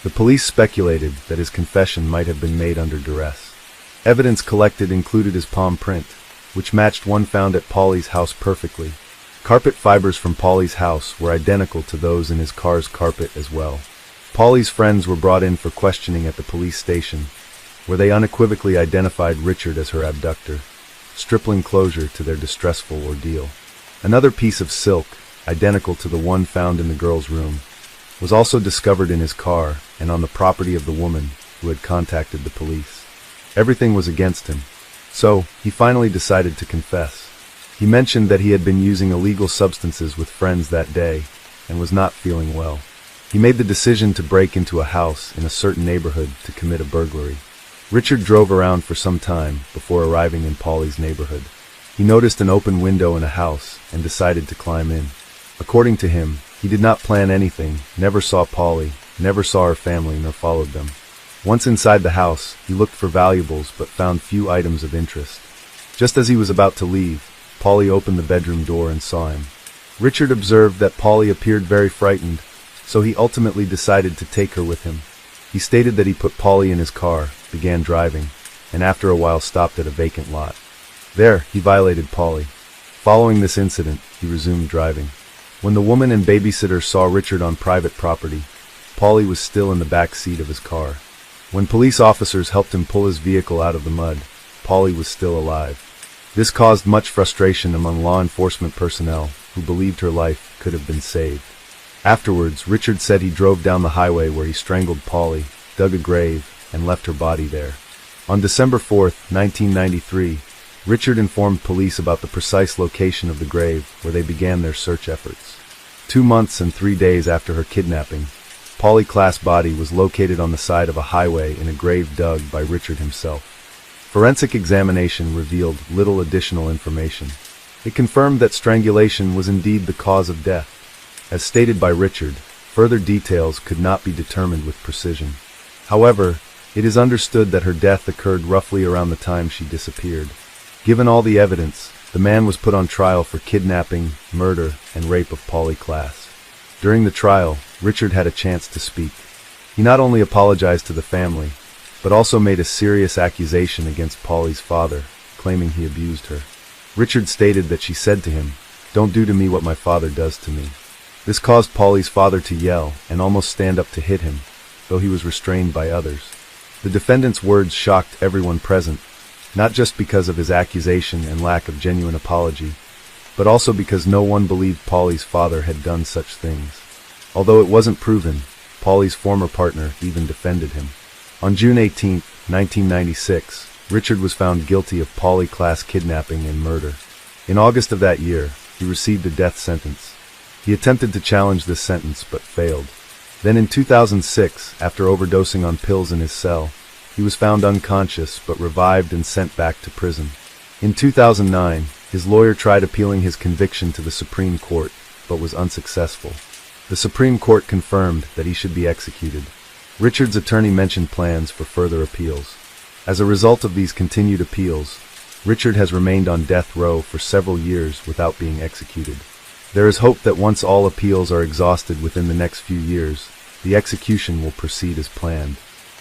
The police speculated that his confession might have been made under duress. Evidence collected included his palm print, which matched one found at Polly's house perfectly. Carpet fibers from Polly's house were identical to those in his car's carpet as well. Polly's friends were brought in for questioning at the police station, where they unequivocally identified Richard as her abductor, stripling closure to their distressful ordeal. Another piece of silk, identical to the one found in the girl's room, was also discovered in his car and on the property of the woman who had contacted the police. Everything was against him, so he finally decided to confess. He mentioned that he had been using illegal substances with friends that day and was not feeling well. He made the decision to break into a house in a certain neighborhood to commit a burglary. Richard drove around for some time before arriving in Polly's neighborhood. He noticed an open window in a house and decided to climb in. According to him, he did not plan anything, never saw Polly, never saw her family, nor followed them. Once inside the house, he looked for valuables but found few items of interest. Just as he was about to leave, Polly opened the bedroom door and saw him. Richard observed that Polly appeared very frightened, so he ultimately decided to take her with him. He stated that he put Polly in his car, began driving, and after a while stopped at a vacant lot. There, he violated Polly. Following this incident, he resumed driving. When the woman and babysitter saw Richard on private property, Polly was still in the back seat of his car. When police officers helped him pull his vehicle out of the mud, Polly was still alive. This caused much frustration among law enforcement personnel who believed her life could have been saved. Afterwards, Richard said he drove down the highway where he strangled Polly, dug a grave, and left her body there. On December 4, 1993, Richard informed police about the precise location of the grave where they began their search efforts. 2 months and 3 days after her kidnapping, Polly Klaas's body was located on the side of a highway in a grave dug by Richard himself. Forensic examination revealed little additional information. It confirmed that strangulation was indeed the cause of death. As stated by Richard, further details could not be determined with precision. However, it is understood that her death occurred roughly around the time she disappeared. Given all the evidence, the man was put on trial for kidnapping, murder, and rape of Polly Klaas. During the trial, Richard had a chance to speak. He not only apologized to the family, but also made a serious accusation against Polly's father, claiming he abused her. Richard stated that she said to him, "Don't do to me what my father does to me." This caused Polly's father to yell and almost stand up to hit him, though he was restrained by others. The defendant's words shocked everyone present, not just because of his accusation and lack of genuine apology, but also because no one believed Polly's father had done such things. Although it wasn't proven, Polly's former partner even defended him. On June 18, 1996, Richard was found guilty of Polly Klaas kidnapping and murder. In August of that year, he received a death sentence. He attempted to challenge this sentence but failed. Then in 2006, after overdosing on pills in his cell, he was found unconscious but revived and sent back to prison. In 2009, his lawyer tried appealing his conviction to the Supreme Court, but was unsuccessful. The Supreme Court confirmed that he should be executed. Richard's attorney mentioned plans for further appeals. As a result of these continued appeals, Richard has remained on death row for several years without being executed. There is hope that once all appeals are exhausted within the next few years, the execution will proceed as planned.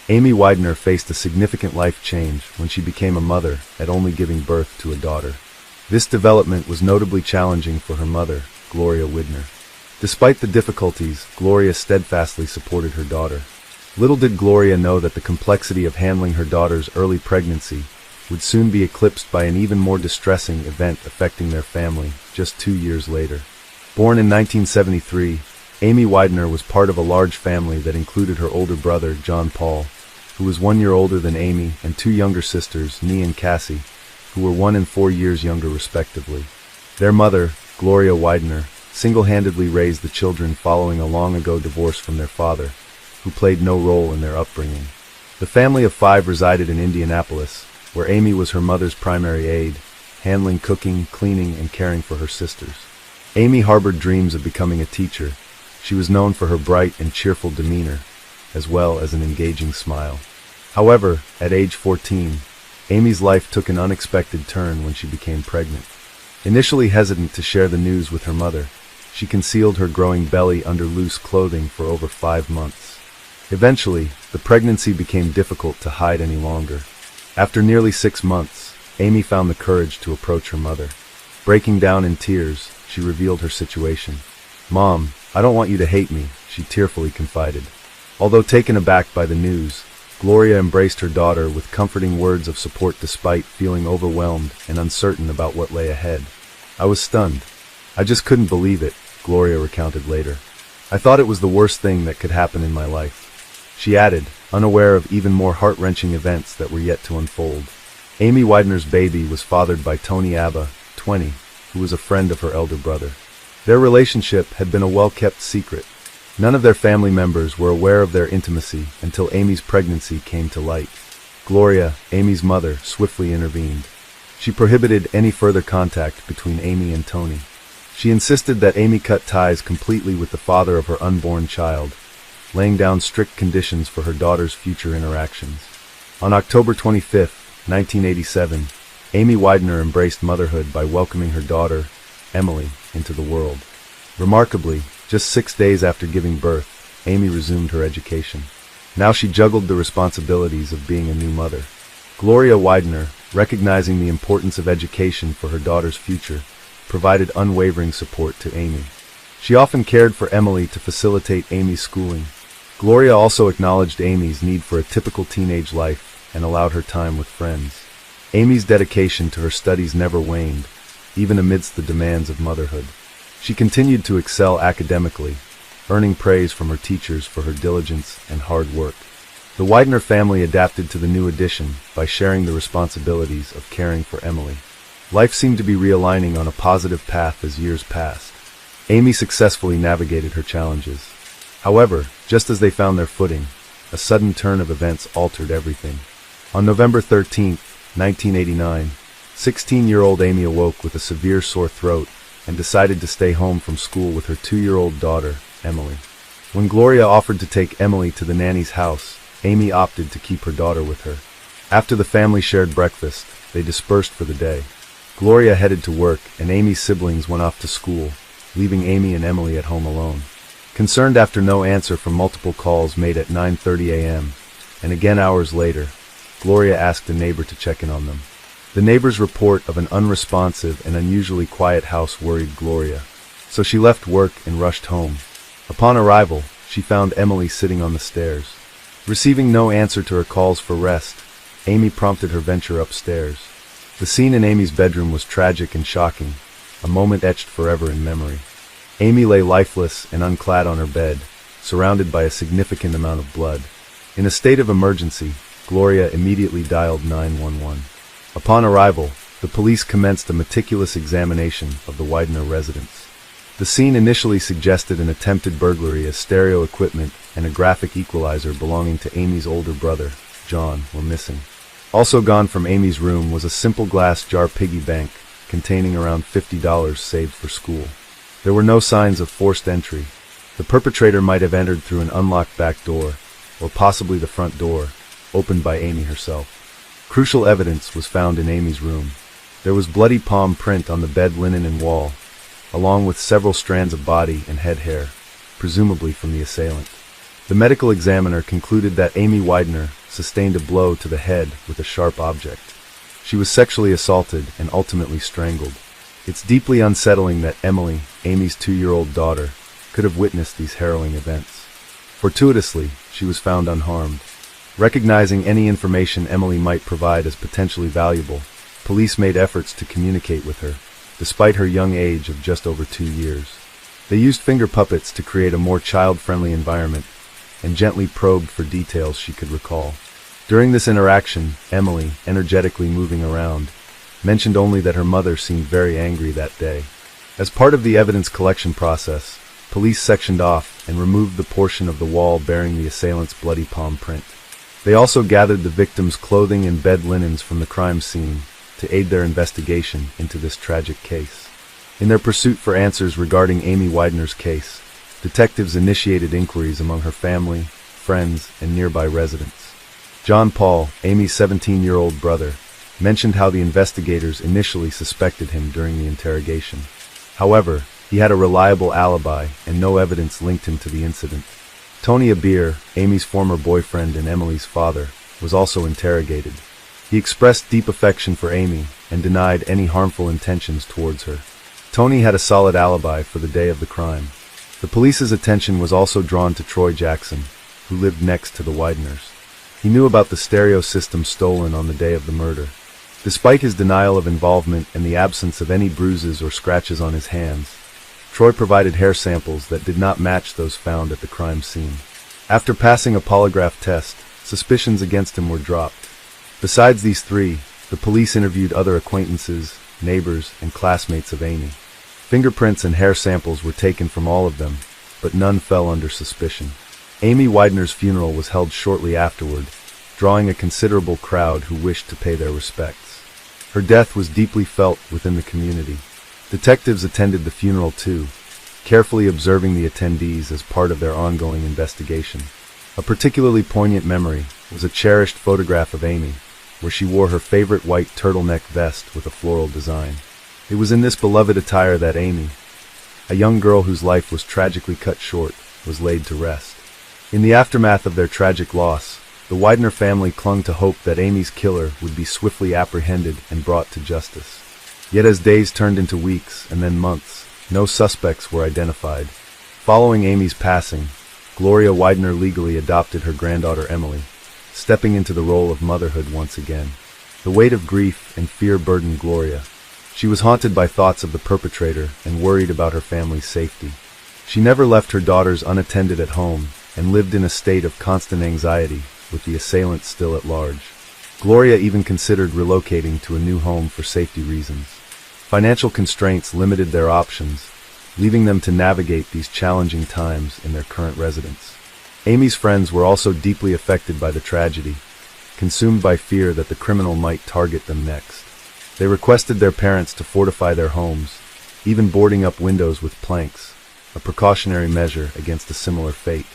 Amy Widener faced a significant life change when she became a mother at only giving birth to a daughter. This development was notably challenging for her mother, Gloria Widner. Despite the difficulties, Gloria steadfastly supported her daughter. Little did Gloria know that the complexity of handling her daughter's early pregnancy would soon be eclipsed by an even more distressing event affecting their family just 2 years later. Born in 1973, Amy Widener was part of a large family that included her older brother, John Paul, who was 1 year older than Amy, and 2 younger sisters, Nee and Cassie, who were 1 and 4 years younger respectively. Their mother, Gloria Widener, single-handedly raised the children following a long-ago divorce from their father, who played no role in their upbringing. The family of 5 resided in Indianapolis, where Amy was her mother's primary aide, handling cooking, cleaning, and caring for her sisters. Amy harbored dreams of becoming a teacher. She was known for her bright and cheerful demeanor, as well as an engaging smile. However, at age 14, Amy's life took an unexpected turn when she became pregnant. Initially hesitant to share the news with her mother, she concealed her growing belly under loose clothing for over 5 months. Eventually, the pregnancy became difficult to hide any longer. After nearly 6 months, Amy found the courage to approach her mother. Breaking down in tears, she revealed her situation. "Mom, I don't want you to hate me," she tearfully confided. Although taken aback by the news, Gloria embraced her daughter with comforting words of support despite feeling overwhelmed and uncertain about what lay ahead. "I was stunned. I just couldn't believe it," Gloria recounted later. "I thought it was the worst thing that could happen in my life." She added, unaware of even more heart-wrenching events that were yet to unfold. Amy Widener's baby was fathered by Tony Abba, 20, who was a friend of her elder brother. Their relationship had been a well-kept secret. None of their family members were aware of their intimacy until Amy's pregnancy came to light. Gloria, Amy's mother, swiftly intervened. She prohibited any further contact between Amy and Tony. She insisted that Amy cut ties completely with the father of her unborn child, laying down strict conditions for her daughter's future interactions. On October 25, 1987, Amy Widener embraced motherhood by welcoming her daughter, Emily, into the world. Remarkably, just 6 days after giving birth, Amy resumed her education. Now she juggled the responsibilities of being a new mother. Gloria Widener, recognizing the importance of education for her daughter's future, provided unwavering support to Amy. She often cared for Emily to facilitate Amy's schooling. Gloria also acknowledged Amy's need for a typical teenage life and allowed her time with friends. Amy's dedication to her studies never waned, even amidst the demands of motherhood. She continued to excel academically, earning praise from her teachers for her diligence and hard work. The Widener family adapted to the new addition by sharing the responsibilities of caring for Emily. Life seemed to be realigning on a positive path as years passed. Amy successfully navigated her challenges. However, just as they found their footing, a sudden turn of events altered everything. On November 13, 1989, 16-year-old Amy awoke with a severe sore throat and decided to stay home from school with her 2-year-old daughter, Emily. When Gloria offered to take Emily to the nanny's house, Amy opted to keep her daughter with her. After the family shared breakfast, they dispersed for the day. Gloria headed to work, and Amy's siblings went off to school, leaving Amy and Emily at home alone. Concerned after no answer from multiple calls made at 9:30 a.m., and again hours later, Gloria asked a neighbor to check in on them. The neighbor's report of an unresponsive and unusually quiet house worried Gloria, so she left work and rushed home. Upon arrival, she found Emily sitting on the stairs. Receiving no answer to her calls for rest, Amy prompted her venture upstairs. The scene in Amy's bedroom was tragic and shocking, a moment etched forever in memory. Amy lay lifeless and unclad on her bed, surrounded by a significant amount of blood. In a state of emergency, Gloria immediately dialed 911. Upon arrival, the police commenced a meticulous examination of the Widener residence. The scene initially suggested an attempted burglary as stereo equipment and a graphic equalizer belonging to Amy's older brother, John, were missing. Also gone from Amy's room was a simple glass jar piggy bank containing around $50 saved for school. There were no signs of forced entry. The perpetrator might have entered through an unlocked back door, or possibly the front door, opened by Amy herself. Crucial evidence was found in Amy's room. There was bloody palm print on the bed linen and wall, along with several strands of body and head hair, presumably from the assailant. The medical examiner concluded that Amy Widener sustained a blow to the head with a sharp object. She was sexually assaulted and ultimately strangled. It's deeply unsettling that Emily, Amy's 2-year-old daughter, could have witnessed these harrowing events. Fortuitously, she was found unharmed. Recognizing any information Emily might provide as potentially valuable, police made efforts to communicate with her, despite her young age of just over 2 years. They used finger puppets to create a more child-friendly environment and gently probed for details she could recall. During this interaction, Emily, energetically moving around, mentioned only that her mother seemed very angry that day. As part of the evidence collection process, police sectioned off and removed the portion of the wall bearing the assailant's bloody palm print. They also gathered the victim's clothing and bed linens from the crime scene to aid their investigation into this tragic case. In their pursuit for answers regarding Amy Widener's case, detectives initiated inquiries among her family, friends, and nearby residents. John Paul, Amy's 17-year-old brother, mentioned how the investigators initially suspected him during the interrogation. However, he had a reliable alibi and no evidence linked him to the incident. Tony Abir, Amy's former boyfriend and Emily's father, was also interrogated. He expressed deep affection for Amy and denied any harmful intentions towards her. Tony had a solid alibi for the day of the crime. The police's attention was also drawn to Troy Jackson, who lived next to the Wideners. He knew about the stereo system stolen on the day of the murder. Despite his denial of involvement and the absence of any bruises or scratches on his hands, Troy provided hair samples that did not match those found at the crime scene. After passing a polygraph test, suspicions against him were dropped. Besides these three, the police interviewed other acquaintances, neighbors, and classmates of Amy. Fingerprints and hair samples were taken from all of them, but none fell under suspicion. Amy Widener's funeral was held shortly afterward, drawing a considerable crowd who wished to pay their respects. Her death was deeply felt within the community. Detectives attended the funeral too, carefully observing the attendees as part of their ongoing investigation. A particularly poignant memory was a cherished photograph of Amy, where she wore her favorite white turtleneck vest with a floral design. It was in this beloved attire that Amy, a young girl whose life was tragically cut short, was laid to rest. In the aftermath of their tragic loss, the Widener family clung to hope that Amy's killer would be swiftly apprehended and brought to justice. Yet as days turned into weeks and then months, no suspects were identified. Following Amy's passing, Gloria Widener legally adopted her granddaughter Emily, stepping into the role of motherhood once again. The weight of grief and fear burdened Gloria. She was haunted by thoughts of the perpetrator and worried about her family's safety. She never left her daughters unattended at home and lived in a state of constant anxiety, with the assailant still at large. Gloria even considered relocating to a new home for safety reasons. Financial constraints limited their options, leaving them to navigate these challenging times in their current residence. Amy's friends were also deeply affected by the tragedy, consumed by fear that the criminal might target them next. They requested their parents to fortify their homes, even boarding up windows with planks, a precautionary measure against a similar fate.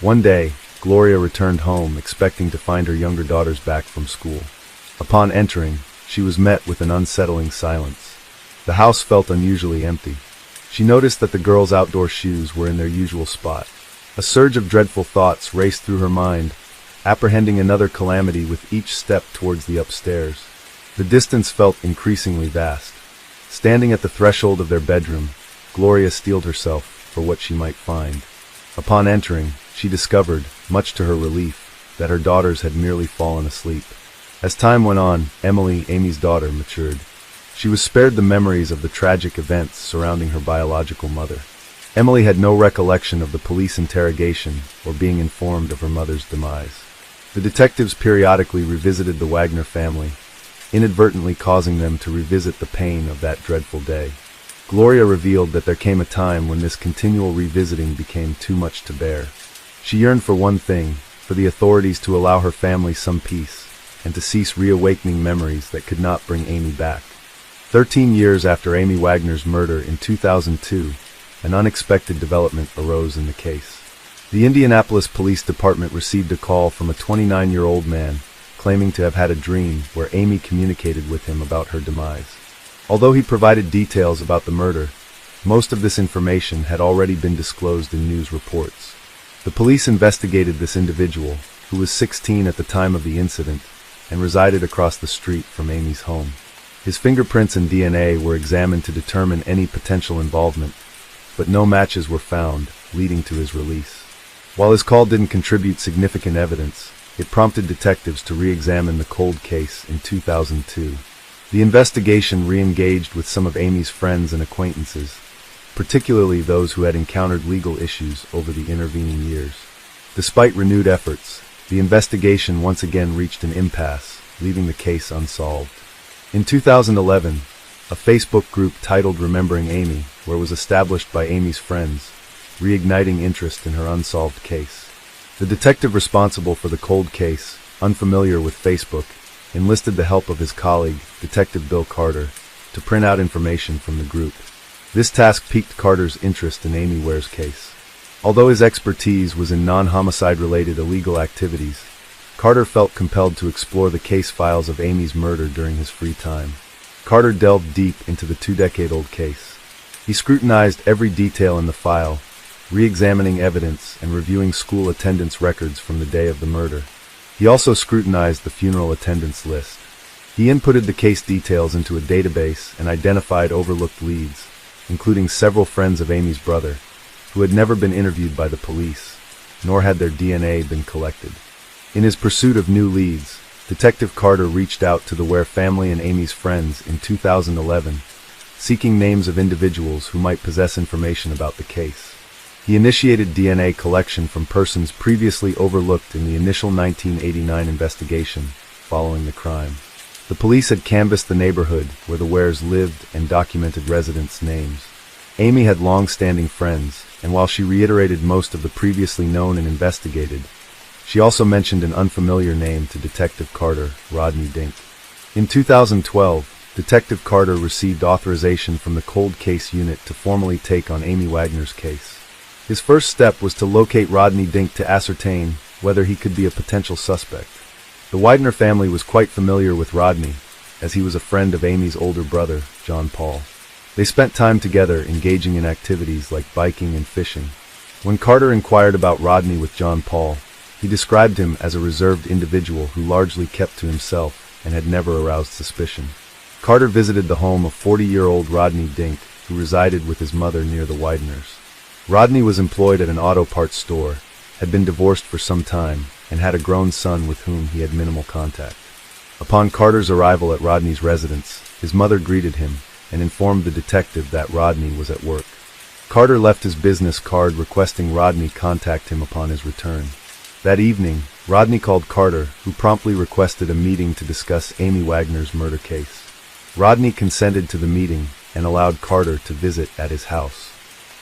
One day, Gloria returned home expecting to find her younger daughters back from school. Upon entering, she was met with an unsettling silence. The house felt unusually empty. She noticed that the girls' outdoor shoes were in their usual spot. A surge of dreadful thoughts raced through her mind, apprehending another calamity with each step towards the upstairs. The distance felt increasingly vast. Standing at the threshold of their bedroom, Gloria steeled herself for what she might find. Upon entering, she discovered, much to her relief, that her daughters had merely fallen asleep. As time went on, Emily, Amy's daughter, matured. She was spared the memories of the tragic events surrounding her biological mother. Emily had no recollection of the police interrogation or being informed of her mother's demise. The detectives periodically revisited the Wagner family, inadvertently causing them to revisit the pain of that dreadful day. Gloria revealed that there came a time when this continual revisiting became too much to bear. She yearned for one thing, for the authorities to allow her family some peace, and to cease reawakening memories that could not bring Amy back. 13 years after Amy Wagner's murder in 2002, an unexpected development arose in the case. The Indianapolis Police Department received a call from a 29-year-old man claiming to have had a dream where Amy communicated with him about her demise. Although he provided details about the murder, most of this information had already been disclosed in news reports. The police investigated this individual, who was 16 at the time of the incident, and resided across the street from Amy's home. His fingerprints and DNA were examined to determine any potential involvement, but no matches were found, leading to his release. While his call didn't contribute significant evidence, it prompted detectives to re-examine the cold case in 2002. The investigation re-engaged with some of Amy's friends and acquaintances, particularly those who had encountered legal issues over the intervening years. Despite renewed efforts, the investigation once again reached an impasse, leaving the case unsolved. In 2011, a Facebook group titled Remembering Amy, where was established by Amy's friends, reigniting interest in her unsolved case. The detective responsible for the cold case, unfamiliar with Facebook, enlisted the help of his colleague, Detective Bill Carter, to print out information from the group. This task piqued Carter's interest in Amy Ware's case. Although his expertise was in non-homicide-related illegal activities, Carter felt compelled to explore the case files of Amy's murder during his free time. Carter delved deep into the 2-decade-old case. He scrutinized every detail in the file, re-examining evidence and reviewing school attendance records from the day of the murder. He also scrutinized the funeral attendance list. He inputted the case details into a database and identified overlooked leads, including several friends of Amy's brother, who had never been interviewed by the police, nor had their DNA been collected. In his pursuit of new leads, Detective Carter reached out to the Ware family and Amy's friends in 2011, seeking names of individuals who might possess information about the case. He initiated DNA collection from persons previously overlooked in the initial 1989 investigation following the crime. The police had canvassed the neighborhood where the Wares lived and documented residents' names. Amy had long-standing friends, and while she reiterated most of the previously known and investigated, she also mentioned an unfamiliar name to Detective Carter, Rodney Dink. In 2012, Detective Carter received authorization from the Cold Case Unit to formally take on Amy Wagner's case. His first step was to locate Rodney Dink to ascertain whether he could be a potential suspect. The Wagner family was quite familiar with Rodney, as he was a friend of Amy's older brother, John Paul. They spent time together engaging in activities like biking and fishing. When Carter inquired about Rodney with John Paul, he described him as a reserved individual who largely kept to himself and had never aroused suspicion. Carter visited the home of 40-year-old Rodney Dink, who resided with his mother near the Wagners. Rodney was employed at an auto parts store, had been divorced for some time, and had a grown son with whom he had minimal contact. Upon Carter's arrival at Rodney's residence, his mother greeted him and informed the detective that Rodney was at work. Carter left his business card requesting Rodney contact him upon his return. That evening, Rodney called Carter, who promptly requested a meeting to discuss Amy Wagner's murder case. Rodney consented to the meeting and allowed Carter to visit at his house.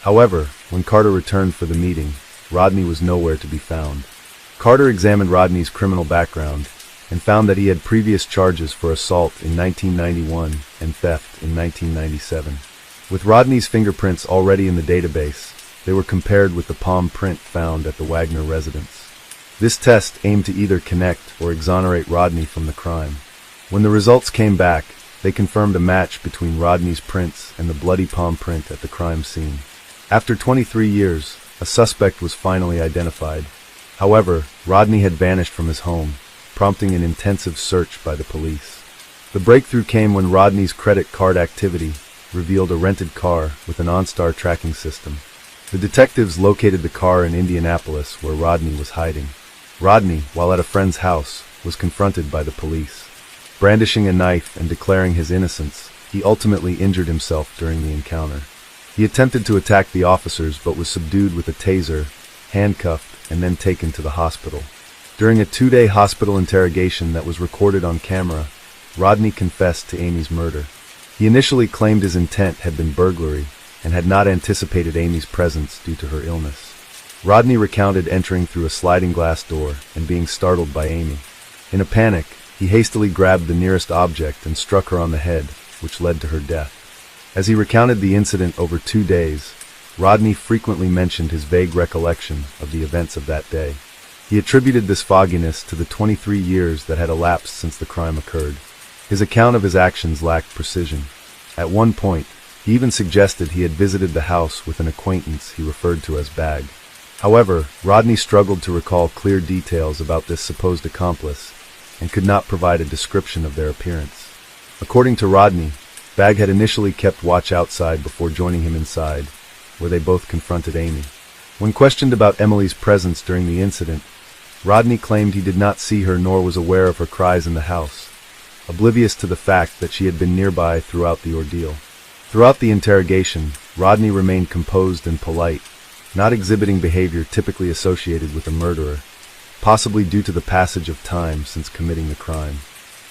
However, when Carter returned for the meeting, Rodney was nowhere to be found. Carter examined Rodney's criminal background and found that he had previous charges for assault in 1991 and theft in 1997. With Rodney's fingerprints already in the database, they were compared with the palm print found at the Wagner residence. This test aimed to either connect or exonerate Rodney from the crime. When the results came back, they confirmed a match between Rodney's prints and the bloody palm print at the crime scene. After 23 years, a suspect was finally identified. However, Rodney had vanished from his home, prompting an intensive search by the police. The breakthrough came when Rodney's credit card activity revealed a rented car with an OnStar tracking system. The detectives located the car in Indianapolis where Rodney was hiding. Rodney, while at a friend's house, was confronted by the police. Brandishing a knife and declaring his innocence, he ultimately injured himself during the encounter. He attempted to attack the officers but was subdued with a taser, handcuffed, and then taken to the hospital. During a 2-day hospital interrogation that was recorded on camera, Rodney confessed to Amy's murder. He initially claimed his intent had been burglary and had not anticipated Amy's presence due to her illness. Rodney recounted entering through a sliding glass door and being startled by Amy. In a panic, he hastily grabbed the nearest object and struck her on the head, which led to her death. As he recounted the incident over 2 days, Rodney frequently mentioned his vague recollection of the events of that day. He attributed this fogginess to the 23 years that had elapsed since the crime occurred. His account of his actions lacked precision. At one point, he even suggested he had visited the house with an acquaintance he referred to as Bag. However, Rodney struggled to recall clear details about this supposed accomplice and could not provide a description of their appearance. According to Rodney, Bag had initially kept watch outside before joining him inside, where they both confronted Amy. When questioned about Emily's presence during the incident, Rodney claimed he did not see her nor was aware of her cries in the house, oblivious to the fact that she had been nearby throughout the ordeal. Throughout the interrogation, Rodney remained composed and polite, not exhibiting behavior typically associated with a murderer, possibly due to the passage of time since committing the crime.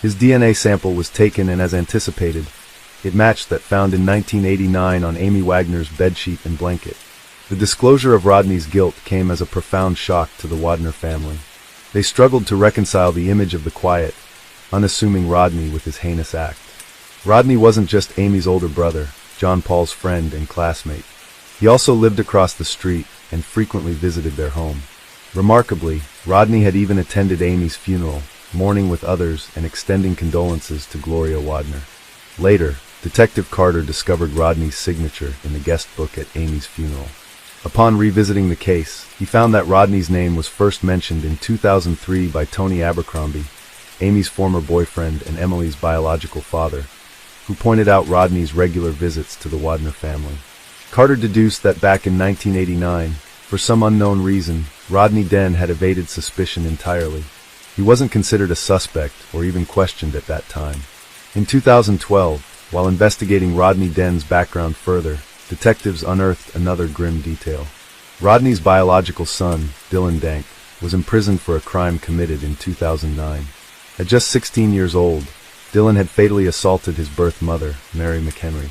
His DNA sample was taken and, as anticipated, it matched that found in 1989 on Amy Wagner's bedsheet and blanket. The disclosure of Rodney's guilt came as a profound shock to the Wagner family. They struggled to reconcile the image of the quiet, unassuming Rodney with his heinous act. Rodney wasn't just Amy's older brother, John Paul's friend and classmate. He also lived across the street and frequently visited their home. Remarkably, Rodney had even attended Amy's funeral, mourning with others and extending condolences to Gloria Wadner. Later, Detective Carter discovered Rodney's signature in the guest book at Amy's funeral. Upon revisiting the case, he found that Rodney's name was first mentioned in 2003 by Tony Abercrombie, Amy's former boyfriend and Emily's biological father, who pointed out Rodney's regular visits to the Wadner family. Carter deduced that back in 1989, for some unknown reason, Rodney Den had evaded suspicion entirely. He wasn't considered a suspect or even questioned at that time. In 2012, while investigating Rodney Den's background further, detectives unearthed another grim detail. Rodney's biological son, Dylan Dank, was imprisoned for a crime committed in 2009. At just 16 years old, Dylan had fatally assaulted his birth mother, Mary McHenry.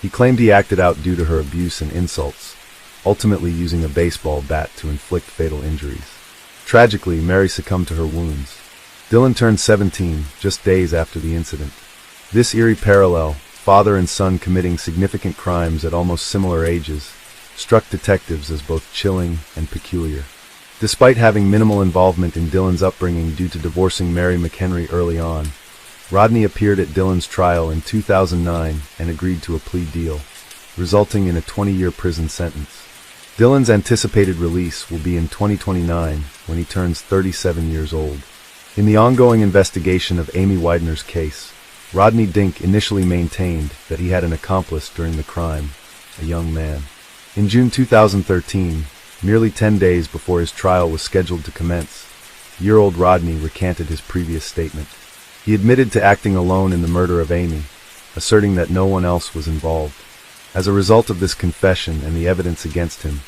He claimed he acted out due to her abuse and insults, ultimately using a baseball bat to inflict fatal injuries. Tragically, Mary succumbed to her wounds. Dylan turned 17 just days after the incident. This eerie parallel, father and son committing significant crimes at almost similar ages, struck detectives as both chilling and peculiar. Despite having minimal involvement in Dylan's upbringing due to divorcing Mary McHenry early on, Rodney appeared at Dylan's trial in 2009 and agreed to a plea deal, resulting in a 20-year prison sentence. Dylan's anticipated release will be in 2029 when he turns 37 years old. In the ongoing investigation of Amy Widener's case, Rodney Dink initially maintained that he had an accomplice during the crime, a young man. In June 2013, merely 10 days before his trial was scheduled to commence, year-old Rodney recanted his previous statement. He admitted to acting alone in the murder of Amy, asserting that no one else was involved. As a result of this confession and the evidence against him,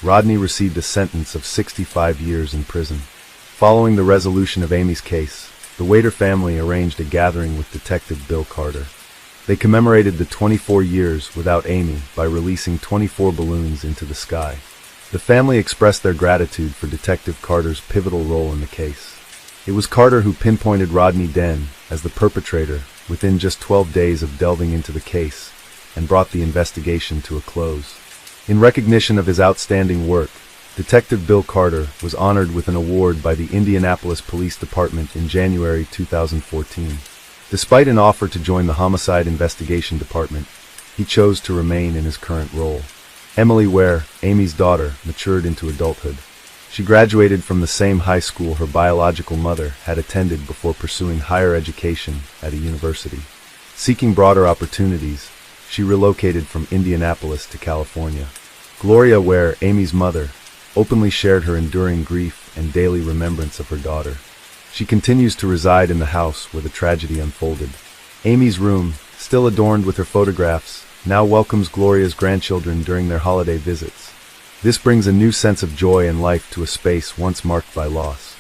Rodney received a sentence of 65 years in prison. Following the resolution of Amy's case, the Wader family arranged a gathering with Detective Bill Carter. They commemorated the 24 years without Amy by releasing 24 balloons into the sky. The family expressed their gratitude for Detective Carter's pivotal role in the case. It was Carter who pinpointed Rodney Den as the perpetrator within just 12 days of delving into the case and brought the investigation to a close. In recognition of his outstanding work, Detective Bill Carter was honored with an award by the Indianapolis Police Department in January 2014. Despite an offer to join the Homicide Investigation Department, he chose to remain in his current role. Emily Ware, Amy's daughter, matured into adulthood. She graduated from the same high school her biological mother had attended before pursuing higher education at a university. Seeking broader opportunities, she relocated from Indianapolis to California. Gloria Ware, Amy's mother, openly shared her enduring grief and daily remembrance of her daughter. She continues to reside in the house where the tragedy unfolded. Amy's room, still adorned with her photographs, now welcomes Gloria's grandchildren during their holiday visits. This brings a new sense of joy and life to a space once marked by loss.